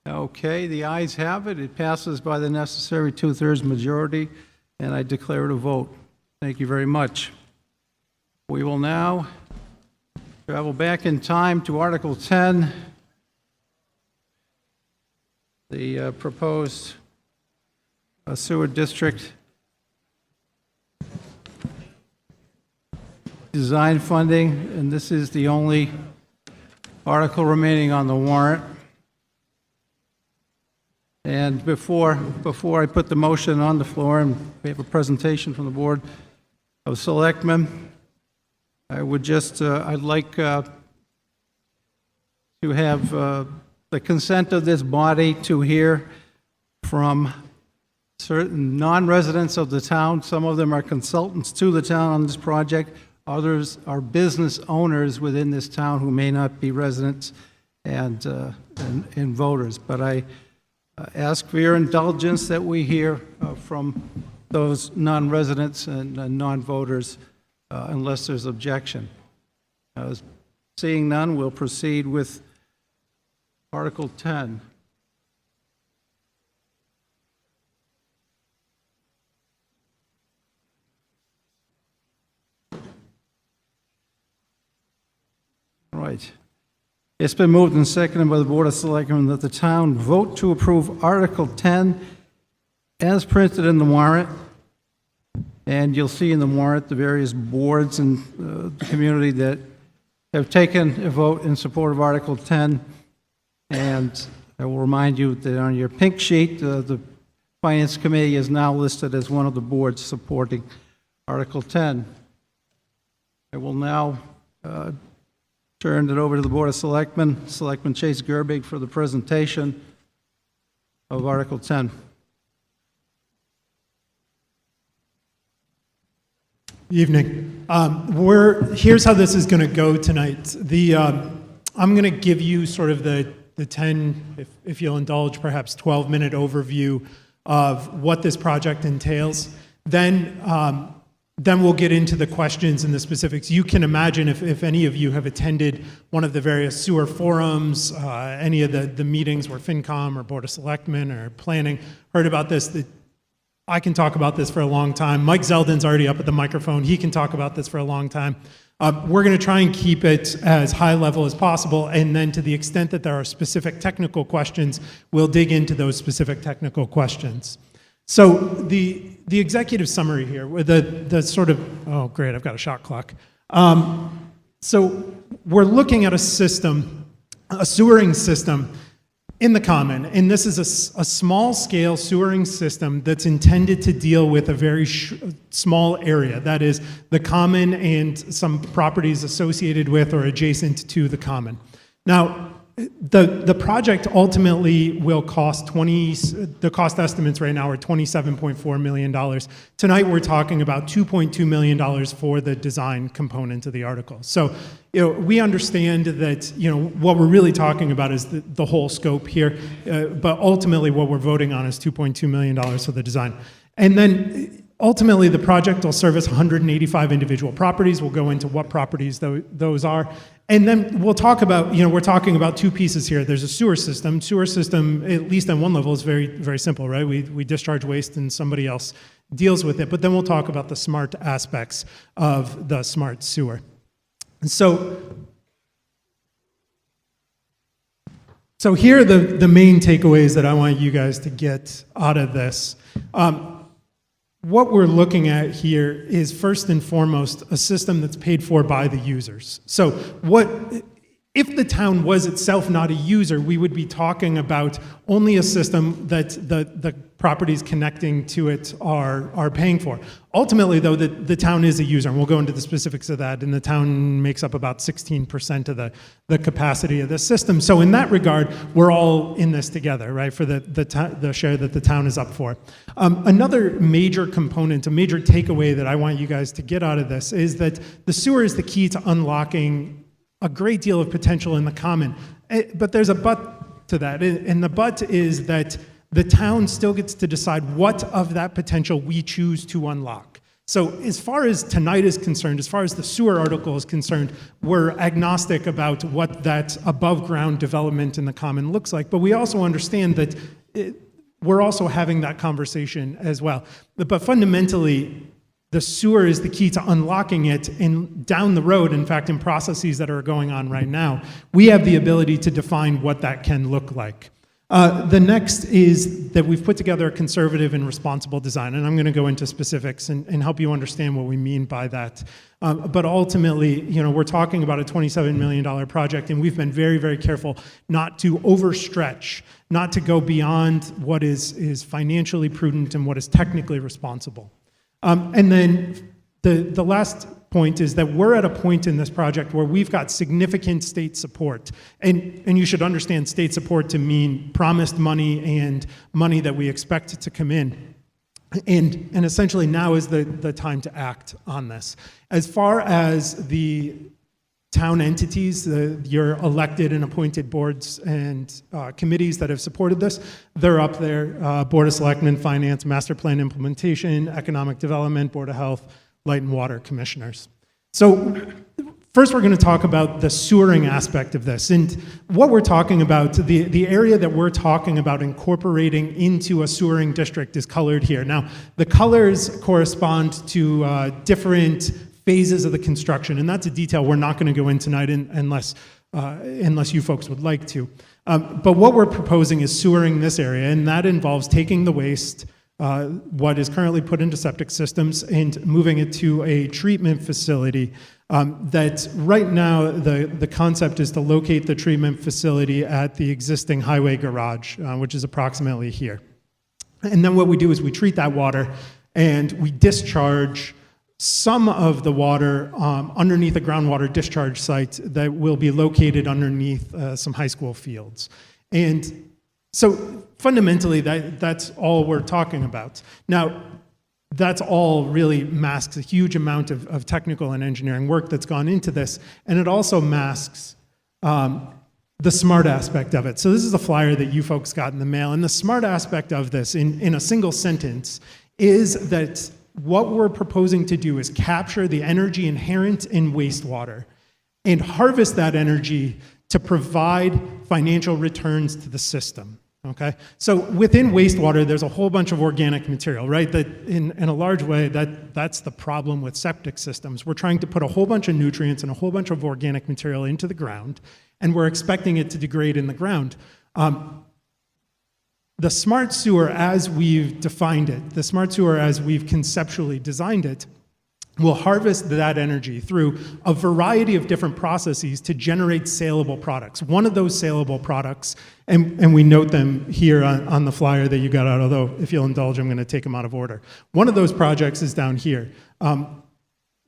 Okay, the ayes have it. It passes by the necessary 2/3 majority, and I declare it a vote. Thank you very much. We will now travel back in time to Article 10, the proposed sewer district design funding, and this is the only article remaining on the warrant. And before I put the motion on the floor and we have a presentation from the Board of Selectmen, I would just, I'd like to have the consent of this body to hear from certain non-residents of the town. Some of them are consultants to the town on this project. Others are business owners within this town who may not be residents and voters. But I ask for your indulgence that we hear from those non-residents and non-voters unless there's objection. Seeing none, we'll proceed with Article 10. Right. It's been moved and seconded by the Board of Selectmen that the town vote to approve Article 10 as printed in the warrant. And you'll see in the warrant the various boards in the community that have taken a vote in support of Article 10. And I will remind you that on your pink sheet, the Finance Committee is now listed as one of the boards supporting Article 10. I will now turn it over to the Board of Selectmen, Selectman Chase Gerbig, for the presentation of Article 10. Evening. Here's how this is going to go tonight. I'm going to give you sort of the 10, if you'll indulge, perhaps 12-minute overview of what this project entails. Then we'll get into the questions and the specifics. You can imagine if any of you have attended one of the various sewer forums, any of the meetings where FinCom or Board of Selectmen or Planning heard about this, I can talk about this for a long time. Mike Zeldin's already up at the microphone. He can talk about this for a long time. We're going to try and keep it as high level as possible, and then to the extent that there are specific technical questions, we'll dig into those specific technical questions. So the executive summary here, with the sort of, oh great, I've got a shot clock. So we're looking at a system, a sewering system in the common, and this is a small-scale sewering system that's intended to deal with a very small area, that is the common and some properties associated with or adjacent to the common. Now, the project ultimately will cost the cost estimates right now are $27.4 million. Tonight we're talking about $2.2 million for the design component of the article. So, we understand that, what we're really talking about is the whole scope here, but ultimately what we're voting on is $2.2 million for the design. And then ultimately the project will service 185 individual properties. We'll go into what properties those are. And then we'll talk about, we're talking about two pieces here. There's a sewer system. Sewer system, at least on one level, is very, very simple, right? We discharge waste and somebody else deals with it, but then we'll talk about the smart aspects of the smart sewer. So here are the main takeaways that I want you guys to get out of this. What we're looking at here is first and foremost a system that's paid for by the users. So if the town was itself not a user, we would be talking about only a system that the properties connecting to it are paying for. Ultimately, though, the town is a user, and we'll go into the specifics of that, and the town makes up about 16% of the capacity of the system. So in that regard, we're all in this together, right, for the share that the town is up for. Another major component, a major takeaway that I want you guys to get out of this is that the sewer is the key to unlocking a great deal of potential in the common. But there's a but to that, and the but is that the town still gets to decide what of that potential we choose to unlock. So as far as tonight is concerned, as far as the sewer article is concerned, we're agnostic about what that above ground development in the common looks like, but we also understand that we're also having that conversation as well. But fundamentally, the sewer is the key to unlocking it, and down the road, in fact, in processes that are going on right now, we have the ability to define what that can look like. The next is that we've put together a conservative and responsible design, and I'm going to go into specifics and help you understand what we mean by that. But ultimately, we're talking about a $27 million project, and we've been very, very careful not to overstretch, not to go beyond what is financially prudent and what is technically responsible. And then the last point is that we're at a point in this project where we've got significant state support. And you should understand state support to mean promised money and money that we expect to come in. And essentially now is the time to act on this. As far as the town entities, your elected and appointed boards and committees that have supported this, they're up there. Board of Selectmen, Finance, Master Plan Implementation, Economic Development, Board of Health, Light and Water Commissioners. So first we're going to talk about the sewering aspect of this. And what we're talking about, the area that we're talking about incorporating into a sewering district is colored here. Now, the colors correspond to different phases of the construction, and that's a detail we're not going to go in tonight unless you folks would like to. But what we're proposing is sewering this area, and that involves taking the waste, what is currently put into septic systems, and moving it to a treatment facility. That right now, the concept is to locate the treatment facility at the existing highway garage, which is approximately here. And then what we do is we treat that water, and we discharge some of the water underneath a groundwater discharge site that will be located underneath some high school fields. And so fundamentally, that's all we're talking about. Now, that's all really masks a huge amount of technical and engineering work that's gone into this, and it also masks the smart aspect of it. So this is a flyer that you folks got in the mail, and the smart aspect of this, in a single sentence, is that what we're proposing to do is capture the energy inherent in wastewater and harvest that energy to provide financial returns to the system. Okay, so within wastewater, there's a whole bunch of organic material, right? That in a large way, that's the problem with septic systems. We're trying to put a whole bunch of nutrients and a whole bunch of organic material into the ground, and we're expecting it to degrade in the ground. The smart sewer, as we've defined it, the smart sewer as we've conceptually designed it, will harvest that energy through a variety of different processes to generate saleable products. One of those saleable products, and we note them here on the flyer that you got out, although if you'll indulge, I'm going to take them out of order. One of those projects is down here.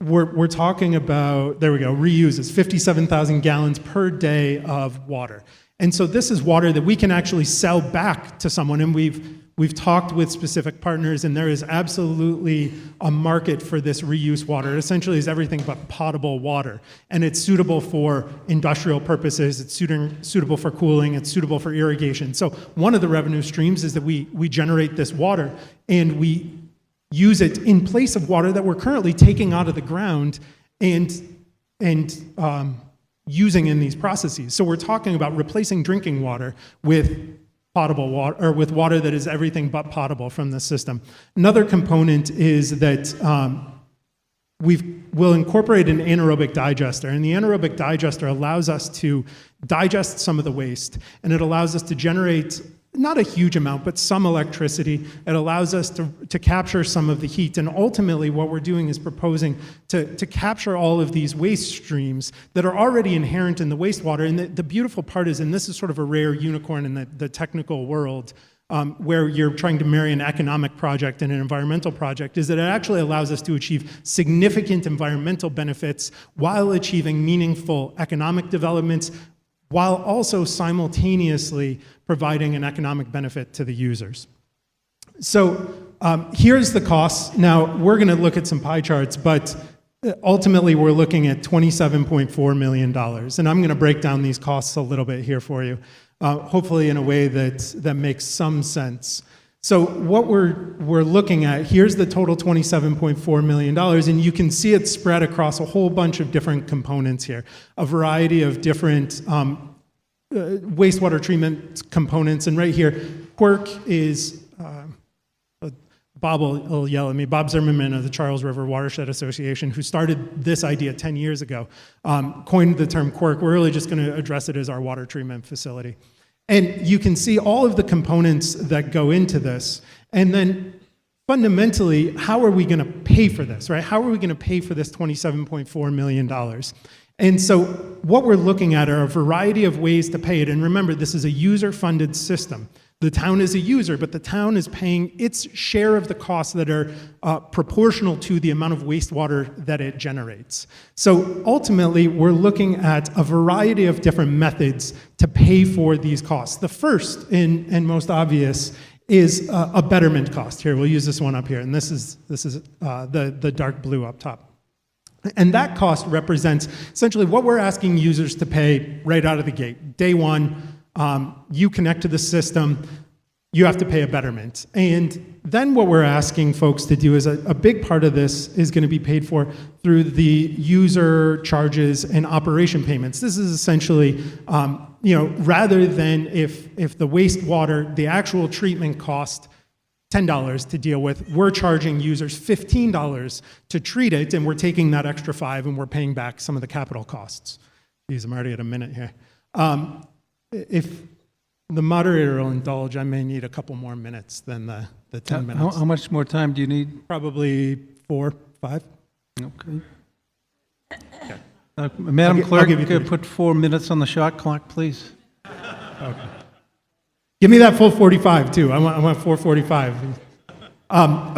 We're talking about, there we go, reuses 57,000 gallons per day of water. And so this is water that we can actually sell back to someone, and we've talked with specific partners, and there is absolutely a market for this reuse water. It essentially is everything but potable water, and it's suitable for industrial purposes, it's suitable for cooling, it's suitable for irrigation. So one of the revenue streams is that we generate this water, and we use it in place of water that we're currently taking out of the ground and using in these processes. So we're talking about replacing drinking water with potable water, or with water that is everything but potable from the system. Another component is that we'll incorporate an anaerobic digester, and the anaerobic digester allows us to digest some of the waste, and it allows us to generate not a huge amount, but some electricity. It allows us to capture some of the heat, and ultimately what we're doing is proposing to capture all of these waste streams that are already inherent in the wastewater. And the beautiful part is, and this is sort of a rare unicorn in the technical world, where you're trying to marry an economic project and an environmental project, is that it actually allows us to achieve significant environmental benefits while achieving meaningful economic developments, while also simultaneously providing an economic benefit to the users. So here's the costs. Now, we're going to look at some pie charts, but ultimately we're looking at $27.4 million. And I'm going to break down these costs a little bit here for you. Hopefully in a way that makes some sense. So what we're looking at, here's the total $27.4 million, and you can see it spread across a whole bunch of different components here, a variety of different wastewater treatment components. And right here, Quirk is, Bob will yell at me, Bob Zimmerman of the Charles River Watershed Association, who started this idea 10 years ago, coined the term Quirk. We're really just going to address it as our water treatment facility. And you can see all of the components that go into this. And then fundamentally, how are we going to pay for this, right? How are we going to pay for this $27.4 million? And so what we're looking at are a variety of ways to pay it. And remember, this is a user-funded system. The town is a user, but the town is paying its share of the costs that are proportional to the amount of wastewater that it generates. So ultimately, we're looking at a variety of different methods to pay for these costs. The first and most obvious is a betterment cost. Here, we'll use this one up here, and this is the dark blue up top. And that cost represents essentially what we're asking users to pay right out of the gate. Day one, you connect to the system, you have to pay a betterment. And then what we're asking folks to do is a big part of this is going to be paid for through the user charges and operation payments. This is essentially, rather than if the wastewater, the actual treatment cost $10 to deal with, we're charging users $15 to treat it, and we're taking that extra $5 and we're paying back some of the capital costs. Geez, I'm already at a minute here. If the moderator will indulge, I may need a couple more minutes than the 10 minutes. How much more time do you need? Probably 4, 5. Okay. Madam Clerk, put 4 minutes on the shot clock, please. Okay. Give me that full 45 too. I want 4:45.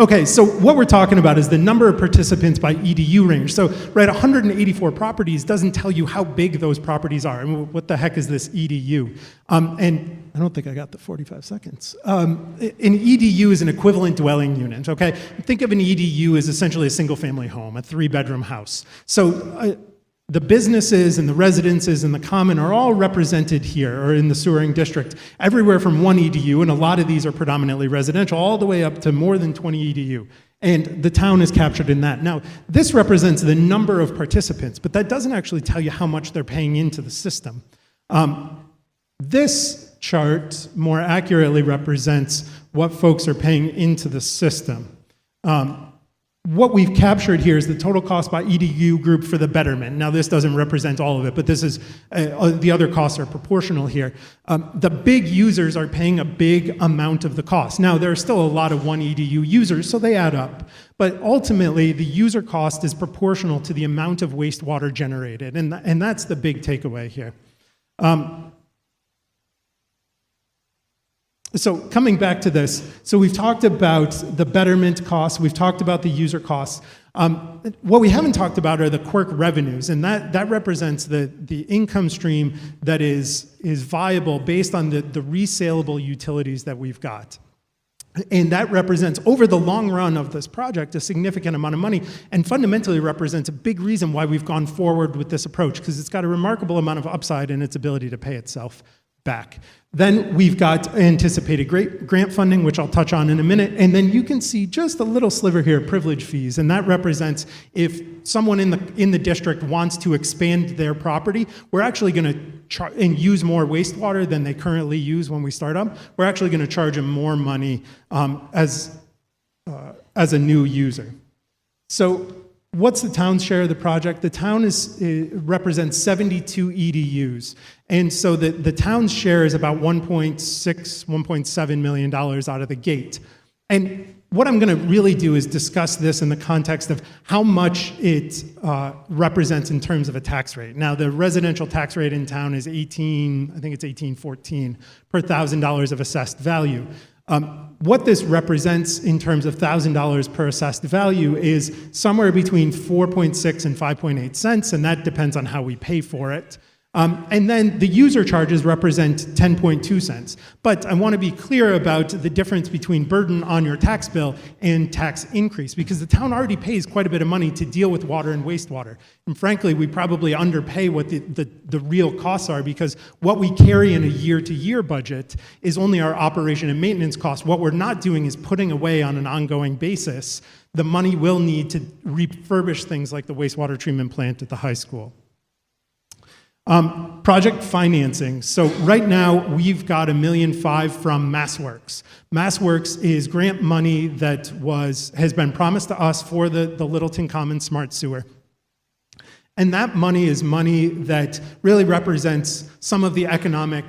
Okay, so what we're talking about is the number of participants by EDU range. So, right, 184 properties doesn't tell you how big those properties are. I mean, what the heck is this EDU? And I don't think I got the 45 seconds. An EDU is an equivalent dwelling unit, okay? Think of an EDU as essentially a single-family home, a 3-bedroom house. So, the businesses and the residences and the common are all represented here, or in the sewering district, everywhere from 1 EDU, and a lot of these are predominantly residential, all the way up to more than 20 EDU. And the town is captured in that. Now, this represents the number of participants, but that doesn't actually tell you how much they're paying into the system. This chart more accurately represents what folks are paying into the system. What we've captured here is the total cost by EDU group for the betterment. Now, this doesn't represent all of it, but this is the other costs are proportional here. The big users are paying a big amount of the cost. Now, there are still a lot of 1 EDU users, so they add up. But ultimately, the user cost is proportional to the amount of wastewater generated, and that's the big takeaway here. So coming back to this, so we've talked about the betterment costs, we've talked about the user costs. What we haven't talked about are the Quirk revenues, and that represents the income stream that is viable based on the resaleable utilities that we've got. And that represents, over the long run of this project, a significant amount of money, and fundamentally represents a big reason why we've gone forward with this approach, because it's got a remarkable amount of upside in its ability to pay itself back. Then we've got anticipated grant funding, which I'll touch on in a minute. And then you can see just a little sliver here, privilege fees. And that represents if someone in the district wants to expand their property, we're actually going to and use more wastewater than they currently use when we start up. We're actually going to charge them more money as a new user. So what's the town's share of the project? The town represents 72 EDUs. And so the town's share is about $1.6, $1.7 million out of the gate. And what I'm going to really do is discuss this in the context of how much it represents in terms of a tax rate. Now, the residential tax rate in town is 1814 per $1,000 of assessed value. What this represents in terms of $1,000 per assessed value is somewhere between 4.6 and 5.8 cents, and that depends on how we pay for it. And then the user charges represent 10.2 cents. But I want to be clear about the difference between burden on your tax bill and tax increase, because the town already pays quite a bit of money to deal with water and wastewater. And frankly, we probably underpay what the real costs are, because what we carry in a year-to-year budget is only our operation and maintenance costs. What we're not doing is putting away on an ongoing basis the money we'll need to refurbish things like the wastewater treatment plant at the high school. Project financing. So right now we've got $1.5 million from MassWorks. MassWorks is grant money that has been promised to us for the Littleton Commons Smart Sewer. And that money is money that really represents some of the economic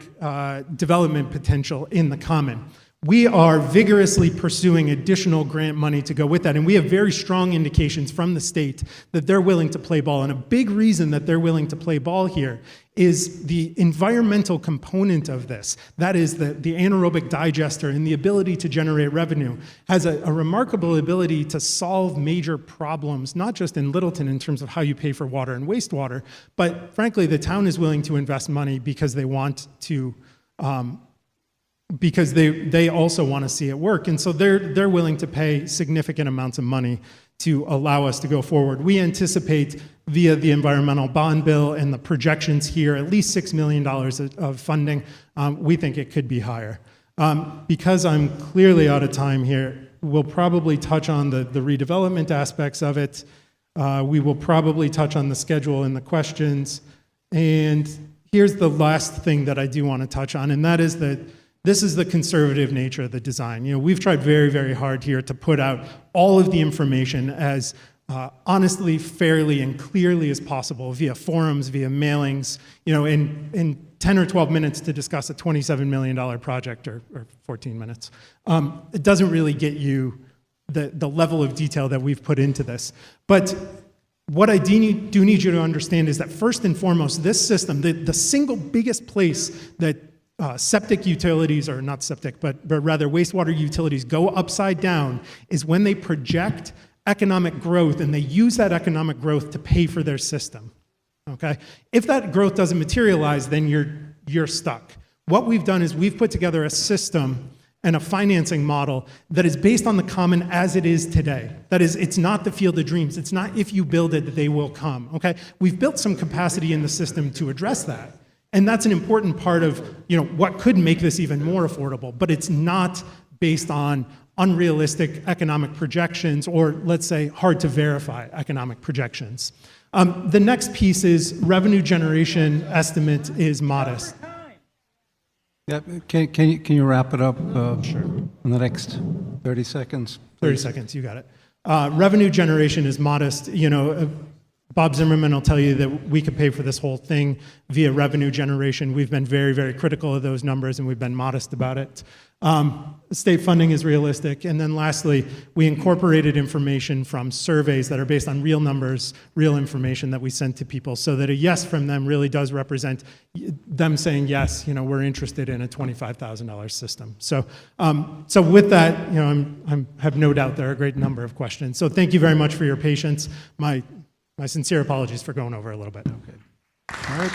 development potential in the Common. We are vigorously pursuing additional grant money to go with that, and we have very strong indications from the state that they're willing to play ball. And a big reason that they're willing to play ball here is the environmental component of this. That is the anaerobic digester and the ability to generate revenue has a remarkable ability to solve major problems, not just in Littleton in terms of how you pay for water and wastewater, but frankly, the town is willing to invest money because they want to because they also want to see it work. And so they're willing to pay significant amounts of money to allow us to go forward. We anticipate via the environmental bond bill and the projections here, at least $6 million of funding. We think it could be higher. Because I'm clearly out of time here, we'll probably touch on the redevelopment aspects of it. We will probably touch on the schedule and the questions. And here's the last thing that I do want to touch on, and that is that this is the conservative nature of the design. You know, we've tried very, very hard here to put out all of the information as honestly, fairly, and clearly as possible via forums, via mailings, you know, in 10 or 12 minutes to discuss a $27 million project, or 14 minutes. It doesn't really get you the level of detail that we've put into this. But what I do need you to understand is that first and foremost, this system, the single biggest place that septic utilities, or not septic, but rather wastewater utilities go upside down is when they project economic growth and they use that economic growth to pay for their system, okay? If that growth doesn't materialize, then you're stuck. What we've done is we've put together a system and a financing model that is based on the Common as it is today. That is, it's not the field of dreams. It's not if you build it, they will come, okay? We've built some capacity in the system to address that. And that's an important part of, you know, what could make this even more affordable, but it's not based on unrealistic economic projections, or let's say hard to verify economic projections. The next piece is revenue generation estimate is modest. Yeah, can you wrap it up sure. In the next 30 seconds? 30 seconds, you got it. Revenue generation is modest. You know, Bob Zimmerman will tell you that we could pay for this whole thing via revenue generation. We've been very, very critical of those numbers, and we've been modest about it. State funding is realistic. And then lastly, we incorporated information from surveys that are based on real numbers, real information that we sent to people, so that a yes from them really does represent them saying, yes, you know, we're interested in a $25,000 system. So, so with that, you know, I have no doubt there are a great number of questions. So thank you very much for your patience. My sincere apologies for going over a little bit. Okay. All right.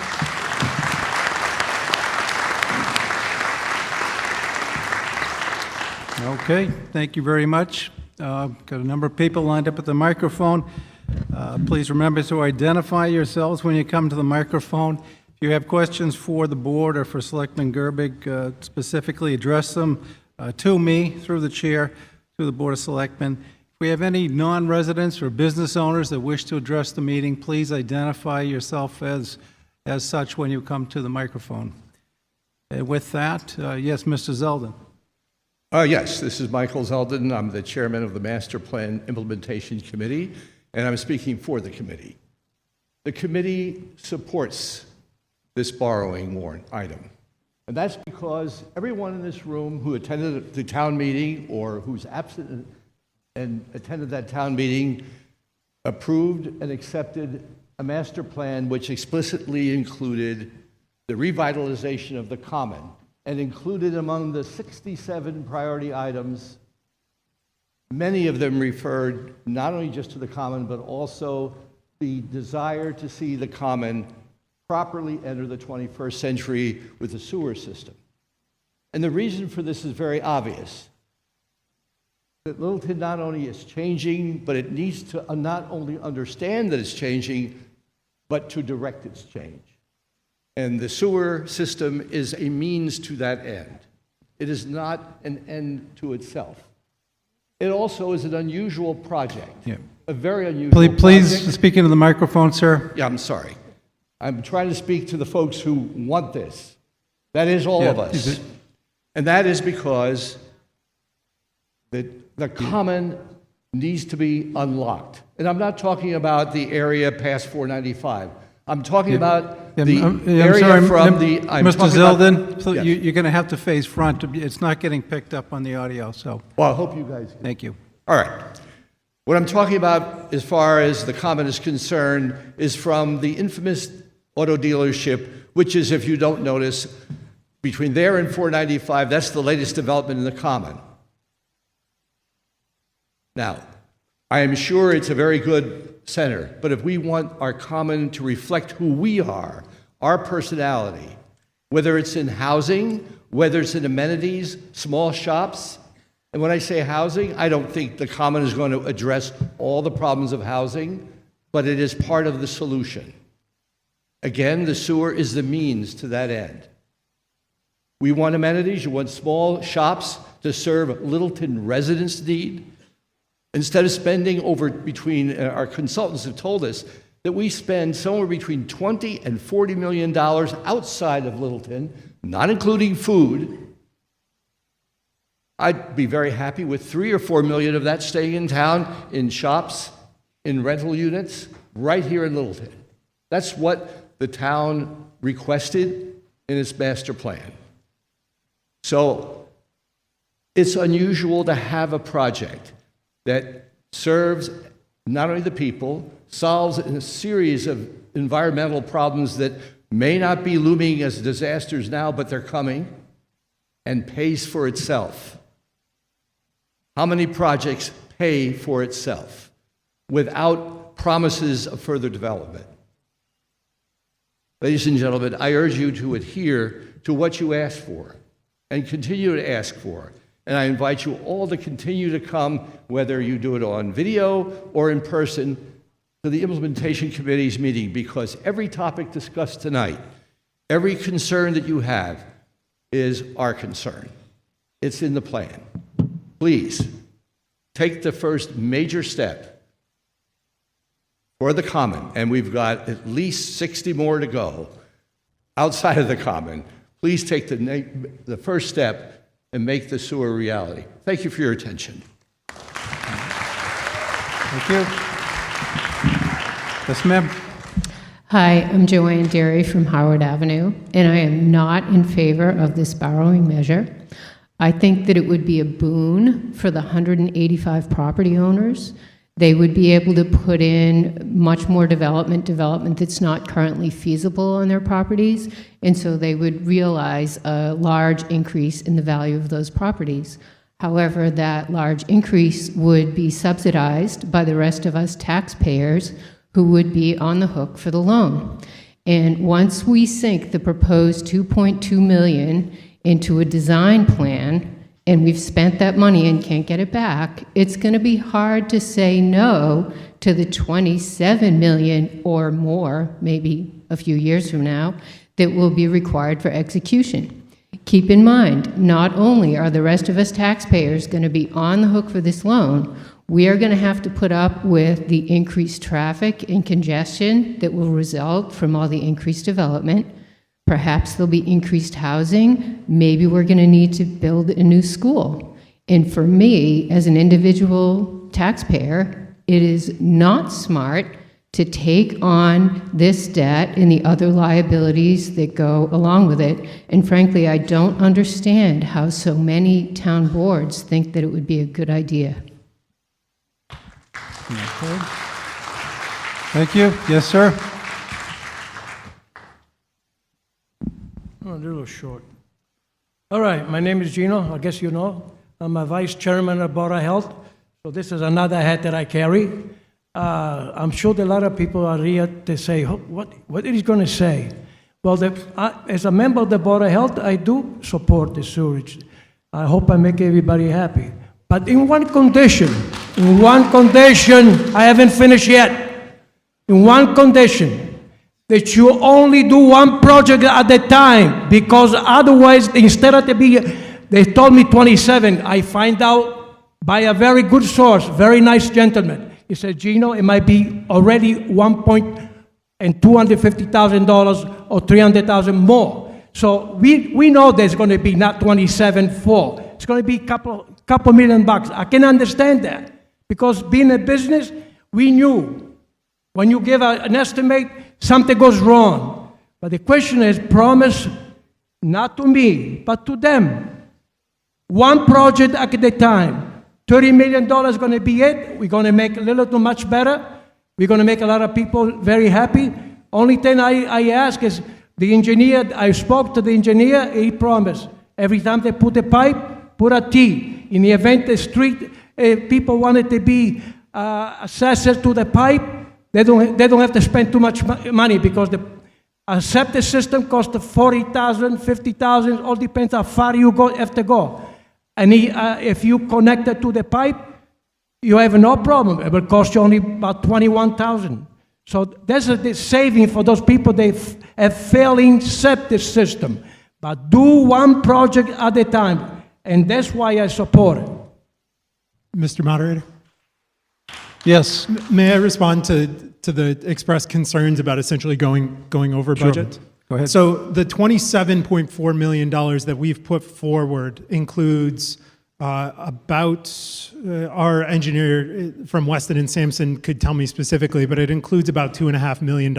Okay, thank you very much. Got a number of people lined up at the microphone. Please remember to identify yourselves when you come to the microphone. If you have questions for the board or for Selectman Gerbig specifically, address them to me through the chair, to the Board of Selectmen. If we have any non-residents or business owners that wish to address the meeting, please identify yourself as such when you come to the microphone. And with that, yes, Mr. Zeldin. Yes, this is Michael Zeldin. I'm the chairman of the Master Plan Implementation Committee, and I'm speaking for the committee. The committee supports this borrowing warrant item. And that's because everyone in this room who attended the town meeting or who's absent and attended that town meeting approved and accepted a master plan which explicitly included the revitalization of the common and included among the 67 priority items, many of them referred not only just to the common, but also the desire to see the common properly enter the 21st century with a sewer system. And the reason for this is very obvious. That Littleton not only is changing, but it needs to not only understand that it's changing, but to direct its change. And the sewer system is a means to that end. It is not an end to itself. It also is an unusual project, a very unusual project. Please speak into the microphone, sir. Yeah, I'm sorry. I'm trying to speak to the folks who want this. That is all of us. And that is because the common needs to be unlocked. And I'm not talking about the area past 495. I'm talking about the area from the... Mr. Zeldin, you're going to have to face front. It's not getting picked up on the audio, so... Well, I hope you guys... Thank you. All right. What I'm talking about as far as the common is concerned is from the infamous auto dealership, which is, if you don't notice, between there and 495, that's the latest development in the common. Now, I am sure it's a very good center, but if we want our common to reflect who we are, our personality, whether it's in housing, whether it's in amenities, small shops, and when I say housing, I don't think the common is going to address all the problems of housing, but it is part of the solution. Again, the sewer is the means to that end. We want amenities. You want small shops to serve Littleton residents' need. Instead of spending our consultants have told us that we spend somewhere between $20 and $40 million outside of Littleton, not including food. I'd be very happy with $3 or $4 million of that staying in town, in shops, in rental units, right here in Littleton. That's what the town requested in its master plan. So it's unusual to have a project that serves not only the people, solves a series of environmental problems that may not be looming as disasters now, but they're coming, and pays for itself. How many projects pay for itself without promises of further development? Ladies and gentlemen, I urge you to adhere to what you asked for and continue to ask for. And I invite you all to continue to come, whether you do it on video or in person, to the Implementation Committee's meeting, because every topic discussed tonight, every concern that you have is our concern. It's in the plan. Please, take the first major step for the common, and we've got at least 60 more to go outside of the common. Please take the first step and make the sewer a reality. Thank you for your attention. Thank you. Yes, ma'am. Hi, I'm Joanne Derry from Howard Avenue, and I am not in favor of this borrowing measure. I think that it would be a boon for the 185 property owners. They would be able to put in much more development that's not currently feasible on their properties, and so they would realize a large increase in the value of those properties. However, that large increase would be subsidized by the rest of us taxpayers who would be on the hook for the loan. And once we sink the proposed $2.2 million into a design plan, and we've spent that money and can't get it back, it's going to be hard to say no to the $27 million or more, maybe a few years from now, that will be required for execution. Keep in mind, not only are the rest of us taxpayers going to be on the hook for this loan, we are going to have to put up with the increased traffic and congestion that will result from all the increased development. Perhaps there'll be increased housing. Maybe we're going to need to build a new school. And for me, as an individual taxpayer, it is not smart to take on this debt and the other liabilities that go along with it. And frankly, I don't understand how so many town boards think that it would be a good idea. Thank you. Yes, sir. Oh, a little short. All right, my name is Gino. I guess you know. I'm a vice chairman of Board of Health. So this is another hat that I carry. I'm sure that a lot of people are here to say, "Oh, what is he going to say?" Well, as a member of the Board of Health, I do support the sewage. I hope I make everybody happy. But in one condition, I haven't finished yet. In one condition, that you only do one project at a time, because otherwise, instead of they told me 27, I find out by a very good source, very nice gentleman. He said, Gino, it might be already $250,000 or $300,000 more. So we know there's going to be not 27.4. It's going to be couple million bucks. I can understand that, because being a business, we knew when you give an estimate, something goes wrong. But the question is, promise not to me, but to them. One project at a time. $30 million is going to be it. We're going to make Littleton much better. We're going to make a lot of people very happy. Only thing I ask is the engineer, I spoke to the engineer, he promised. Every time they put a pipe, put a T. In the event the street people wanted to be access to the pipe, they don't have to spend too much money, because the septic system costs $40,000, $50,000, all depends how far you have to go. And if you connect it to the pipe, you have no problem. It will cost you only about $21,000. So there's a saving for those people that have failing septic system. But do one project at a time. And that's why I support it. Mr. Moderator? Yes. May I respond to the expressed concerns about essentially going over budget? Sure. Go ahead. So the $27.4 million that we've put forward includes about our engineer from Weston and Sampson could tell me specifically, but it includes about $2.5 million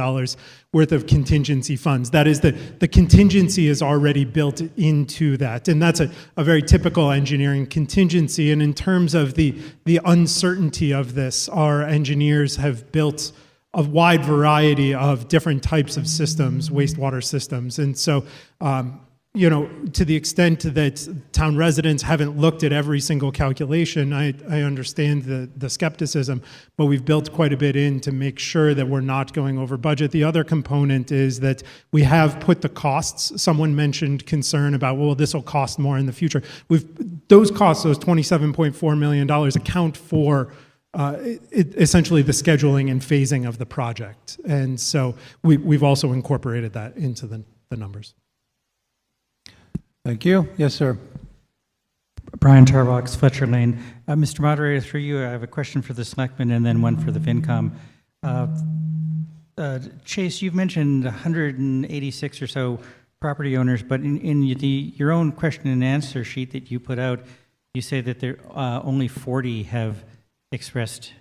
worth of contingency funds. That is, the contingency is already built into that, and that's a very typical engineering contingency. And in terms of the uncertainty of this, our engineers have built a wide variety of different types of systems, wastewater systems. And so, to the extent that town residents haven't looked at every single calculation, I understand the skepticism, but we've built quite a bit in to make sure that we're not going over budget. The other component is that we have put the costs. Someone mentioned concern about, well, this will cost more in the future. Those costs, those $27.4 million, account for essentially the scheduling and phasing of the project. And so we've also incorporated that into the numbers. Thank you. Yes, sir. Brian Tarbox, Fletcher Lane. Mr. Moderator, through you, I have a question for the selectmen and then one for the FinCom. Chase, you've mentioned 186 or so property owners, but in your own question and answer sheet that you put out, you say that there only 40 have expressed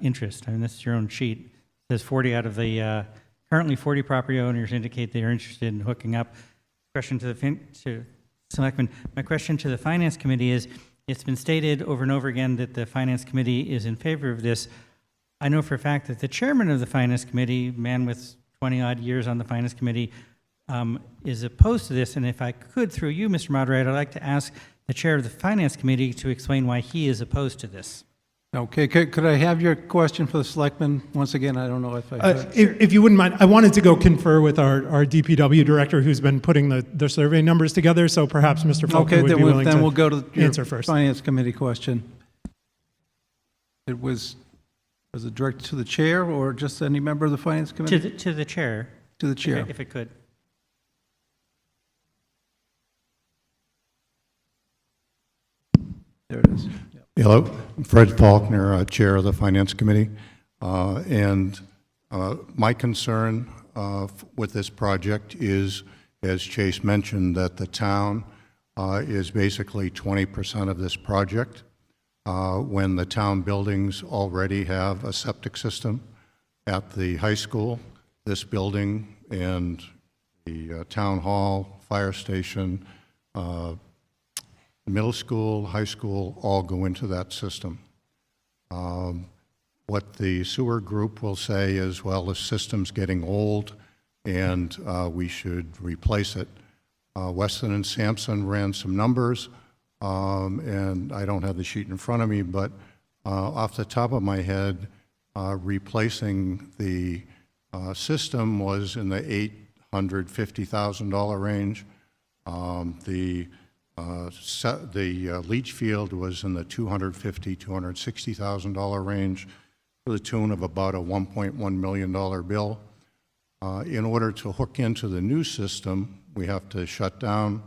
interest. I mean, that's your own sheet. It says 40 out of the currently 40 property owners indicate they are interested in hooking up. Question to the selectmen. My question to the Finance Committee is, it's been stated over and over again that the Finance Committee is in favor of this. I know for a fact that the chairman of the Finance Committee, man with 20-odd years on the Finance Committee, is opposed to this. And if I could, through you, Mr. Moderator, I'd like to ask the chair of the Finance Committee to explain why he is opposed to this. Okay, could I have your question for the selectmen? Once again, I don't know if I heard. If you wouldn't mind, I wanted to go confer with our DPW director who's been putting the survey numbers together, so perhaps Mr. Faulkner would be willing to we'll go to your answer first. Finance Committee question. Was it directed to the chair or just any member of the Finance Committee? To the chair. To the chair. If it could. There it is. Yep. Hello, Fred Faulkner, Chair of the Finance Committee. My concern with this project is, as Chase mentioned, that the town is basically 20% of this project when the town buildings already have a septic system. At the high school, this building and the town hall, fire station, middle school, high school, all go into that system. What the sewer group will say is, well, the system's getting old and we should replace it. Weston and Sampson ran some numbers, and I don't have the sheet in front of me, but off the top of my head, replacing the system was in the $850,000 range. The leach field was in the $250,000, $260,000 range, to the tune of about a $1.1 million bill. In order to hook into the new system, we have to shut down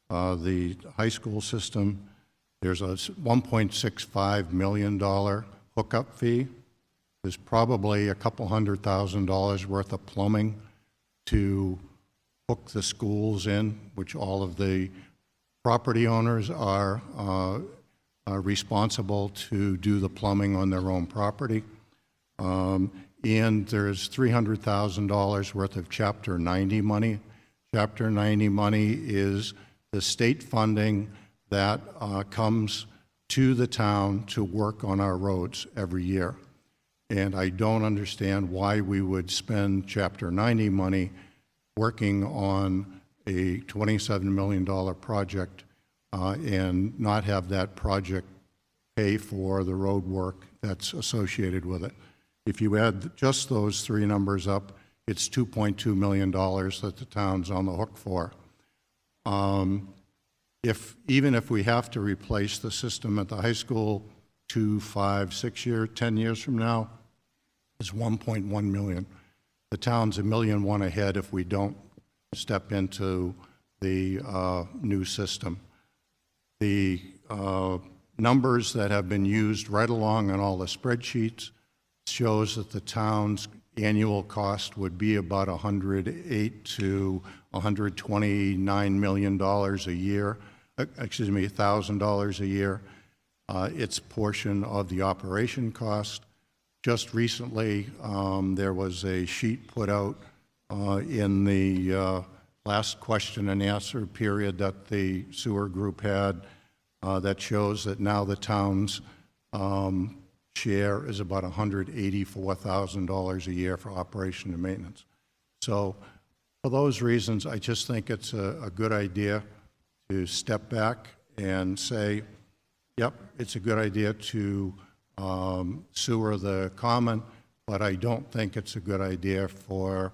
the high school system. There's a $1.65 million hookup fee. There's probably a couple $100,000 worth of plumbing to hook the schools in, which all of the property owners are responsible to do the plumbing on their own property. And there's $300,000 worth of Chapter 90 money. Chapter 90 money is the state funding that comes to the town to work on our roads every year. And I don't understand why we would spend Chapter 90 money working on a $27 million project and not have that project pay for the road work that's associated with it. If you add just those three numbers up, it's $2.2 million that the town's on the hook for. Even if we have to replace the system at the high school 2, 5, 6 years, 10 years from now, it's $1.1 million. The town's $1.1 million ahead if we don't step into the new system. The numbers that have been used right along on all the spreadsheets shows that the town's annual cost would be about $108 to $129 million a year, $1,000 a year. Its portion of the operation cost. Just recently, there was a sheet put out in the last question and answer period that the sewer group had that shows that now the town's share is about $184,000 a year for operation and maintenance. So for those reasons, I just think it's a good idea to step back and say, yep, it's a good idea to sewer the common, but I don't think it's a good idea for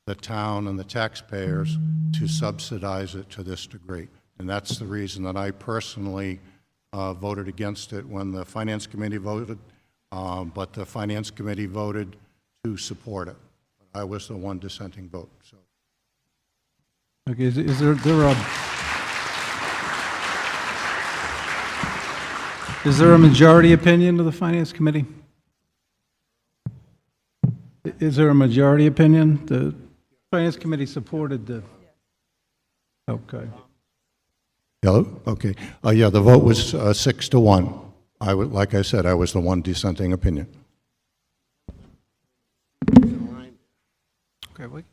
the town and the taxpayers to subsidize it to this degree. And that's the reason that I personally voted against it when the Finance Committee voted, but the Finance Committee voted to support it. I was the one dissenting vote. So. Okay, is there a majority opinion of the Finance Committee? Is there a majority opinion? The Finance Committee supported the... Okay. Hello? Okay. Yeah, the vote was 6-1. Like I said, I was the one dissenting opinion. Okay, wait.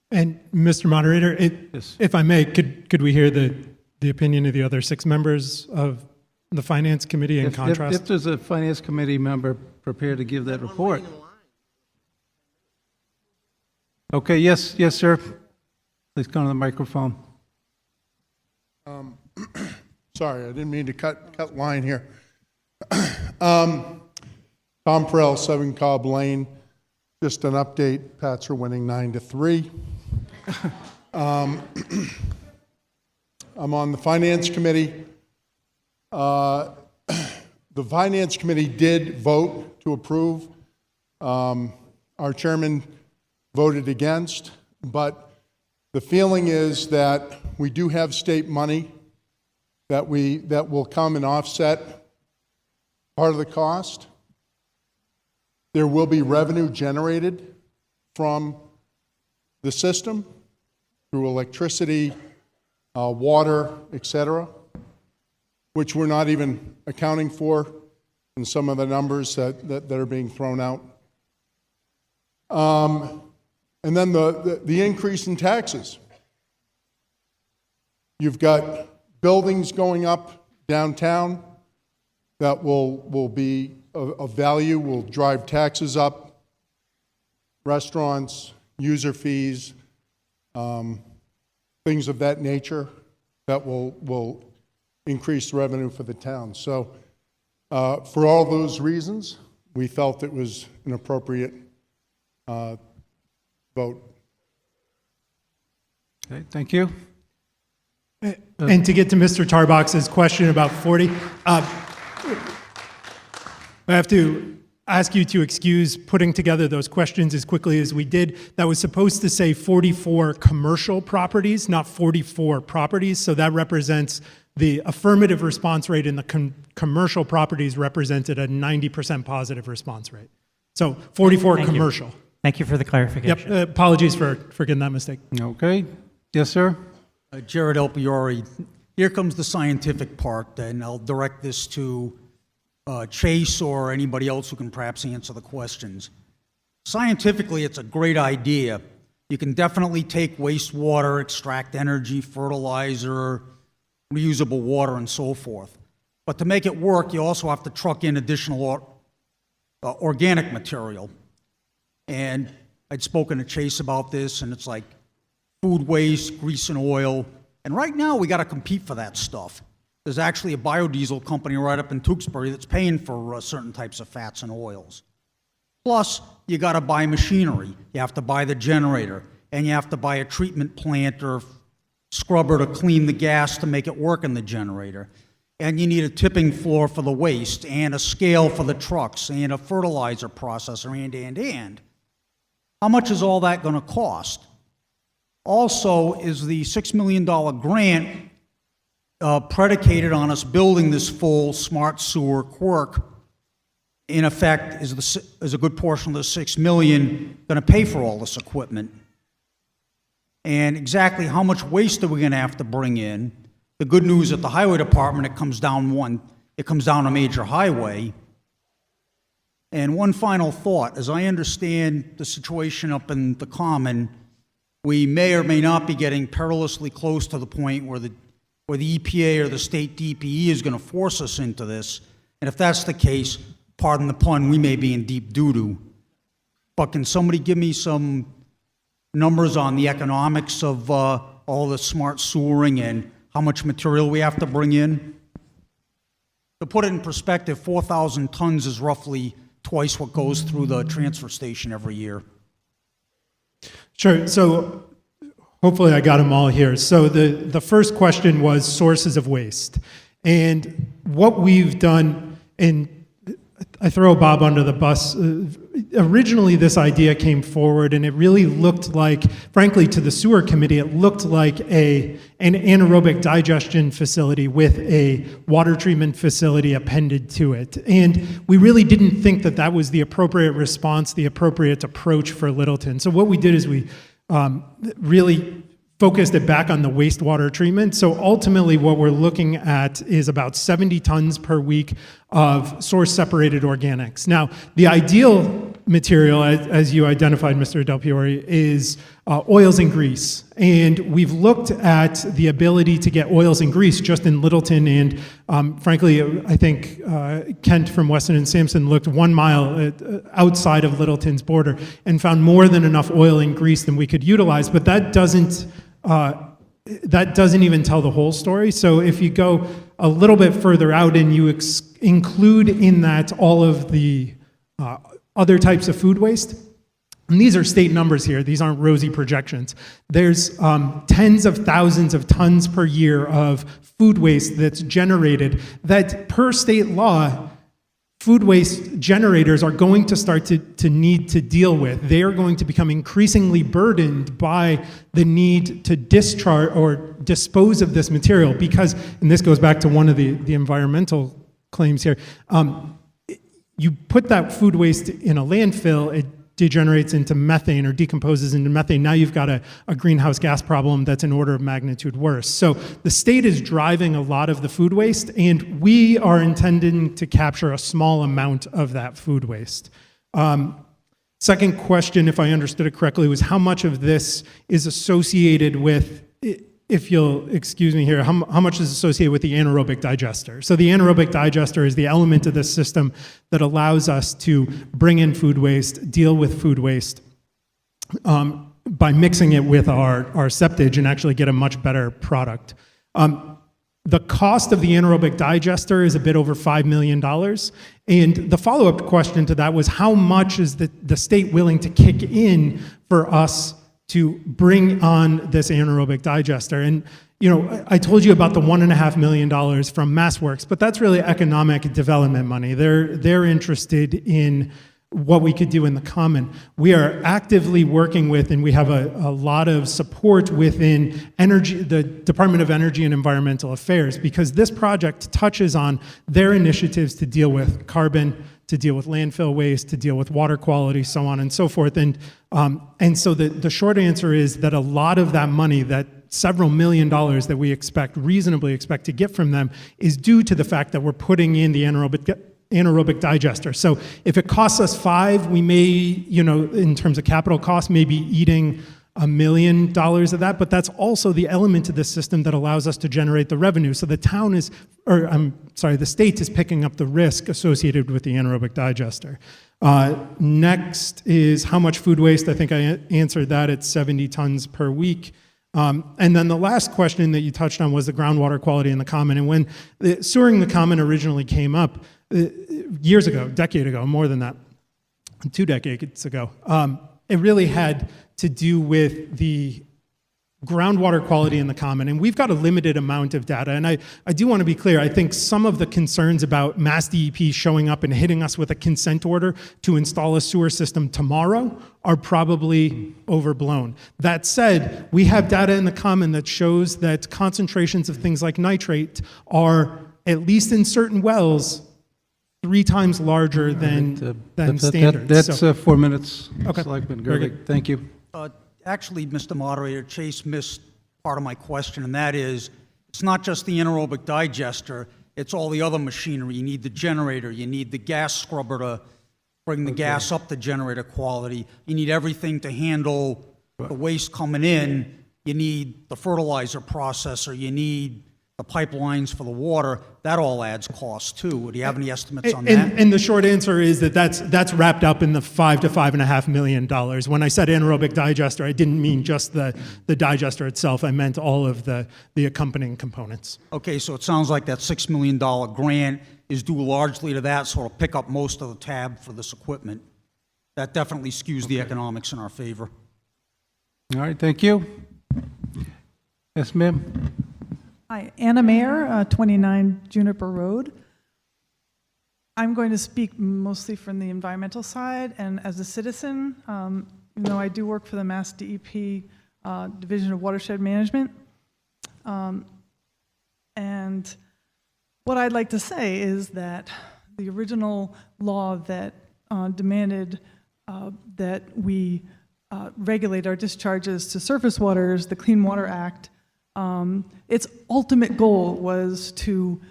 And Mr. Moderator, if I may, could we hear the opinion of the other 6 members of the Finance Committee in contrast? If there's a Finance Committee member prepared to give that report. Okay, yes, sir. Please come to the microphone. Sorry, I didn't mean to cut line here. Tom Perrell, 7 Cobb Lane. Just an update, Pats are winning 9-3. I'm on the Finance Committee. The Finance Committee did vote to approve. Our chairman voted against, but the feeling is that we do have state money that will come and offset part of the cost. There will be revenue generated from the system through electricity, water, et cetera, which we're not even accounting for in some of the numbers that are being thrown out. And then the increase in taxes. You've got buildings going up downtown that will be of value, will drive taxes up, restaurants, user fees, things of that nature that will increase revenue for the town. So for all those reasons, we felt it was an appropriate vote. Okay, thank you. And to get to Mr. Tarbox's question about 40, I have to ask you to excuse putting together those questions as quickly as we did. That was supposed to say 44 commercial properties, not 44 properties. So that represents the affirmative response rate in the commercial properties represented a 90% positive response rate. So 44 Thank you. commercial. Thank you for the clarification. Yep, apologies for getting that mistake. Okay, yes, sir? Jared Elpiori. Here comes the scientific part, and I'll direct this to Chase or anybody else who can perhaps answer the questions. Scientifically, it's a great idea. You can definitely take wastewater, extract energy, fertilizer, reusable water, and so forth. But to make it work, you also have to truck in additional organic material. And I'd spoken to Chase about this, and it's like food waste, grease and oil. And right now, we got to compete for that stuff. There's actually a biodiesel company right up in Tewksbury that's paying for certain types of fats and oils. Plus, you got to buy machinery. You have to buy the generator, and you have to buy a treatment plant or scrubber to clean the gas to make it work in the generator. And you need a tipping floor for the waste, and a scale for the trucks, and a fertilizer processor, and. How much is all that going to cost? Also, is the $6 million grant predicated on us building this full smart sewer quirk? In effect, is a good portion of the $6 million going to pay for all this equipment? And exactly how much waste are we going to have to bring in? The good news at the highway department, it comes down a major highway. And one final thought, as I understand the situation up in the Common, we may or may not be getting perilously close to the point where the EPA or the state DPE is going to force us into this. And if that's the case, pardon the pun, we may be in deep doo-doo. But can somebody give me some numbers on the economics of all the smart sewering and how much material we have to bring in? To put it in perspective, 4,000 tons is roughly twice what goes through the transfer station every year. Sure. So hopefully I got them all here. So the first question was sources of waste. And what we've done, and I throw Bob under the bus, originally this idea came forward and it really looked like, frankly, to the sewer committee, it looked like an anaerobic digestion facility with a water treatment facility appended to it. And we really didn't think that that was the appropriate response, the appropriate approach for Littleton. So what we did is we really focused it back on the wastewater treatment. So ultimately what we're looking at is about 70 tons per week of source separated organics. Now, the ideal material, as you identified, Mr. Del Fiore, is oils and grease. And we've looked at the ability to get oils and grease just in Littleton. And frankly, I think Kent from Weston and Sampson looked 1 mile outside of Littleton's border and found more than enough oil and grease than we could utilize. But that doesn't even tell the whole story. So if you go a little bit further out and you include in that all of the other types of food waste, and these are state numbers here, these aren't rosy projections. There's tens of thousands of tons per year of food waste that's generated that per state law, food waste generators are going to start to need to deal with. They are going to become increasingly burdened by the need to discharge or dispose of this material because, and this goes back to one of the environmental claims here, you put that food waste in a landfill, it degenerates into methane or decomposes into methane. Now you've got a greenhouse gas problem that's an order of magnitude worse. So the state is driving a lot of the food waste, and we are intending to capture a small amount of that food waste. Second question, if I understood it correctly, was how much of this is associated with, if you'll excuse me here, how much is associated with the anaerobic digester? So the anaerobic digester is the element of this system that allows us to bring in food waste, deal with food waste by mixing it with our septage and actually get a much better product. The cost of the anaerobic digester is a bit over $5 million. And the follow-up question to that was how much is the state willing to kick in for us to bring on this anaerobic digester? And I told you about the $1.5 million from MassWorks, but that's really economic development money. They're interested in what we could do in the common. We are actively working with, and we have a lot of support within the Department of Energy and Environmental Affairs, because this project touches on their initiatives to deal with carbon, to deal with landfill waste, to deal with water quality, so on and so forth. And so the short answer is that a lot of that money, that several $1 million that we reasonably expect to get from them, is due to the fact that we're putting in the anaerobic digester. So if it costs us $5 million, we may, in terms of capital costs, maybe eating $1 million of that, but that's also the element of the system that allows us to generate the revenue. So the state is picking up the risk associated with the anaerobic digester. Next is how much food waste. I think I answered that at 70 tons per week. And then the last question that you touched on was the groundwater quality in the common. And when sewering the common originally came up, years ago, a decade ago, more than that, 2 decades ago, it really had to do with the groundwater quality in the common. And we've got a limited amount of data. And I do want to be clear, I think some of the concerns about Mass DEP showing up and hitting us with a consent order to install a sewer system tomorrow are probably overblown. That said, we have data in the common that shows that concentrations of things like nitrate are, at least in certain wells, 3 times larger than standard. That's 4 minutes. Okay. Selectman Very Gerlich. Thank you. Actually, Mr. Moderator, Chase missed part of my question, and that is, it's not just the anaerobic digester, it's all the other machinery. You need the generator, you need the gas scrubber to bring the gas up to generator quality, you need everything to handle the waste coming in, you need the fertilizer processor, you need the pipelines for the water. That all adds cost too. Do you have any estimates on that? And the short answer is that that's wrapped up in the $5 to $5.5 million. When I said anaerobic digester, I didn't mean just the digester itself. I meant all of the accompanying components. Okay, so it sounds like that $6 million grant is due largely to that, so it'll pick up most of the tab for this equipment. That definitely skews the economics in our favor. All right, thank you. Yes, ma'am. Hi, Anna Mayer, 29 Juniper Road. I'm going to speak mostly from the environmental side and as a citizen, even though I do work for the Mass DEP Division of Watershed Management. And what I'd like to say is that the original law that demanded that we regulate our discharges to surface waters, the Clean Water Act, its ultimate goal was to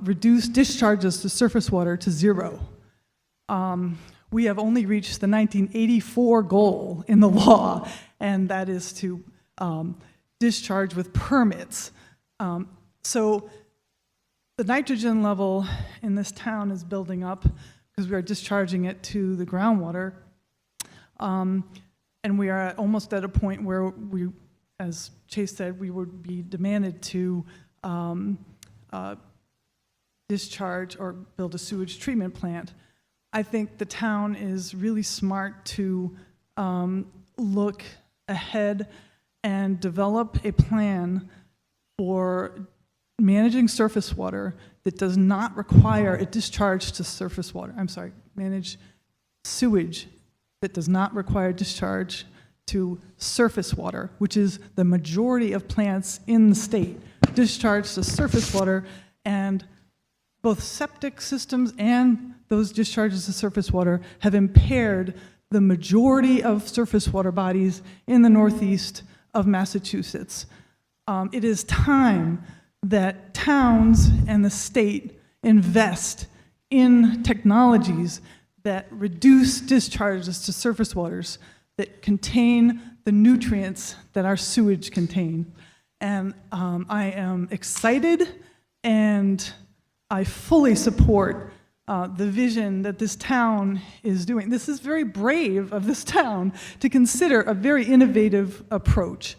reduce discharges to surface water to 0. We have only reached the 1984 goal in the law, and that is to discharge with permits. So the nitrogen level in this town is building up because we are discharging it to the groundwater. And we are almost at a point where we, as Chase said, we would be demanded to discharge or build a sewage treatment plant. I think the town is really smart to look ahead and develop a plan for managing surface water that does not require a discharge to surface water. I'm sorry, manage sewage that does not require discharge to surface water, which is the majority of plants in the state, discharge to surface water, and both septic systems and those discharges to surface water have impaired the majority of surface water bodies in the northeast of Massachusetts. It is time that towns and the state invest in technologies that reduce discharges to surface waters that contain the nutrients that our sewage contain. And I am excited, and I fully support the vision that this town is doing. This is very brave of this town to consider a very innovative approach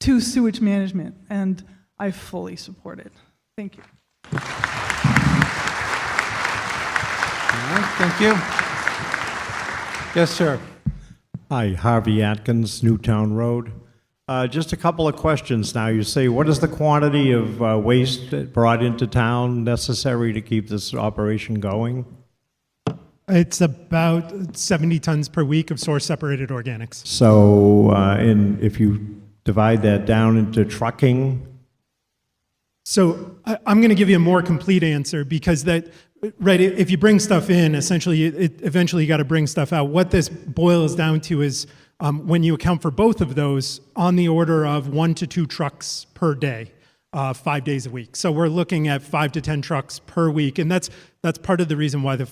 to sewage management, and I fully support it. Thank you. All right, thank you. Yes, sir. Hi, Harvey Atkins, Newtown Road. Just a couple of questions now. You say, what is the quantity of waste brought into town necessary to keep this operation going? It's about 70 tons per week of source-separated organics. So if you divide that down into trucking? So I'm going to give you a more complete answer, because right, if you bring stuff in, essentially, eventually you got to bring stuff out. What this boils down to is, when you account for both of those, on the order of 1 to 2 trucks per day, 5 days a week. So we're looking at 5 to 10 trucks per week, and that's part of the reason why the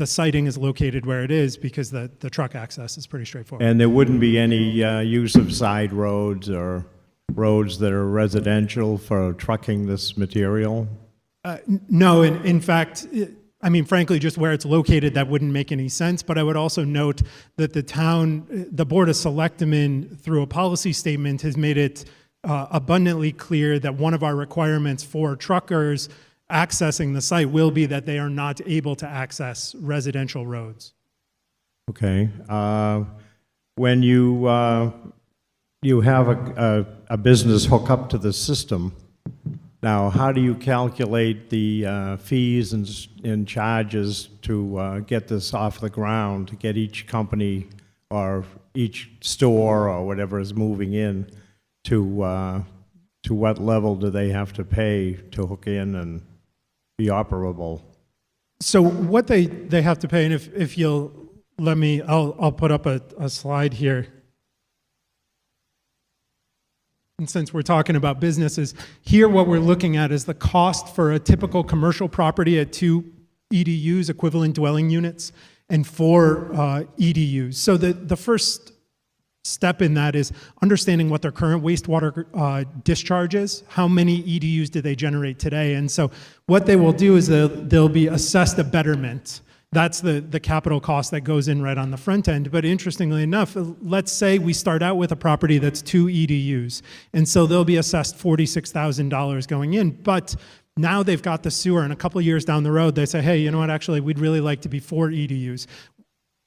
siting is located where it is, because the truck access is pretty straightforward. And there wouldn't be any use of side roads or roads that are residential for trucking this material? No, in fact, I mean, frankly, just where it's located, that wouldn't make any sense. But I would also note that the Board of Selectmen, through a policy statement, has made it abundantly clear that one of our requirements for truckers accessing the site will be that they are not able to access residential roads. Okay. When you have a business hook up to the system, now how do you calculate the fees and charges to get this off the ground, to get each company or each store or whatever is moving in to what level do they have to pay to hook in and be operable? So what they have to pay, and if you'll let me, I'll put up a slide here. And since we're talking about businesses, here what we're looking at is the cost for a typical commercial property at 2 EDUs, equivalent dwelling units, and 4 EDUs. So the first step in that is understanding what their current wastewater discharge is. How many EDUs do they generate today? And so what they will do is they'll be assessed a betterment. That's the capital cost that goes in right on the front end. But interestingly enough, let's say we start out with a property that's 2 EDUs. And so they'll be assessed $46,000 going in. But now they've got the sewer, and a couple of years down the road, they say, hey, you know what, actually, we'd really like to be 4 EDUs.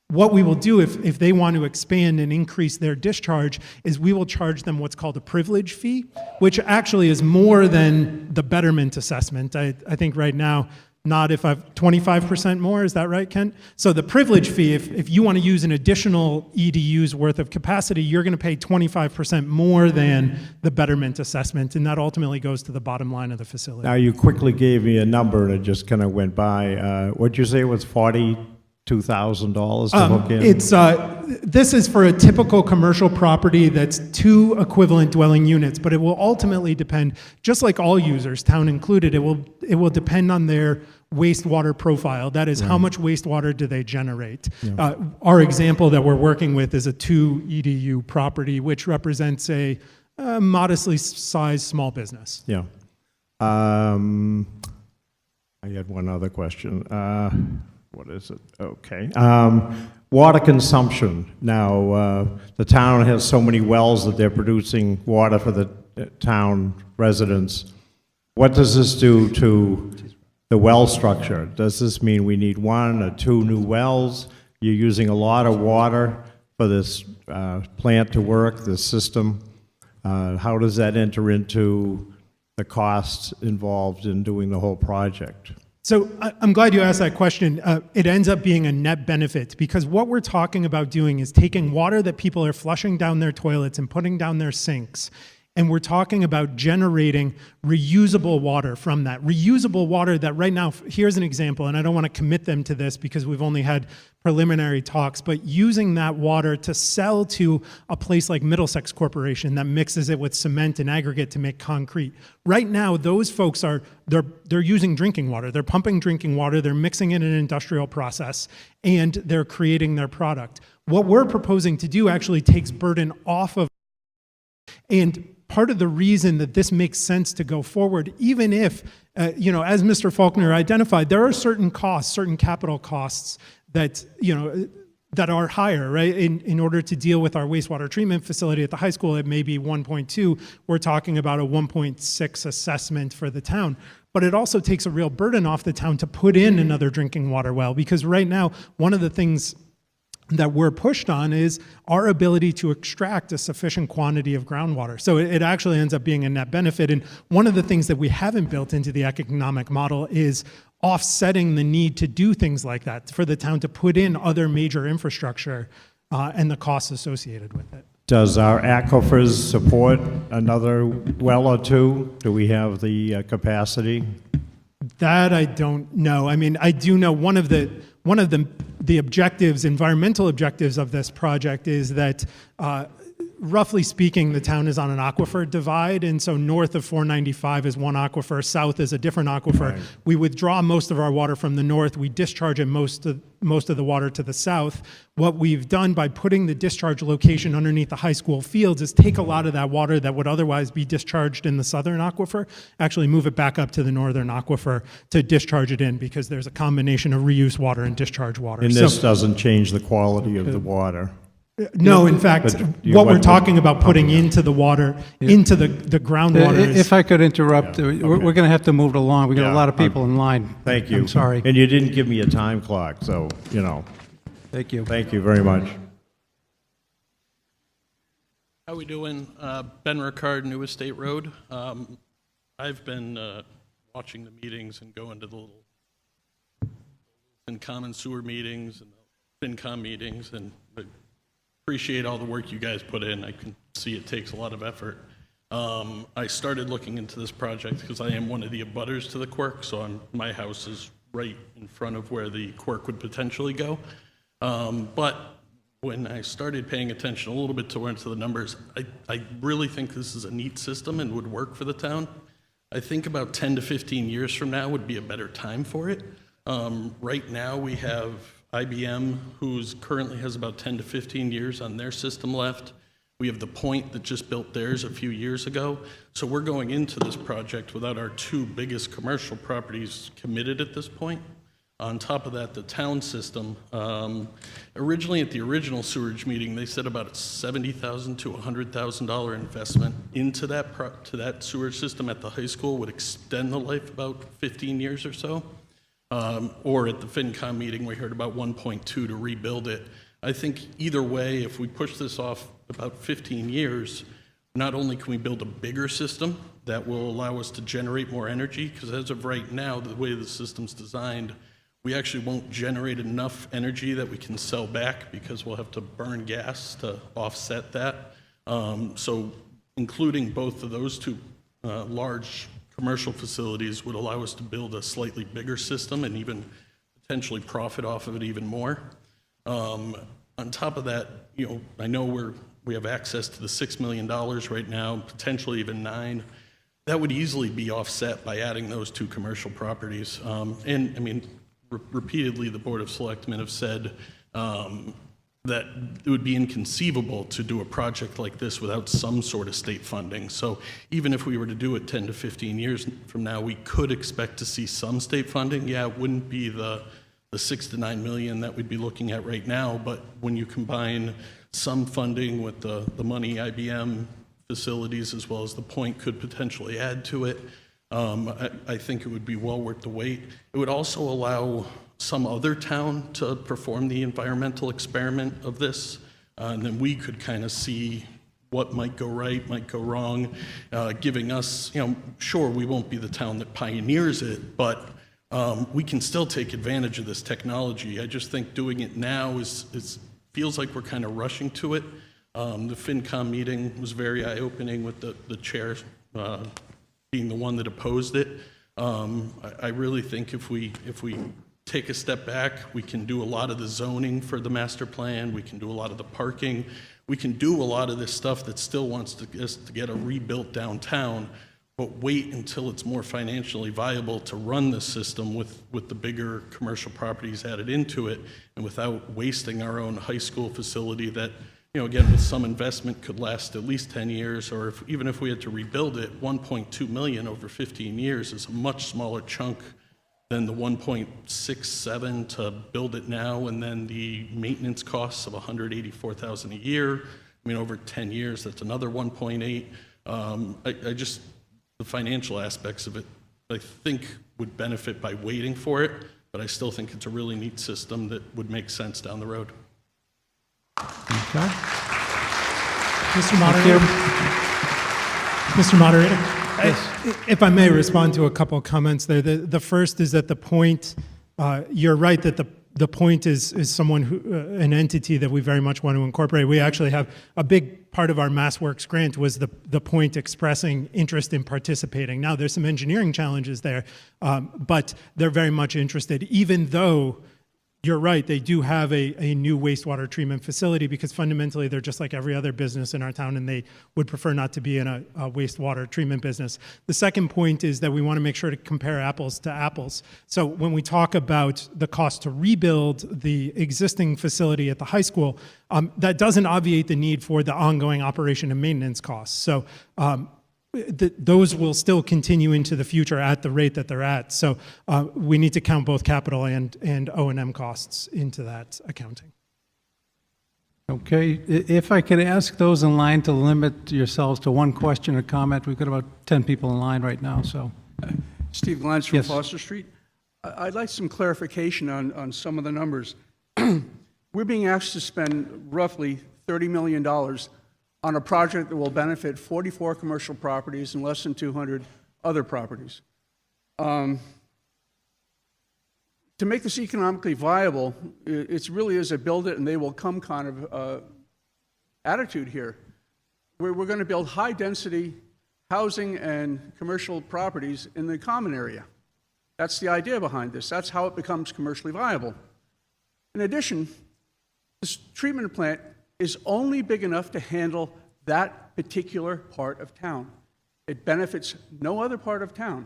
What we will do if they want to expand and increase their discharge is we will charge them what's called a privilege fee, which actually is more than the betterment assessment. I think right now, not if I've 25% more, is that right, Kent? So the privilege fee, if you want to use an additional EDU's worth of capacity, you're going to pay 25% more than the betterment assessment, and that ultimately goes to the bottom line of the facility. Now, you quickly gave me a number and it just kind of went by. What'd you say it was, $42,000 to hook in? This is for a typical commercial property that's 2 equivalent dwelling units, but it will ultimately depend, just like all users, town included, it will depend on their wastewater profile. That is, how much wastewater do they generate? Yeah. Our example that we're working with is a 2 EDU property, which represents a modestly sized small business. Yeah. I had one other question. What is it? Okay. Water consumption. Now, the town has so many wells that they're producing water for the town residents. What does this do to the well structure? Does this mean we need 1 or 2 new wells? You're using a lot of water for this plant to work, this system. How does that enter into the costs involved in doing the whole project? So I'm glad you asked that question. It ends up being a net benefit because what we're talking about doing is taking water that people are flushing down their toilets and putting down their sinks. And we're talking about generating reusable water from that. Reusable water that right now, here's an example, and I don't want to commit them to this because we've only had preliminary talks, but using that water to sell to a place like Middlesex Corporation that mixes it with cement and aggregate to make concrete. Right now, those folks they're using drinking water. They're pumping drinking water, they're mixing it in an industrial process, and they're creating their product. What we're proposing to do actually takes burden off of, and part of the reason that this makes sense to go forward, even if, as Mr. Faulkner identified, there are certain costs, certain capital costs that, that are higher, right? In order to deal with our wastewater treatment facility at the high school, it may be 1.2. We're talking about a 1.6 assessment for the town. But it also takes a real burden off the town to put in another drinking water well, because right now, one of the things that we're pushed on is our ability to extract a sufficient quantity of groundwater. So it actually ends up being a net benefit. And one of the things that we haven't built into the economic model is offsetting the need to do things like that, for the town to put in other major infrastructure and the costs associated with it. Does our aquifers support another well or two? Do we have the capacity? That I don't know. I mean, I do know one of the objectives, environmental objectives of this project is that, roughly speaking, the town is on an aquifer divide, and so north of 495 is one aquifer, south is a different aquifer. Right. We withdraw most of our water from the north, we discharge most of the water to the south. What we've done by putting the discharge location underneath the high school fields is take a lot of that water that would otherwise be discharged in the southern aquifer, actually move it back up to the northern aquifer to discharge it in, because there's a combination of reuse water and discharge water. And this doesn't change the quality of the water? No, in fact, what we're talking about putting into the water, into the groundwater is... If I could interrupt, we're going to have to move it along. We got a lot of people in line. Thank you. I'm sorry. And you didn't give me a time clock, so, Thank you. Thank you very much. How we doing? Ben Ricard, New Estate Road. I've been watching the meetings and going to the little common sewer meetings and the FinCom meetings, and appreciate all the work you guys put in. I can see it takes a lot of effort. I started looking into this project because I am one of the abutters to the quirk, so my house is right in front of where the quirk would potentially go. But when I started paying attention a little bit towards the numbers, I really think this is a neat system and would work for the town. I think about 10 to 15 years from now would be a better time for it. Right now we have IBM, who's currently has about 10 to 15 years on their system left. We have the Point that just built theirs a few years ago. So we're going into this project without our two biggest commercial properties committed at this point. On top of that, the town system, originally at the original sewerage meeting, they said about a $70,000 to $100,000 investment into that sewerage system at the high school would extend the life about 15 years or so. Or at the FinCom meeting, we heard about 1.2 to rebuild it. I think either way, if we push this off about 15 years, not only can we build a bigger system that will allow us to generate more energy, because as of right now, the way the system's designed, we actually won't generate enough energy that we can sell back because we'll have to burn gas to offset that. So including both of those two large commercial facilities would allow us to build a slightly bigger system and even potentially profit off of it even more. On top of that, I know we have access to the $6 million right now, potentially even $9 million. That would easily be offset by adding those two commercial properties. And I mean, repeatedly the Board of Selectmen have said that it would be inconceivable to do a project like this without some sort of state funding. So even if we were to do it 10 to 15 years from now, we could expect to see some state funding. Yeah, it wouldn't be the 6 to 9 million that we'd be looking at right now, but when you combine some funding with the money IBM facilities as well as the Point could potentially add to it, I think it would be well worth the wait. It would also allow some other town to perform the environmental experiment of this, and then we could kind of see what might go right, might go wrong, giving us, sure, we won't be the town that pioneers it, but we can still take advantage of this technology. I just think doing it now feels like we're kind of rushing to it. The FinCom meeting was very eye-opening with the chair being the one that opposed it. I really think if we take a step back, we can do a lot of the zoning for the master plan, we can do a lot of the parking, we can do a lot of this stuff that still wants to get a rebuilt downtown, but wait until it's more financially viable to run the system with the bigger commercial properties added into it, and without wasting our own high school facility that, again, with some investment could last at least 10 years, or even if we had to rebuild it, 1.2 million over 15 years is a much smaller chunk than the 1.67 to build it now, and then the maintenance costs of $184,000 a year. I mean, over 10 years, that's another 1.8. I just, the financial aspects of it, I think would benefit by waiting for it, but I still think it's a really neat system that would make sense down the road. Okay. Mr. Moderator. Mr. Moderator. If I may respond to a couple of comments there. The first is that the point, you're right that the point is someone an entity that we very much want to incorporate. We actually have a big part of our MassWorks grant was the point expressing interest in participating. Now there's some engineering challenges there, but they're very much interested, even though you're right, they do have a new wastewater treatment facility, because fundamentally they're just like every other business in our town, and they would prefer not to be in a wastewater treatment business. The second point is that we want to make sure to compare apples to apples. So when we talk about the cost to rebuild the existing facility at the high school, that doesn't obviate the need for the ongoing operation and maintenance costs. So those will still continue into the future at the rate that they're at. So we need to count both capital and O&M costs into that accounting. Okay, if I could ask those in line to limit yourselves to one question or comment. We've got about 10 people in line right now, so. Steve Glantz from Yes. Foster Street. I'd like some clarification on some of the numbers. We're being asked to spend roughly $30 million on a project that will benefit 44 commercial properties and less than 200 other properties. To make this economically viable, it really is a build it and they will come kind of attitude here. We're going to build high-density housing and commercial properties in the common area. That's the idea behind this. That's how it becomes commercially viable. In addition, this treatment plant is only big enough to handle that particular part of town. It benefits no other part of town.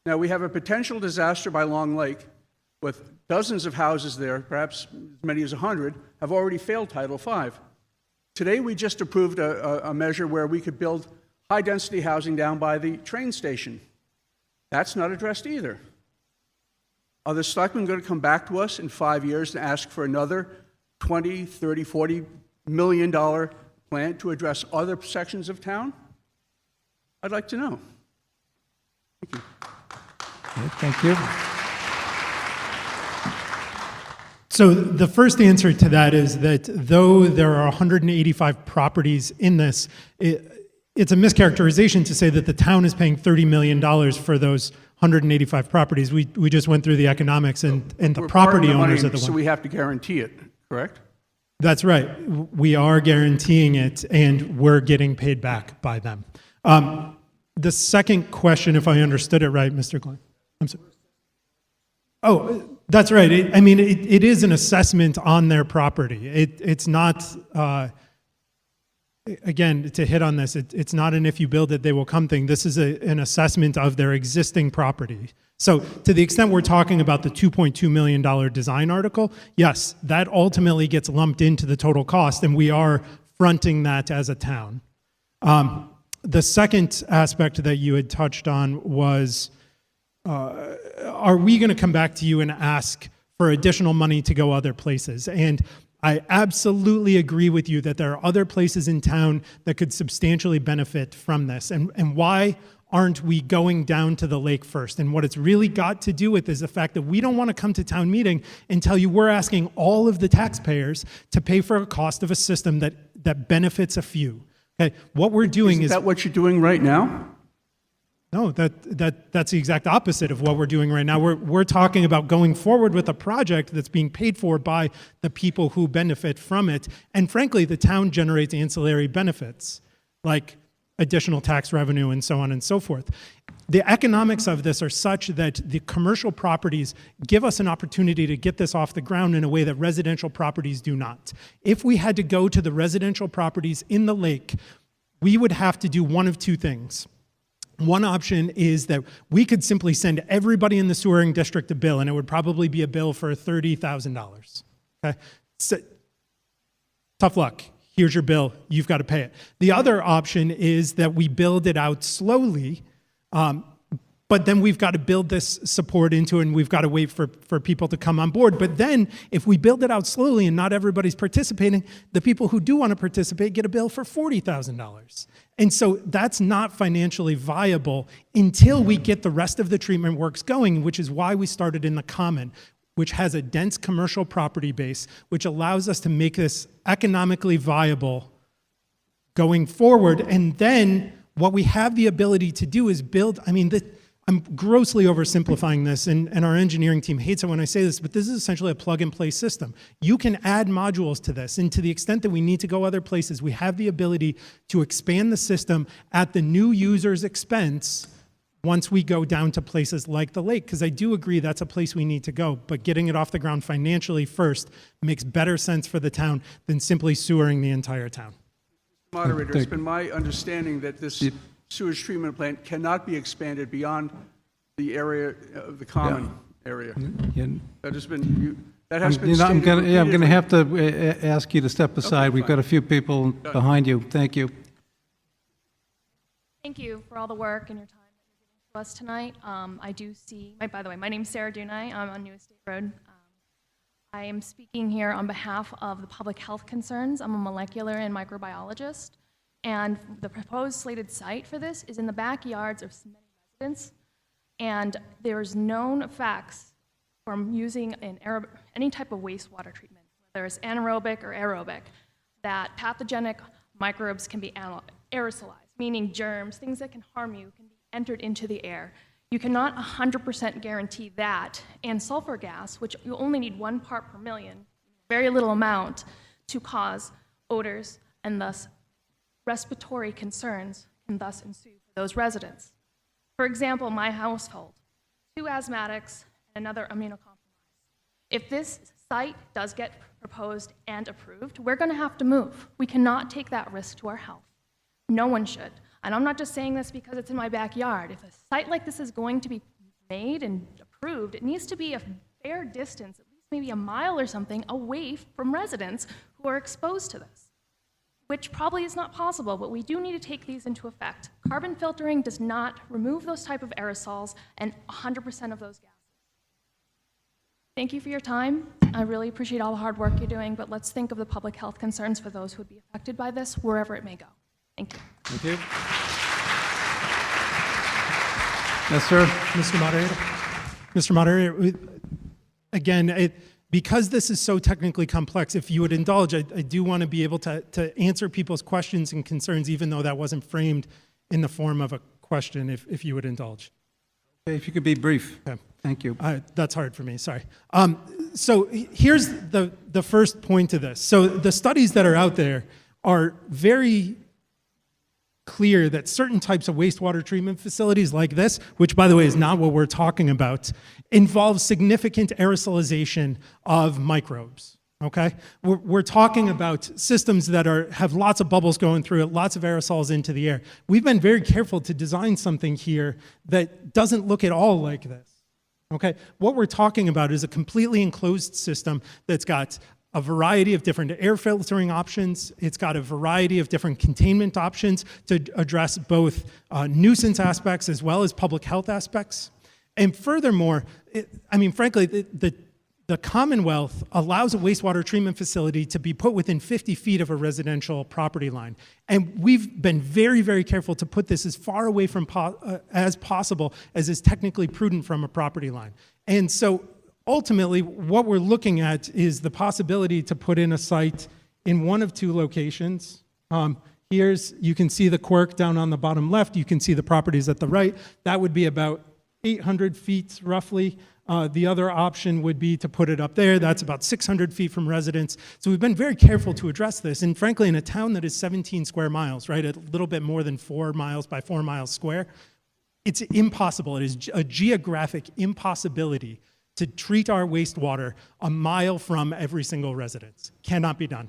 Now, we have a potential disaster by Long Lake with dozens of houses there, perhaps as many as 100, have already failed Title V. Today, we just approved a measure where we could build high-density housing down by the train station. That's not addressed either. Are the selectmen going to come back to us in 5 years and ask for another $20, $30, $40 million plan to address other sections of town? I'd like to know. Thank you. Okay, thank you. So the first answer to that is that though there are 185 properties in this, it's a mischaracterization to say that the town is paying $30 million for those 185 properties. We just went through the economics, and the property owners are the ones. So we have to guarantee it, correct? That's right. We are guaranteeing it, and we're getting paid back by them. The second question, if I understood it right, Mr. Klein. I'm sorry. Oh, that's right. It is an assessment on their property. It's not, again, to hit on this, it's not an if you build it, they will come thing. This is an assessment of their existing property. So to the extent we're talking about the $2.2 million design article, yes, that ultimately gets lumped into the total cost, and we are fronting that as a town. The second aspect that you had touched on was, are we going to come back to you and ask for additional money to go other places? And I absolutely agree with you that there are other places in town that could substantially benefit from this. And why aren't we going down to the lake first? And what it's really got to do with is the fact that we don't want to come to town meeting and tell you we're asking all of the taxpayers to pay for a cost of a system that benefits a few. Okay, what we're doing Isn't that what you're doing right now? No, that's the exact opposite of what we're doing right now. We're talking about going forward with a project that's being paid for by the people who benefit from it. And frankly, the town generates ancillary benefits, like additional tax revenue and so on and so forth. The economics of this are such that the commercial properties give us an opportunity to get this off the ground in a way that residential properties do not. If we had to go to the residential properties in the lake, we would have to do one of two things. One option is that we could simply send everybody in the sewering district a bill, and it would probably be a bill for $30,000. Okay? So, tough luck. Here's your bill. You've got to pay it. The other option is that we build it out slowly, but then we've got to build this support into it, and we've got to wait for people to come on board. But then if we build it out slowly and not everybody's participating, the people who do want to participate get a bill for $40,000. And so that's not financially viable until we get the rest of the treatment works going, which is why we started in the Common, which has a dense commercial property base, which allows us to make this economically viable going forward. And then what we have the ability to do is build, I'm grossly oversimplifying this, and our engineering team hates it when I say this, but this is essentially a plug-and-play system. You can add modules to this, and to the extent that we need to go other places, we have the ability to expand the system at the new user's expense once we go down to places like the lake, because I do agree that's a place we need to go, but getting it off the ground financially first makes better sense for the town than simply sewering the entire town. Moderator, it's been my understanding that this sewage treatment plant cannot be expanded beyond the area of the common area. That has been, that has been I'm stated going to repeatedly. have to ask you to step aside. We've got a few people behind you. Thank you. Thank you for all the work and your time that you're giving to us tonight. I do see, by the way, my name's Sarah Dunai. I'm on New Estate Road. I am speaking here on behalf of the public health concerns. I'm a molecular and microbiologist, and the proposed slated site for this is in the backyards of many residents, and there's known facts from using any type of wastewater treatment, whether it's anaerobic or aerobic, that pathogenic microbes can be aerosolized, meaning germs, things that can harm you, can be entered into the air. You cannot 100% guarantee that, and sulfur gas, which you only need 1 part per million, very little amount, to cause odors and thus respiratory concerns can thus ensue for those residents. For example, my household, 2 asthmatics and another immunocompromised. If this site does get proposed and approved, we're going to have to move. We cannot take that risk to our health. No one should. And I'm not just saying this because it's in my backyard. If a site like this is going to be made and approved, it needs to be a fair distance, at least maybe a mile or something, away from residents who are exposed to this, which probably is not possible, but we do need to take these into effect. Carbon filtering does not remove those type of aerosols and 100% of those gases. Thank you for your time. I really appreciate all the hard work you're doing, but let's think of the public health concerns for those who would be affected by this, wherever it may go. Thank you. Thank you. Yes, sir. Mr. Moderator? Mr. Moderator, again, because this is so technically complex, if you would indulge, I do want to be able to answer people's questions and concerns, even though that wasn't framed in the form of a question, if you would indulge. Okay, if you could be brief. Okay. Thank you. That's hard for me, sorry. So here's the first point to this. So the studies that are out there are very clear that certain types of wastewater treatment facilities like this, which by the way is not what we're talking about, involve significant aerosolization of microbes, okay? We're talking about systems that have lots of bubbles going through it, lots of aerosols into the air. We've been very careful to design something here that doesn't look at all like this, okay? What we're talking about is a completely enclosed system that's got a variety of different air filtering options. It's got a variety of different containment options to address both nuisance aspects as well as public health aspects. And furthermore, frankly, the Commonwealth allows a wastewater treatment facility to be put within 50 feet of a residential property line. And we've been very, very careful to put this as far away from as possible as is technically prudent from a property line. And so ultimately, what we're looking at is the possibility to put in a site in one of 2 locations, You can see the quirk down on the bottom left. You can see the properties at the right. That would be about 800 feet roughly. The other option would be to put it up there. That's about 600 feet from residents. So we've been very careful to address this. And frankly, in a town that is 17 square miles, right, a little bit more than 4 miles by 4 miles square, it's impossible. It is a geographic impossibility to treat our wastewater a mile from every single residence. Cannot be done.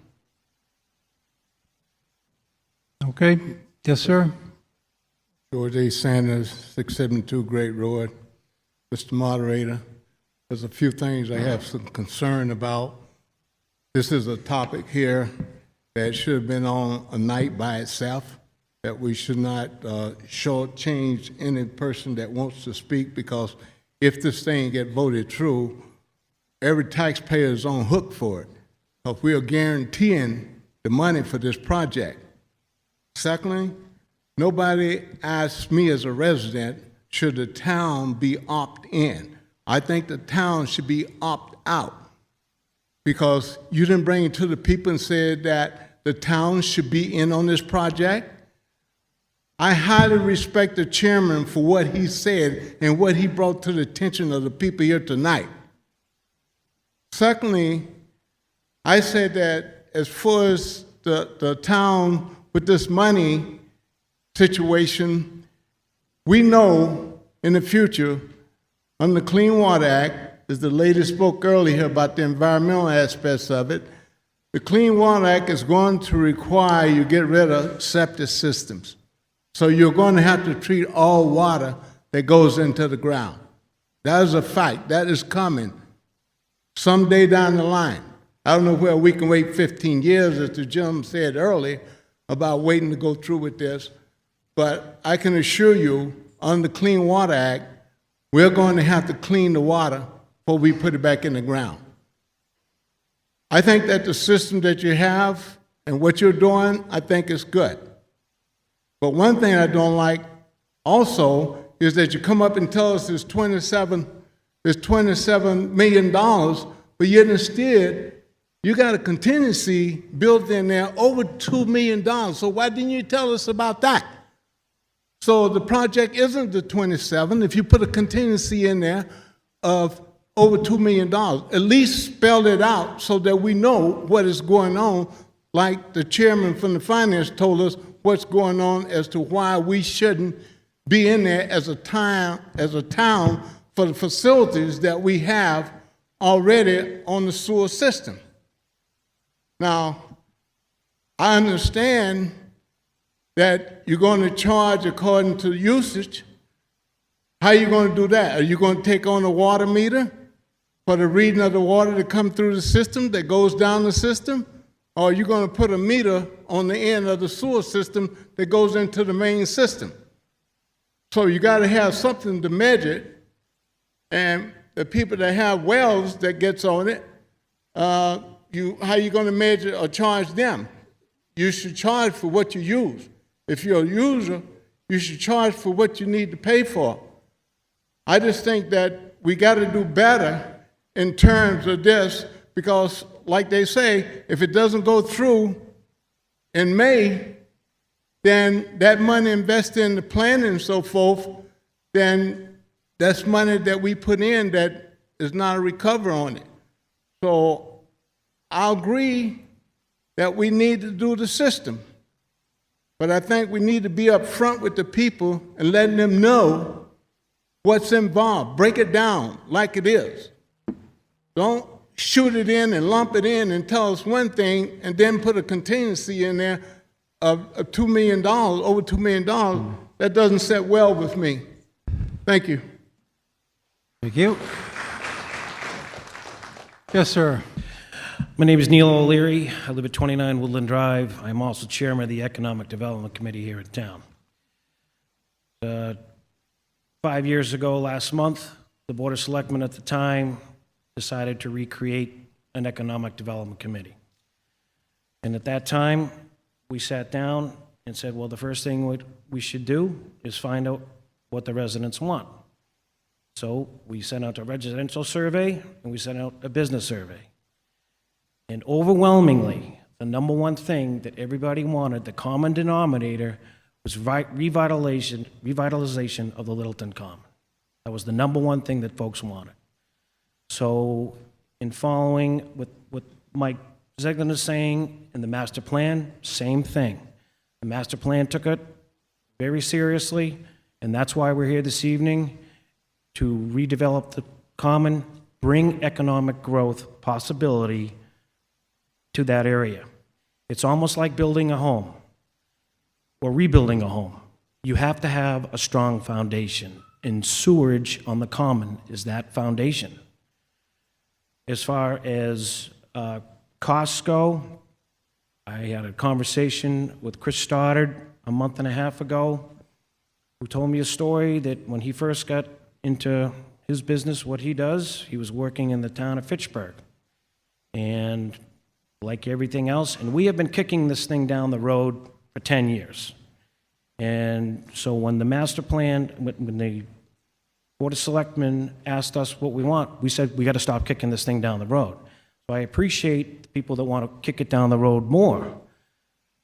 Okay, yes, sir. George A. Sanders, 672 Great Road. Mr. Moderator, there's a few things I have some concern about. This is a topic here that should have been on a night by itself, that we should not shortchange any person that wants to speak, because if this thing get voted through, every taxpayer is on hook for it, because we are guaranteeing the money for this project. Secondly, nobody asked me as a resident, should the town be opt-in? I think the town should be opt-out, because you didn't bring it to the people and said that the town should be in on this project. I highly respect the chairman for what he said and what he brought to the attention of the people here tonight. Secondly, I said that as far as the town with this money situation, we know in the future, under the Clean Water Act, as the lady spoke earlier about the environmental aspects of it, the Clean Water Act is going to require you get rid of septic systems. So you're going to have to treat all water that goes into the ground. That is a fact. That is coming someday down the line. I don't know where we can wait 15 years, as the gentleman said earlier, about waiting to go through with this. But I can assure you, under the Clean Water Act, we're going to have to clean the water before we put it back in the ground. I think that the system that you have and what you're doing, I think is good. But one thing I don't like also is that you come up and tell us there's $27 million, but yet instead, you got a contingency built in there over $2 million. So why didn't you tell us about that? So the project isn't the 27. If you put a contingency in there of over $2 million, at least spell it out so that we know what is going on, like the chairman from the finance told us what's going on as to why we shouldn't be in there as a town for the facilities that we have already on the sewer system. Now, I understand that you're going to charge according to usage. How are you going to do that? Are you going to take on a water meter for the reading of the water that comes through the system, that goes down the system? Or are you going to put a meter on the end of the sewer system that goes into the main system? So you got to have something to measure it. And the people that have wells that gets on it, how are you going to measure or charge them? You should charge for what you use. If you're a user, you should charge for what you need to pay for. I just think that we got to do better in terms of this, because like they say, if it doesn't go through in May, then that money invested in the planning and so forth, then that's money that we put in that is not a recover on it. So I agree that we need to do the system. But I think we need to be upfront with the people and letting them know what's involved. Break it down like it is. Don't shoot it in and lump it in and tell us one thing and then put a contingency in there of $2 million, over $2 million. That doesn't set well with me. Thank you. Thank you. Yes, sir. My name is Neil O'Leary. I live at 29 Woodland Drive. I'm also chairman of the Economic Development Committee here in town. 5 years ago, last month, the Board of Selectmen at the time decided to recreate an Economic Development Committee. And at that time, we sat down and said, well, the first thing we should do is find out what the residents want. So we sent out a residential survey and we sent out a business survey. And overwhelmingly, the number one thing that everybody wanted, the common denominator, was revitalization of the Littleton Common. That was the number one thing that folks wanted. So in following what Mike Zeglin is saying in the master plan, same thing. The master plan took it very seriously, and that's why we're here this evening, to redevelop the common, bring economic growth possibility to that area. It's almost like building a home or rebuilding a home. You have to have a strong foundation, and sewerage on the common is that foundation. As far as costs go, I had a conversation with Chris Stoddard a month and a half ago, who told me a story that when he first got into his business, what he does, he was working in the town of Fitchburg. And like everything else, and we have been kicking this thing down the road for 10 years. And so when the master plan, when the Board of Selectmen asked us what we want, we said we got to stop kicking this thing down the road. So I appreciate the people that want to kick it down the road more.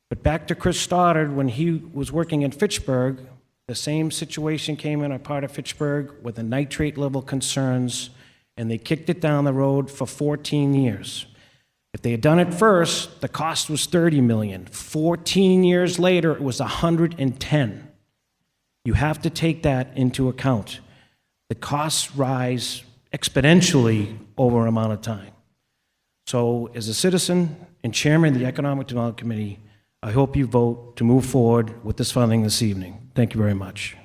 But back to Chris Stoddard, when he was working in Fitchburg, the same situation came in a part of Fitchburg with the nitrate level concerns, and they kicked it down the road for 14 years. If they had done it first, the cost was $30 million. 14 years later, it was $110. You have to take that into account. The costs rise exponentially over an amount of time. So as a citizen and chairman of the Economic Development Committee, I hope you vote to move forward with this funding this evening. Thank you very much.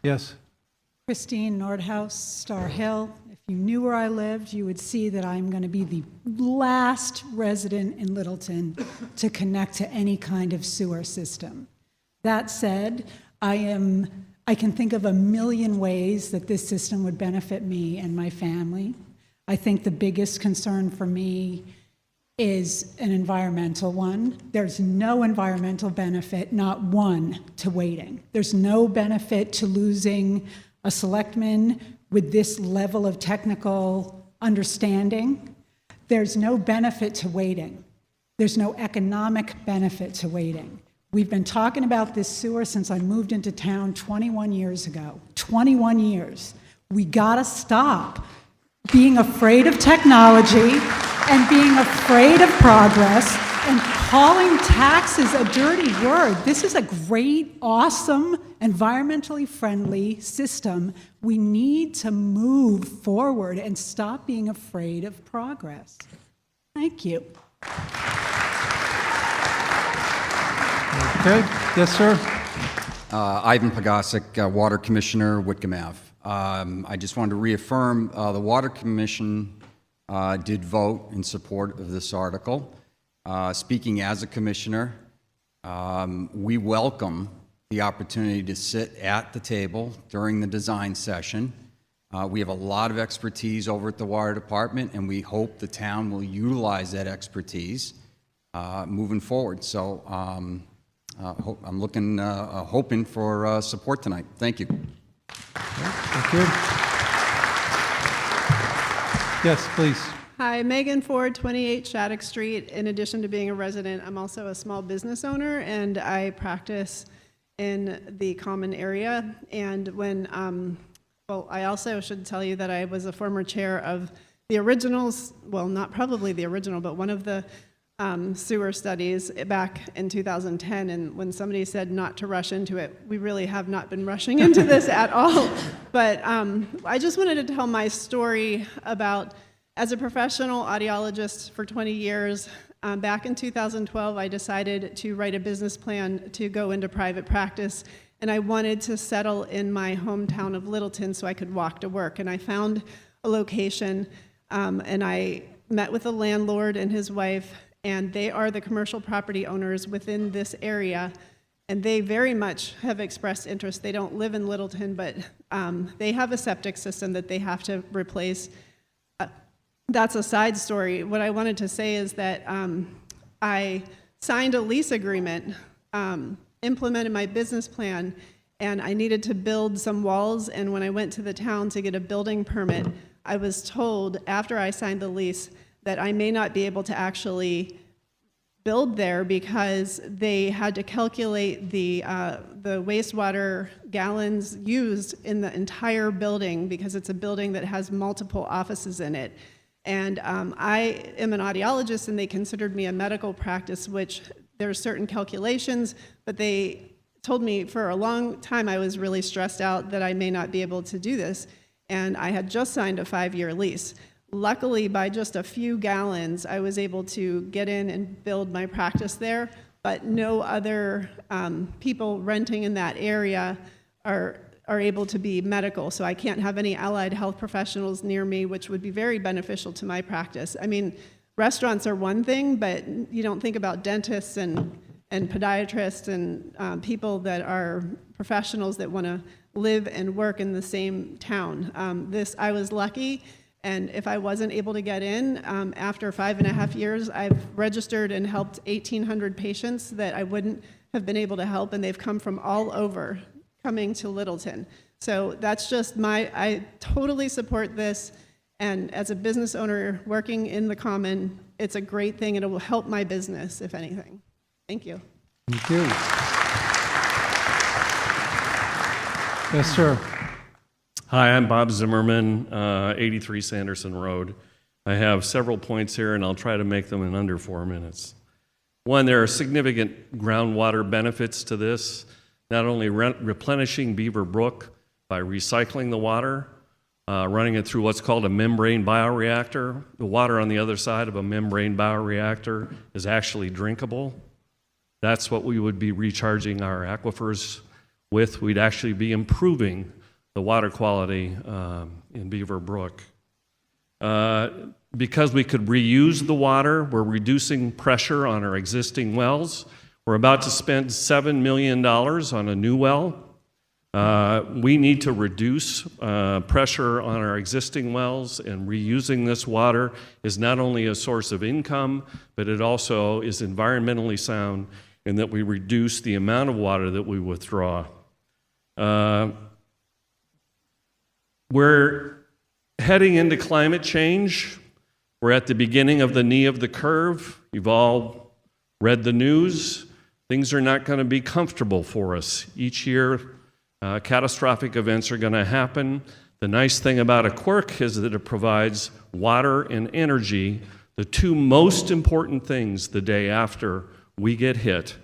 Yes. Christine Nordhaus, Star Hill. If you knew where I lived, you would see that I'm going to be the last resident in Littleton to connect to any kind of sewer system. That said, I can think of a million ways that this system would benefit me and my family. I think the biggest concern for me is an environmental one. There's no environmental benefit, not one, to waiting. There's no benefit to losing a selectman with this level of technical understanding. There's no benefit to waiting. There's no economic benefit to waiting. We've been talking about this sewer since I moved into town 21 years ago. 21 years. We gotta stop being afraid of technology and being afraid of progress and calling taxes a dirty word. This is a great, awesome, environmentally friendly system. We need to move forward and stop being afraid of progress. Thank you. Okay. Yes, sir. Ivan Pagasic, Water Commissioner, Whitcomb Ave. I just wanted to reaffirm the Water Commission did vote in support of this article. Speaking as a commissioner, we welcome the opportunity to sit at the table during the design session. We have a lot of expertise over at the Water Department, and we hope the town will utilize that expertise moving forward. So I'm hoping for support tonight. Thank you. Thank you. Yes, please. Hi, Megan Ford, 28 Shattuck Street. In addition to being a resident, I'm also a small business owner, and I practice in the common area. And when, well, I also should tell you that I was a former chair of the originals, well, not probably the original, but one of the sewer studies back in 2010, and when somebody said not to rush into it, we really have not been rushing into this at all. But I just wanted to tell my story about, as a professional audiologist for 20 years, back in 2012, I decided to write a business plan to go into private practice, and I wanted to settle in my hometown of Littleton so I could walk to work. And I found a location, and I met with a landlord and his wife, and they are the commercial property owners within this area, and they very much have expressed interest. They don't live in Littleton, but they have a septic system that they have to replace. That's a side story. What I wanted to say is that I signed a lease agreement, implemented my business plan, and I needed to build some walls, and when I went to the town to get a building permit, I was told after I signed the lease that I may not be able to actually build there because they had to calculate the wastewater gallons used in the entire building because it's a building that has multiple offices in it. And I am an audiologist, and they considered me a medical practice, which there's certain calculations, but they told me for a long time I was really stressed out that I may not be able to do this. And I had just signed a 5-year lease. Luckily, by just a few gallons, I was able to get in and build my practice there, but no other people renting in that area are able to be medical, so I can't have any allied health professionals near me, which would be very beneficial to my practice. I mean, restaurants are one thing, but you don't think about dentists and podiatrists and people that are professionals that want to live and work in the same town. I was lucky. And if I wasn't able to get in, after 5.5 years, I've registered and helped 1,800 patients that I wouldn't have been able to help, and they've come from all over coming to Littleton. So that's just I totally support this, and as a business owner working in the Common, it's a great thing, and it will help my business, if anything. Thank you. Thank you. Yes, sir. Hi, I'm Bob Zimmerman, 83 Sanderson Road. I have several points here, and I'll try to make them in under 4 minutes. One, there are significant groundwater benefits to this, not only replenishing Beaver Brook by recycling the water, running it through what's called a membrane bioreactor. The water on the other side of a membrane bioreactor is actually drinkable. That's what we would be recharging our aquifers with. We'd actually be improving the water quality in Beaver Brook. Because we could reuse the water, we're reducing pressure on our existing wells. We're about to spend $7 million on a new well. We need to reduce pressure on our existing wells, and reusing this water is not only a source of income, but it also is environmentally sound in that we reduce the amount of water that we withdraw. We're heading into climate change. We're at the beginning of the knee of the curve. You've all read the news. Things are not going to be comfortable for us. Each year, catastrophic events are going to happen. The nice thing about a quirk is that it provides water and energy, the two most important things the day after we get hit.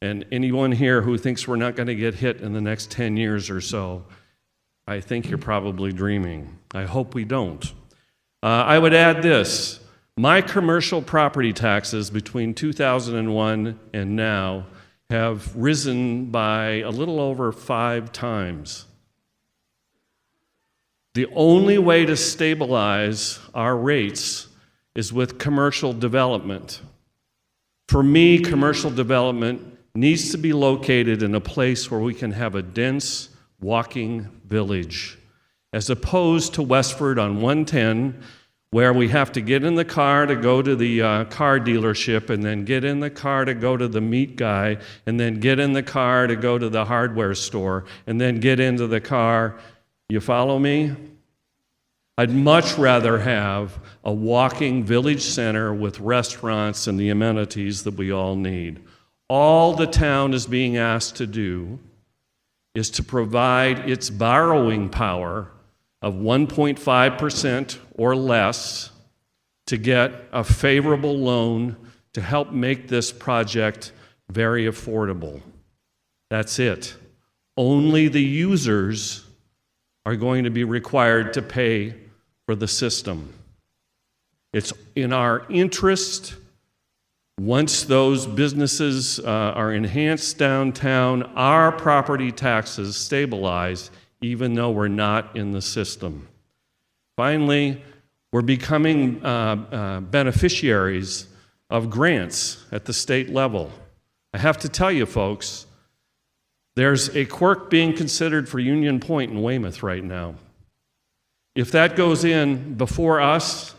And anyone here who thinks we're not going to get hit in the next 10 years or so, I think you're probably dreaming. I hope we don't. I would add this. My commercial property taxes between 2001 and now have risen by a little over 5 times. The only way to stabilize our rates is with commercial development. For me, commercial development needs to be located in a place where we can have a dense walking village, as opposed to Westford on 110, where we have to get in the car to go to the car dealership, and then get in the car to go to the meat guy, and then get in the car to go to the hardware store, and then get into the car. You follow me? I'd much rather have a walking village center with restaurants and the amenities that we all need. All the town is being asked to do is to provide its borrowing power of 1.5% or less to get a favorable loan to help make this project very affordable. That's it. Only the users are going to be required to pay for the system. It's in our interest, once those businesses are enhanced downtown, our property taxes stabilize, even though we're not in the system. Finally, we're becoming beneficiaries of grants at the state level. I have to tell you, folks, there's a quirk being considered for Union Point in Weymouth right now. If that goes in before us,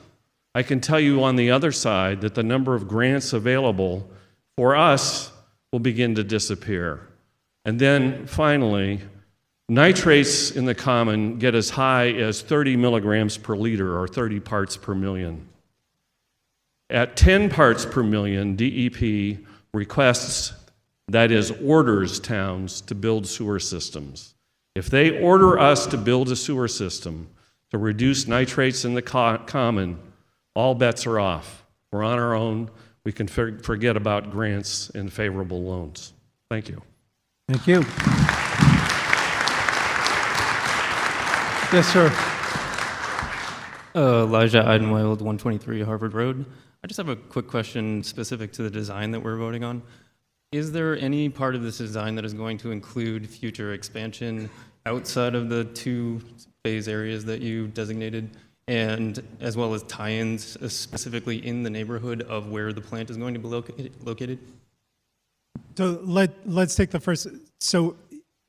I can tell you on the other side that the number of grants available for us will begin to disappear. And then finally, nitrates in the common get as high as 30 milligrams per liter, or 30 parts per million. At 10 parts per million, DEP requests, that is, orders towns to build sewer systems. If they order us to build a sewer system to reduce nitrates in the common, all bets are off. We're on our own. We can forget about grants and favorable loans. Thank you. Thank you. Yes, sir. Elijah Eidenwild, 123 Harvard Road. I just have a quick question specific to the design that we're voting on. Is there any part of this design that is going to include future expansion outside of the 2 phase areas that you designated, and as well as tie-ins specifically in the neighborhood of where the plant is going to be located? So let's take the first. So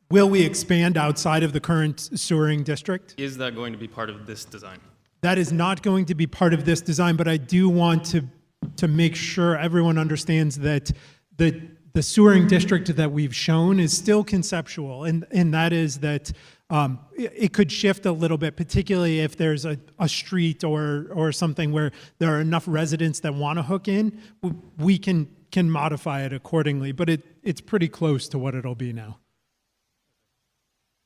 will we expand outside of the current sewering district? Is that going to be part of this design? That is not going to be part of this design, but I do want to make sure everyone understands that the sewering district that we've shown is still conceptual, and that is that it could shift a little bit, particularly if there's a street or something where there are enough residents that want to hook in. We can modify it accordingly, but it's pretty close to what it'll be now.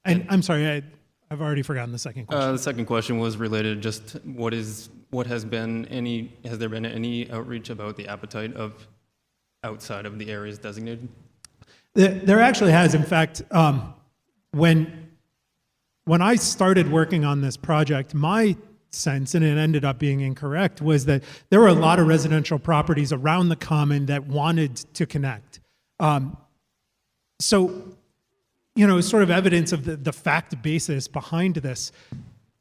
And I'm sorry, I've already forgotten the second question. The second question was related just has there been any outreach about the appetite of outside of the areas designated? There actually has. In fact, when I started working on this project, my sense, and it ended up being incorrect, was that there were a lot of residential properties around the common that wanted to connect. So, you know, sort of evidence of the fact basis behind this.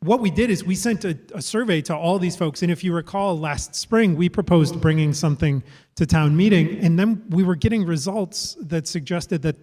What we did is we sent a survey to all these folks, and if you recall, last spring we proposed bringing something to town meeting, and then we were getting results that suggested that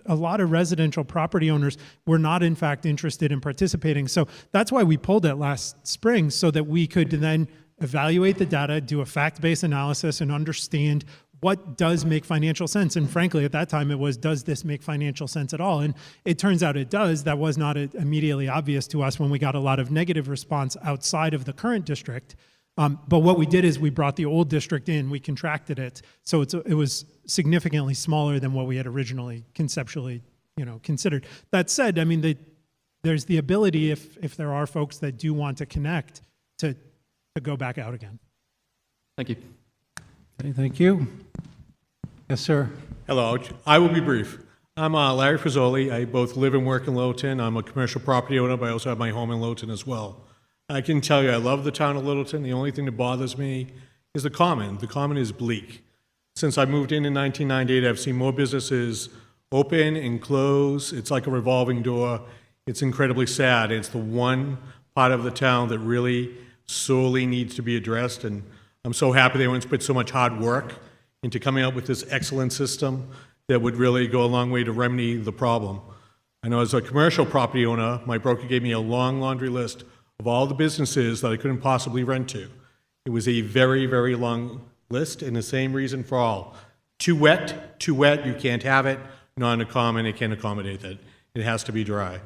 a lot of residential property owners were not in fact interested in participating. So that's why we pulled it last spring, so that we could then evaluate the data, do a fact-based analysis, and understand what does make financial sense. And frankly, at that time, it was, does this make financial sense at all? And it turns out it does. That was not immediately obvious to us when we got a lot of negative response outside of the current district. But what we did is we brought the old district in, we contracted it, so it was significantly smaller than what we had originally conceptually, considered. That said, I mean, there's the ability, if there are folks that do want to connect, to go back out again. Thank you. Okay, thank you. Yes, sir. Hello, I will be brief. I'm Larry Frizzoli. I both live and work in Littleton. I'm a commercial property owner, but I also have my home in Littleton as well. I can tell you I love the town of Littleton. The only thing that bothers me is the common. The common is bleak. Since I moved in 1998, I've seen more businesses open and close. It's like a revolving door. It's incredibly sad. It's the one part of the town that really sorely needs to be addressed, and I'm so happy they went to put so much hard work into coming up with this excellent system that would really go a long way to remedy the problem. I know as a commercial property owner, my broker gave me a long laundry list of all the businesses that I couldn't possibly rent to. It was a very, very long list, and the same reason for all. Too wet, you can't have it. Non-common, it can't accommodate that. It has to be dry.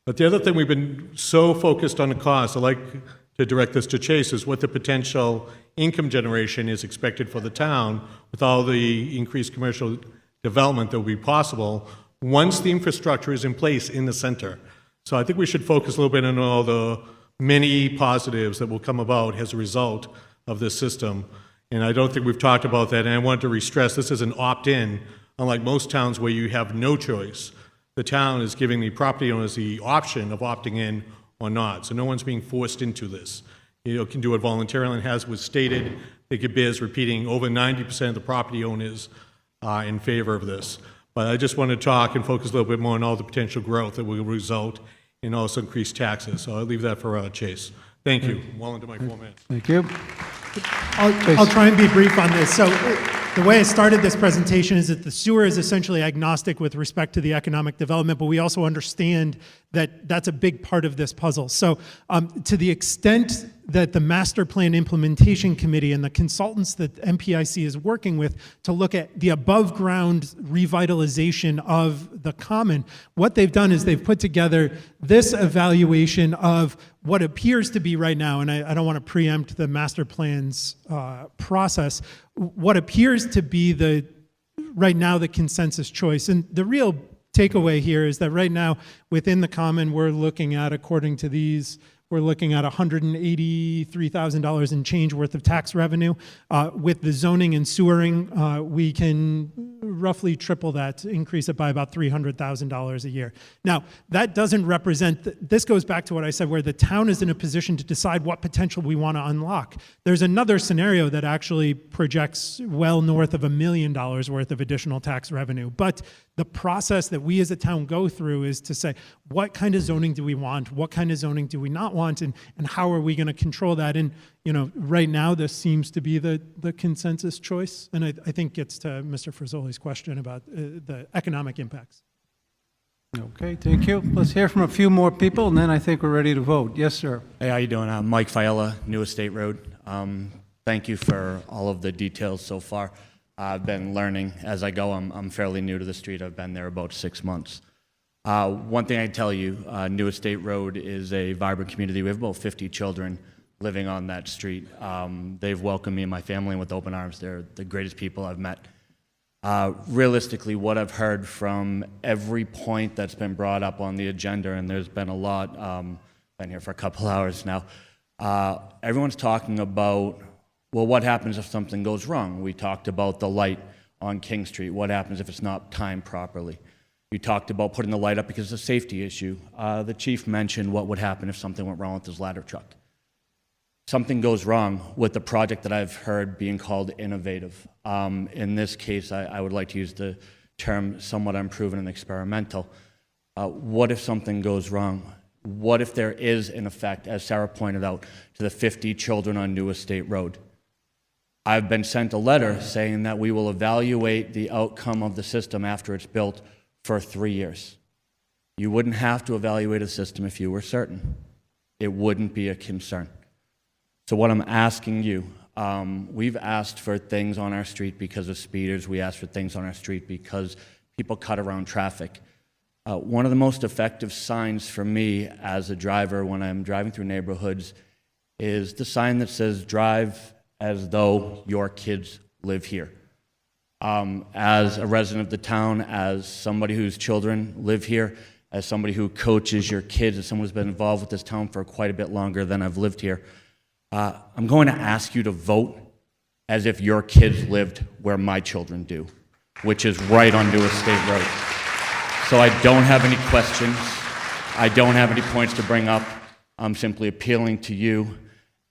But the other thing, we've been so focused on the cost, I'd like to direct this to Chase, is what the potential income generation is expected for the town with all the increased commercial development that will be possible once the infrastructure is in place in the center. So I think we should focus a little bit on all the many positives that will come about as a result of this system. And I don't think we've talked about that, and I want to re-stress this is an opt-in, unlike most towns where you have no choice. The town is giving the property owners the option of opting in or not, so no one's being forced into this. You can do it voluntarily, and as was stated, I think it bears repeating, over 90% of the property owners are in favor of this. But I just want to talk and focus a little bit more on all the potential growth that will result in also increased taxes. So I'll leave that for Chase. Thank you. Well into my 4 minutes. Thank you. I'll try and be brief on this. So the way I started this presentation is that the sewer is essentially agnostic with respect to the economic development, but we also understand that's a big part of this puzzle. So to the extent that the Master Plan Implementation Committee and the consultants that MPIC is working with to look at the above ground revitalization of the common, what they've done is they've put together this evaluation of what appears to be right now, and I don't want to preempt the master plan's process, what appears to be right now the consensus choice. And the real takeaway here is that right now within the common, we're looking at, according to these, we're looking at $183,000 in change worth of tax revenue. With the zoning and sewering, we can roughly triple that, increase it by about $300,000 a year. Now, that doesn't represent, this goes back to what I said, where the town is in a position to decide what potential we want to unlock. There's another scenario that actually projects well north of $1 million worth of additional tax revenue. But the process that we as a town go through is to say, what kind of zoning do we want? What kind of zoning do we not want? And how are we going to control that? And, right now, this seems to be the consensus choice. And I think gets to Mr. Frizzoli's question about the economic impacts. Okay, thank you. Let's hear from a few more people, and then I think we're ready to vote. Yes, sir. Hey, how you doing? I'm Mike Fiella, New Estate Road. Thank you for all of the details so far. I've been learning as I go. I'm fairly new to the street. I've been there about 6 months. One thing I can tell you, New Estate Road is a vibrant community. We have about 50 children living on that street. They've welcomed me and my family with open arms. They're the greatest people I've met. Realistically, what I've heard from every point that's been brought up on the agenda, and there's been a lot, been here for a couple hours now, everyone's talking about, well, what happens if something goes wrong? We talked about the light on King Street. What happens if it's not timed properly? You talked about putting the light up because it's a safety issue. The chief mentioned what would happen if something went wrong with his ladder truck. Something goes wrong with the project that I've heard being called innovative. In this case, I would like to use the term somewhat unproven and experimental. What if something goes wrong? What if there is an effect, as Sarah pointed out, to the 50 children on New Estate Road? I've been sent a letter saying that we will evaluate the outcome of the system after it's built for 3 years. You wouldn't have to evaluate a system if you were certain. It wouldn't be a concern. So what I'm asking you, we've asked for things on our street because of speeders. We asked for things on our street because people cut around traffic. One of the most effective signs for me as a driver when I'm driving through neighborhoods is the sign that says, drive as though your kids live here. As a resident of the town, as somebody whose children live here, as somebody who coaches your kids, as someone who's been involved with this town for quite a bit longer than I've lived here, I'm going to ask you to vote as if your kids lived where my children do, which is right on New Estate Road. So I don't have any questions. I don't have any points to bring up. I'm simply appealing to you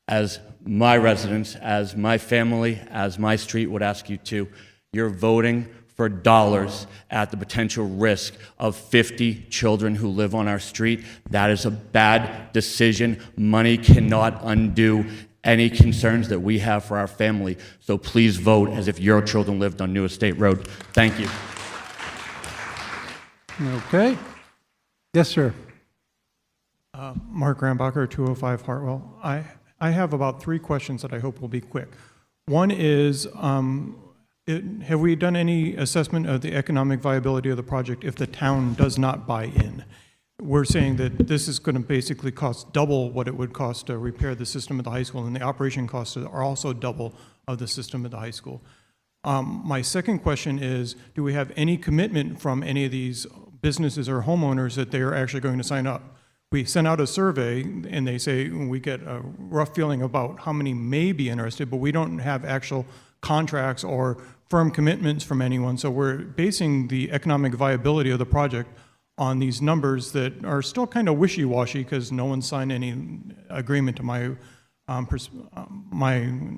as my residents, as my family, as my street would ask you to. You're voting for dollars at the potential risk of 50 children who live on our street. That is a bad decision. Money cannot undo any concerns that we have for our family. So please vote as if your children lived on New Estate Road. Thank you. Okay. Yes, sir. Mark Rambacher, 205 Hartwell. I have about 3 questions that I hope will be quick. One is, have we done any assessment of the economic viability of the project if the town does not buy in? We're saying that this is going to basically cost double what it would cost to repair the system at the high school, and the operation costs are also double of the system at the high school. My second question is, do we have any commitment from any of these businesses or homeowners that they are actually going to sign up? We sent out a survey, and they say we get a rough feeling about how many may be interested, but we don't have actual contracts or firm commitments from anyone. So we're basing the economic viability of the project on these numbers that are still kind of wishy-washy because no one signed any agreement to my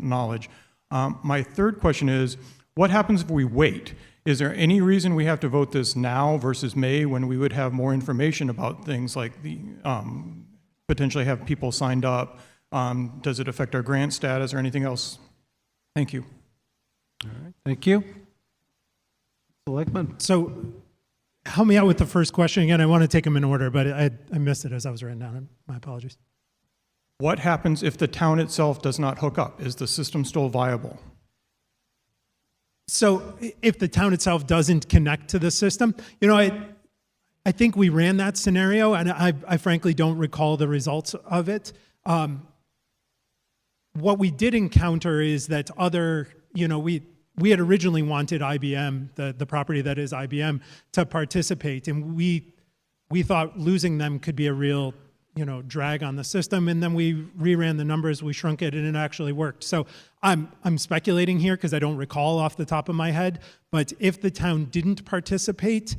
knowledge. My third question is, what happens if we wait? Is there any reason we have to vote this now versus May when we would have more information about things like the potentially have people signed up? Does it affect our grant status or anything else? Thank you. All right. Thank you. Selectman. So help me out with the first question again. I want to take them in order, but I missed it as I was writing down. My apologies. What happens if the town itself does not hook up? Is the system still viable? So if the town itself doesn't connect to the system, I think we ran that scenario, and I frankly don't recall the results of it. What we did encounter is that we had originally wanted IBM, the property that is IBM, to participate, and we thought losing them could be a real drag on the system, and then we reran the numbers, we shrunk it, and it actually worked. So I'm speculating here because I don't recall off the top of my head, but if the town didn't participate,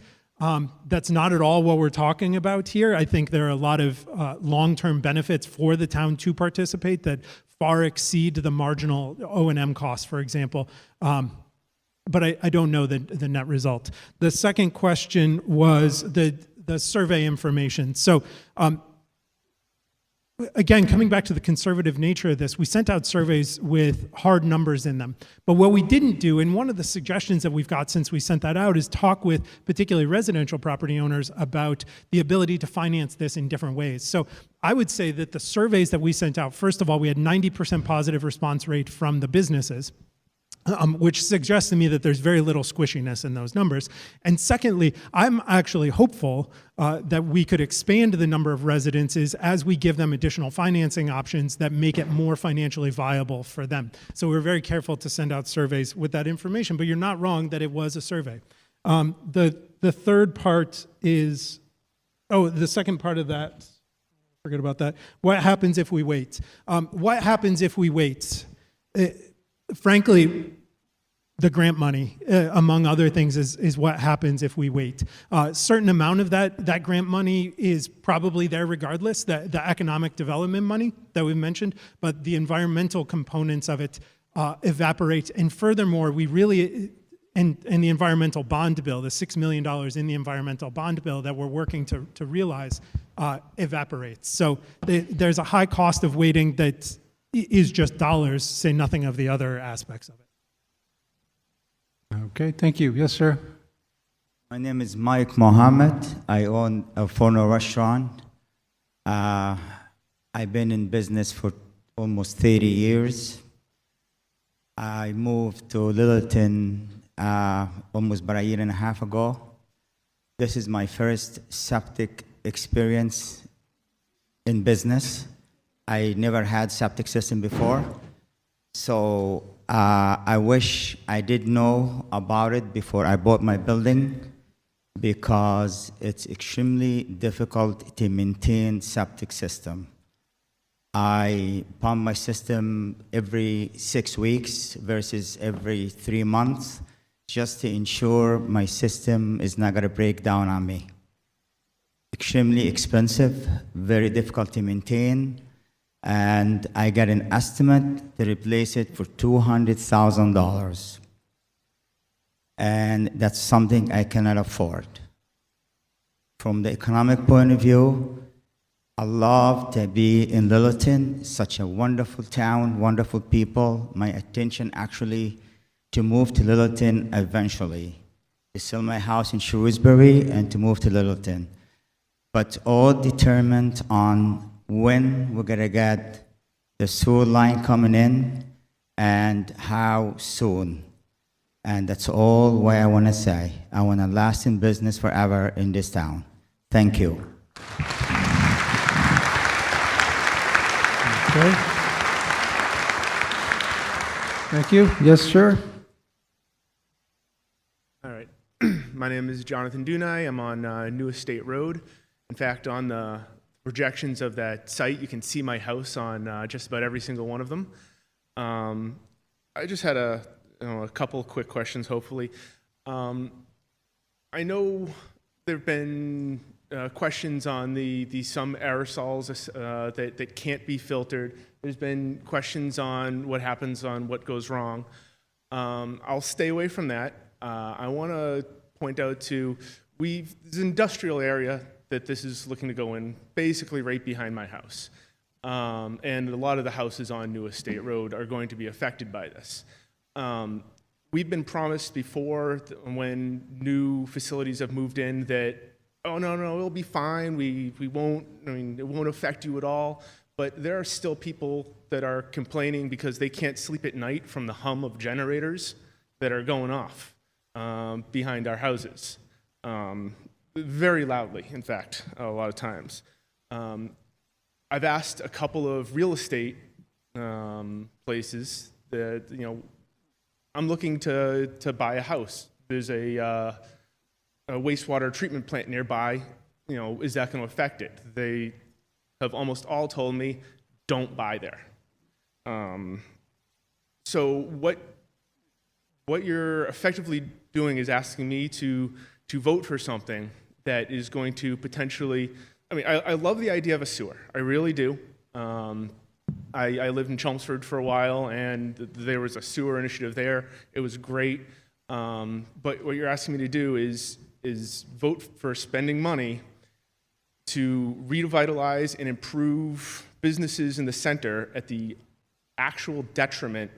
that's not at all what we're talking about here. I think there are a lot of long-term benefits for the town to participate that far exceed the marginal O&M costs, for example. But I don't know the net result. The second question was the survey information. So again, coming back to the conservative nature of this, we sent out surveys with hard numbers in them. But what we didn't do, and one of the suggestions that we've got since we sent that out, is talk with particularly residential property owners about the ability to finance this in different ways. So I would say that the surveys that we sent out, first of all, we had 90% positive response rate from the businesses, which suggests to me that there's very little squishiness in those numbers. And secondly, I'm actually hopeful that we could expand the number of residences as we give them additional financing options that make it more financially viable for them. So we're very careful to send out surveys with that information, but you're not wrong that it was a survey. The third part is, the second part of that, forget about that. What happens if we wait? What happens if we wait? Frankly, the grant money, among other things, is what happens if we wait. A certain amount of that grant money is probably there regardless, the economic development money that we mentioned, but the environmental components of it evaporate. And furthermore, we really, and the environmental bond bill, the $6 million in the environmental bond bill that we're working to realize evaporates. So there's a high cost of waiting that is just dollars, say nothing of the other aspects of it. Okay, thank you. Yes, sir. My name is Mike Mohammed. I own a Forno restaurant. I've been in business for almost 30 years. I moved to Littleton almost about a year and a half ago. This is my first septic experience in business. I never had septic system before, so I wish I did know about it before I bought my building, because it's extremely difficult to maintain septic system. I pump my system every 6 weeks versus every 3 months, just to ensure my system is not gonna break down on me. Extremely expensive, very difficult to maintain. And I got an estimate to replace it for $200,000. And that's something I cannot afford. From the economic point of view, I love to be in Littleton, such a wonderful town, wonderful people. My intention actually to move to Littleton eventually, to sell my house in Shrewsbury and to move to Littleton. But all determined on when we're gonna get the sewer line coming in and how soon. And that's all what I wanna say. I wanna last in business forever in this town. Thank you. Okay. Thank you. Yes, sir. All right. My name is Jonathan Dunai. I'm on New Estate Road. In fact, on the projections of that site, you can see my house on just about every single one of them. I just had a couple of quick questions, hopefully. I know there have been questions on the some aerosols that can't be filtered. There's been questions on what happens on what goes wrong. I'll stay away from that. I want to point out there's an industrial area that this is looking to go in, basically right behind my house. And a lot of the houses on New Estate Road are going to be affected by this. we've been promised before when new facilities have moved in that, oh, no, it'll be fine. We won't, it won't affect you at all. But there are still people that are complaining because they can't sleep at night from the hum of generators that are going off behind our houses. Very loudly, in fact, a lot of times. I've asked a couple of real estate places that, I'm looking to buy a house. There's a wastewater treatment plant nearby. Is that going to affect it? They have almost all told me, don't buy there. So what you're effectively doing is asking me to vote for something that is going to potentially, I love the idea of a sewer. I really do. I lived in Chelmsford for a while, and there was a sewer initiative there. It was great. But what you're asking me to do is vote for spending money to revitalize and improve businesses in the center at the actual detriment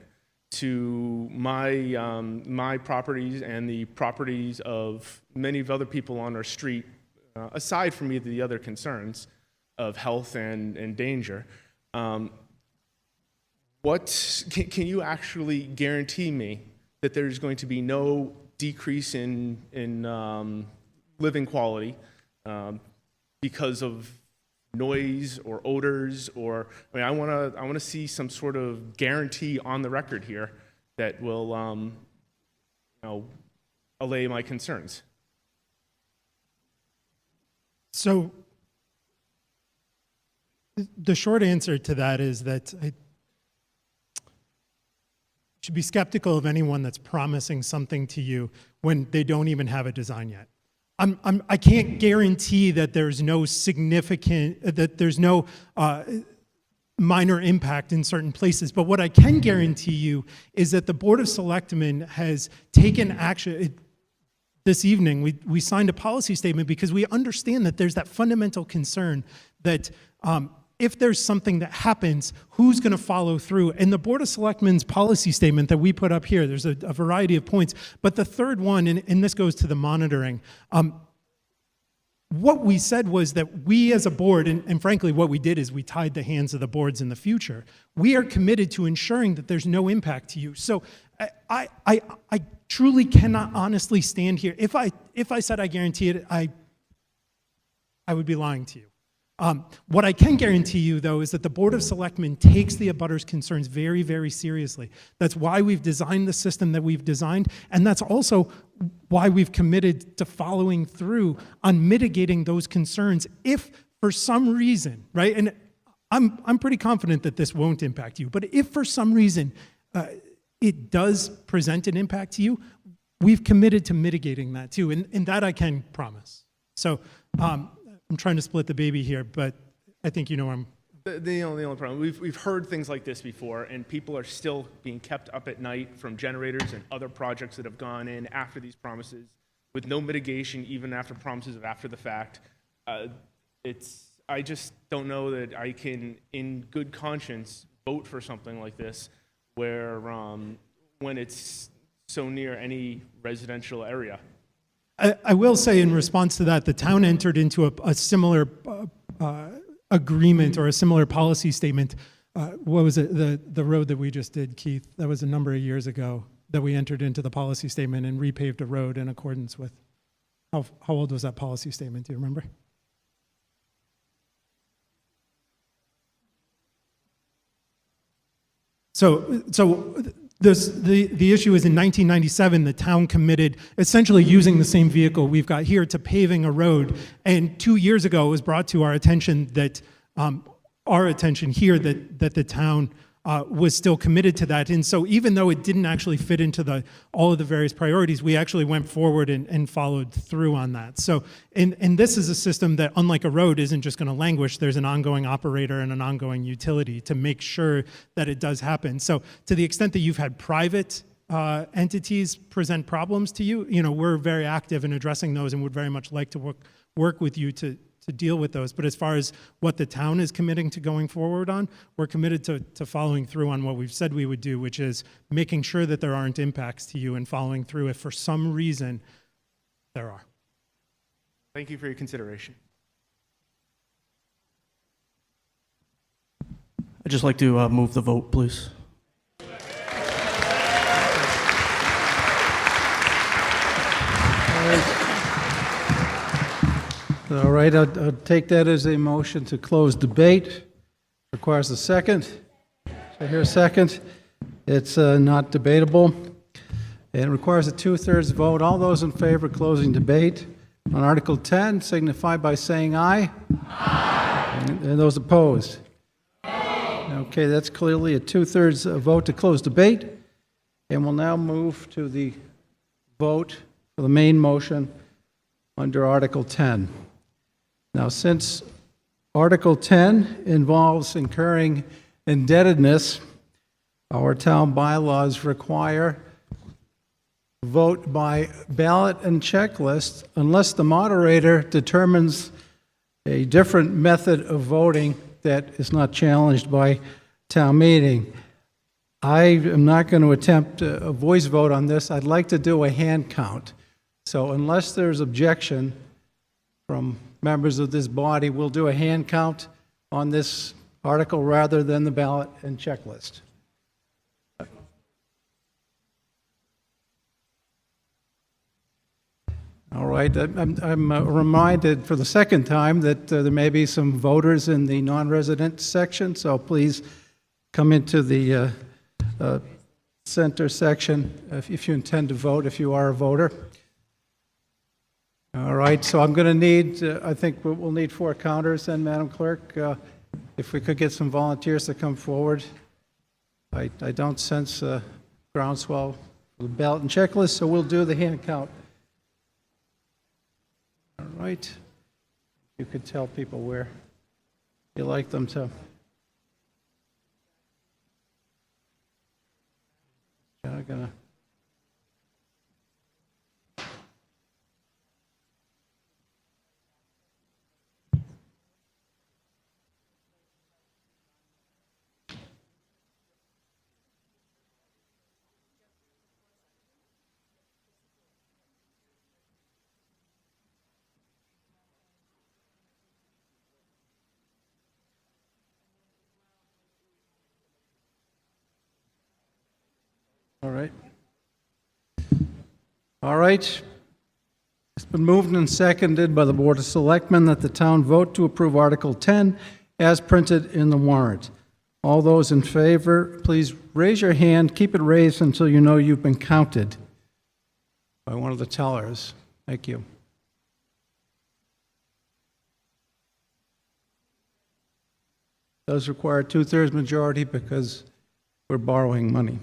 to my properties and the properties of many of other people on our street, aside from the other concerns of health and danger. Can you actually guarantee me that there's going to be no decrease in living quality because of noise or odors, or I want to see some sort of guarantee on the record here that will allay my concerns. So the short answer to that is that I should be skeptical of anyone that's promising something to you when they don't even have a design yet. I can't guarantee that there's no minor impact in certain places, but what I can guarantee you is that the Board of Selectmen has taken action. This evening, we signed a policy statement because we understand that there's that fundamental concern that if there's something that happens, who's going to follow through? And the Board of Selectmen's policy statement that we put up here, there's a variety of points, but the third one, and this goes to the monitoring, what we said was that we as a board, and frankly what we did is we tied the hands of the boards in the future. We are committed to ensuring that there's no impact to you. So I truly cannot honestly stand here. If I said I guarantee it, I would be lying to you. What I can guarantee you, though, is that the Board of Selectmen takes the abutters' concerns very, very seriously. That's why we've designed the system that we've designed, and that's also why we've committed to following through on mitigating those concerns if for some reason, right, and I'm pretty confident that this won't impact you, but if for some reason it does present an impact to you, we've committed to mitigating that too, and that I can promise. So, I'm trying to split the baby here, but I think you know I'm... The only problem, we've heard things like this before, and people are still being kept up at night from generators and other projects that have gone in after these promises with no mitigation, even after promises of after the fact. I just don't know that I can, in good conscience, vote for something like this where when it's so near any residential area. I will say in response to that, the town entered into a similar agreement or a similar policy statement. What was it? The road that we just did, Keith? That was a number of years ago that we entered into the policy statement and repaved a road in accordance with. How old was that policy statement? Do you remember? So the issue is in 1997, the town committed essentially using the same vehicle we've got here to paving a road. And 2 years ago, it was brought to our attention that our attention here that the town was still committed to that. And so even though it didn't actually fit into all of the various priorities, we actually went forward and followed through on that. So, and this is a system that, unlike a road, isn't just going to languish. There's an ongoing operator and an ongoing utility to make sure that it does happen. So to the extent that you've had private entities present problems to you, we're very active in addressing those and would very much like to work with you to to deal with those. But as far as what the town is committing to going forward on, we're committed to following through on what we've said we would do, which is making sure that there aren't impacts to you and following through if for some reason there are. Thank you for your consideration. I'd just like to move the vote, please. All right, I'll take that as a motion to close debate. Requires a second. Should I hear a second? It's not debatable. It requires a 2/3 vote. All those in favor of closing debate on Article 10 signify by saying aye. Aye. And those opposed? Okay, that's clearly a 2/3 vote to close debate. And we'll now move to the vote for the main motion under Article 10. Now, since Article 10 involves incurring indebtedness, our town bylaws require vote by ballot and checklist unless the moderator determines a different method of voting that is not challenged by town meeting. I am not going to attempt a voice vote on this. I'd like to do a hand count. So unless there's objection from members of this body, we'll do a hand count on this article rather than the ballot and checklist. All right, I'm reminded for the second time that there may be some voters in the non-resident section, so please come into the center section if you intend to vote, if you are a voter. All right, so I'm going to need, I think we'll need 4 counters then, Madam Clerk. If we could get some volunteers to come forward. I don't sense groundswell for the ballot and checklist, so we'll do the hand count. All right. You could tell people where you like them to. I'm gonna. All right. All right. It's been moved and seconded by the Board of Selectmen that the town vote to approve Article 10 as printed in the warrant. All those in favor, please raise your hand. Keep it raised until you know you've been counted by one of the tellers. Thank you. It does require a 2/3 majority because we're borrowing money.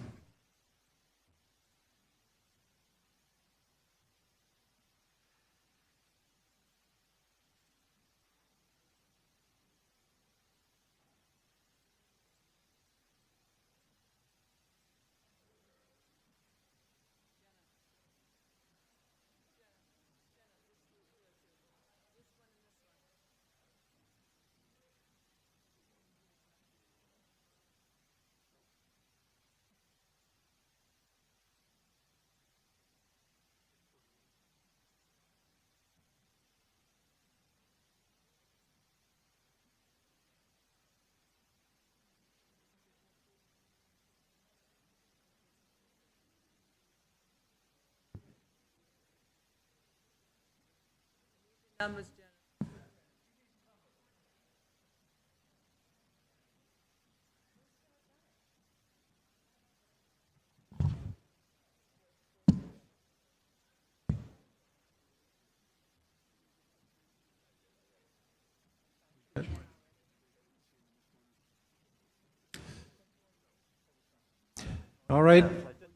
All right.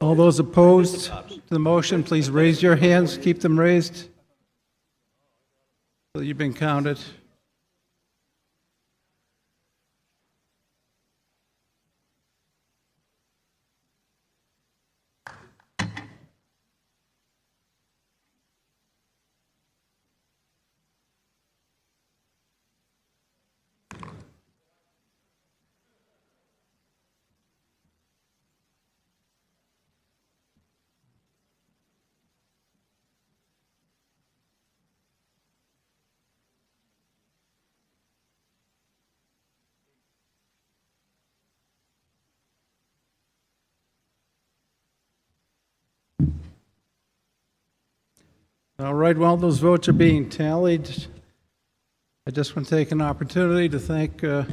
All those opposed to the motion, please raise your hands. Keep them raised so you've been counted. All right, while those votes are being tallied, I just want to take an opportunity to thank the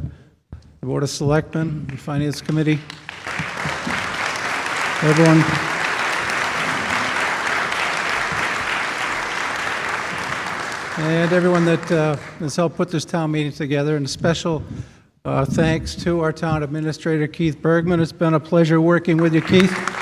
Board of Selectmen and Finance Committee, everyone. And everyone that has helped put this town meeting together, and a special thanks to our town administrator, Keith Bergman. It's been a pleasure working with you, Keith.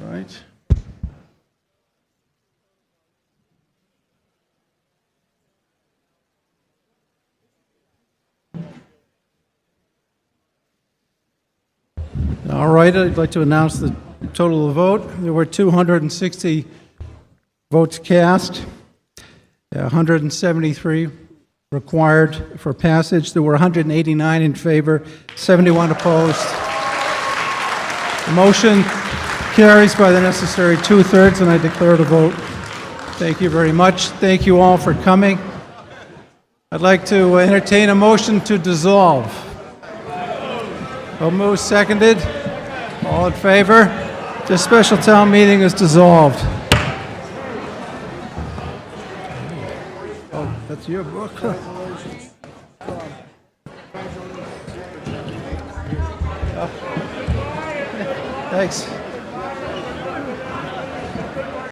Right. All right, I'd like to announce the total of the vote. There were 260 votes cast, 173 required for passage. There were 189 in favor, 71 opposed. The motion carries by the necessary 2/3, and I declare the vote. Thank you very much. Thank you all for coming. I'd like to entertain a motion to dissolve. So moved, seconded. All in favor? This special town meeting is dissolved. Oh, that's your book. Thanks.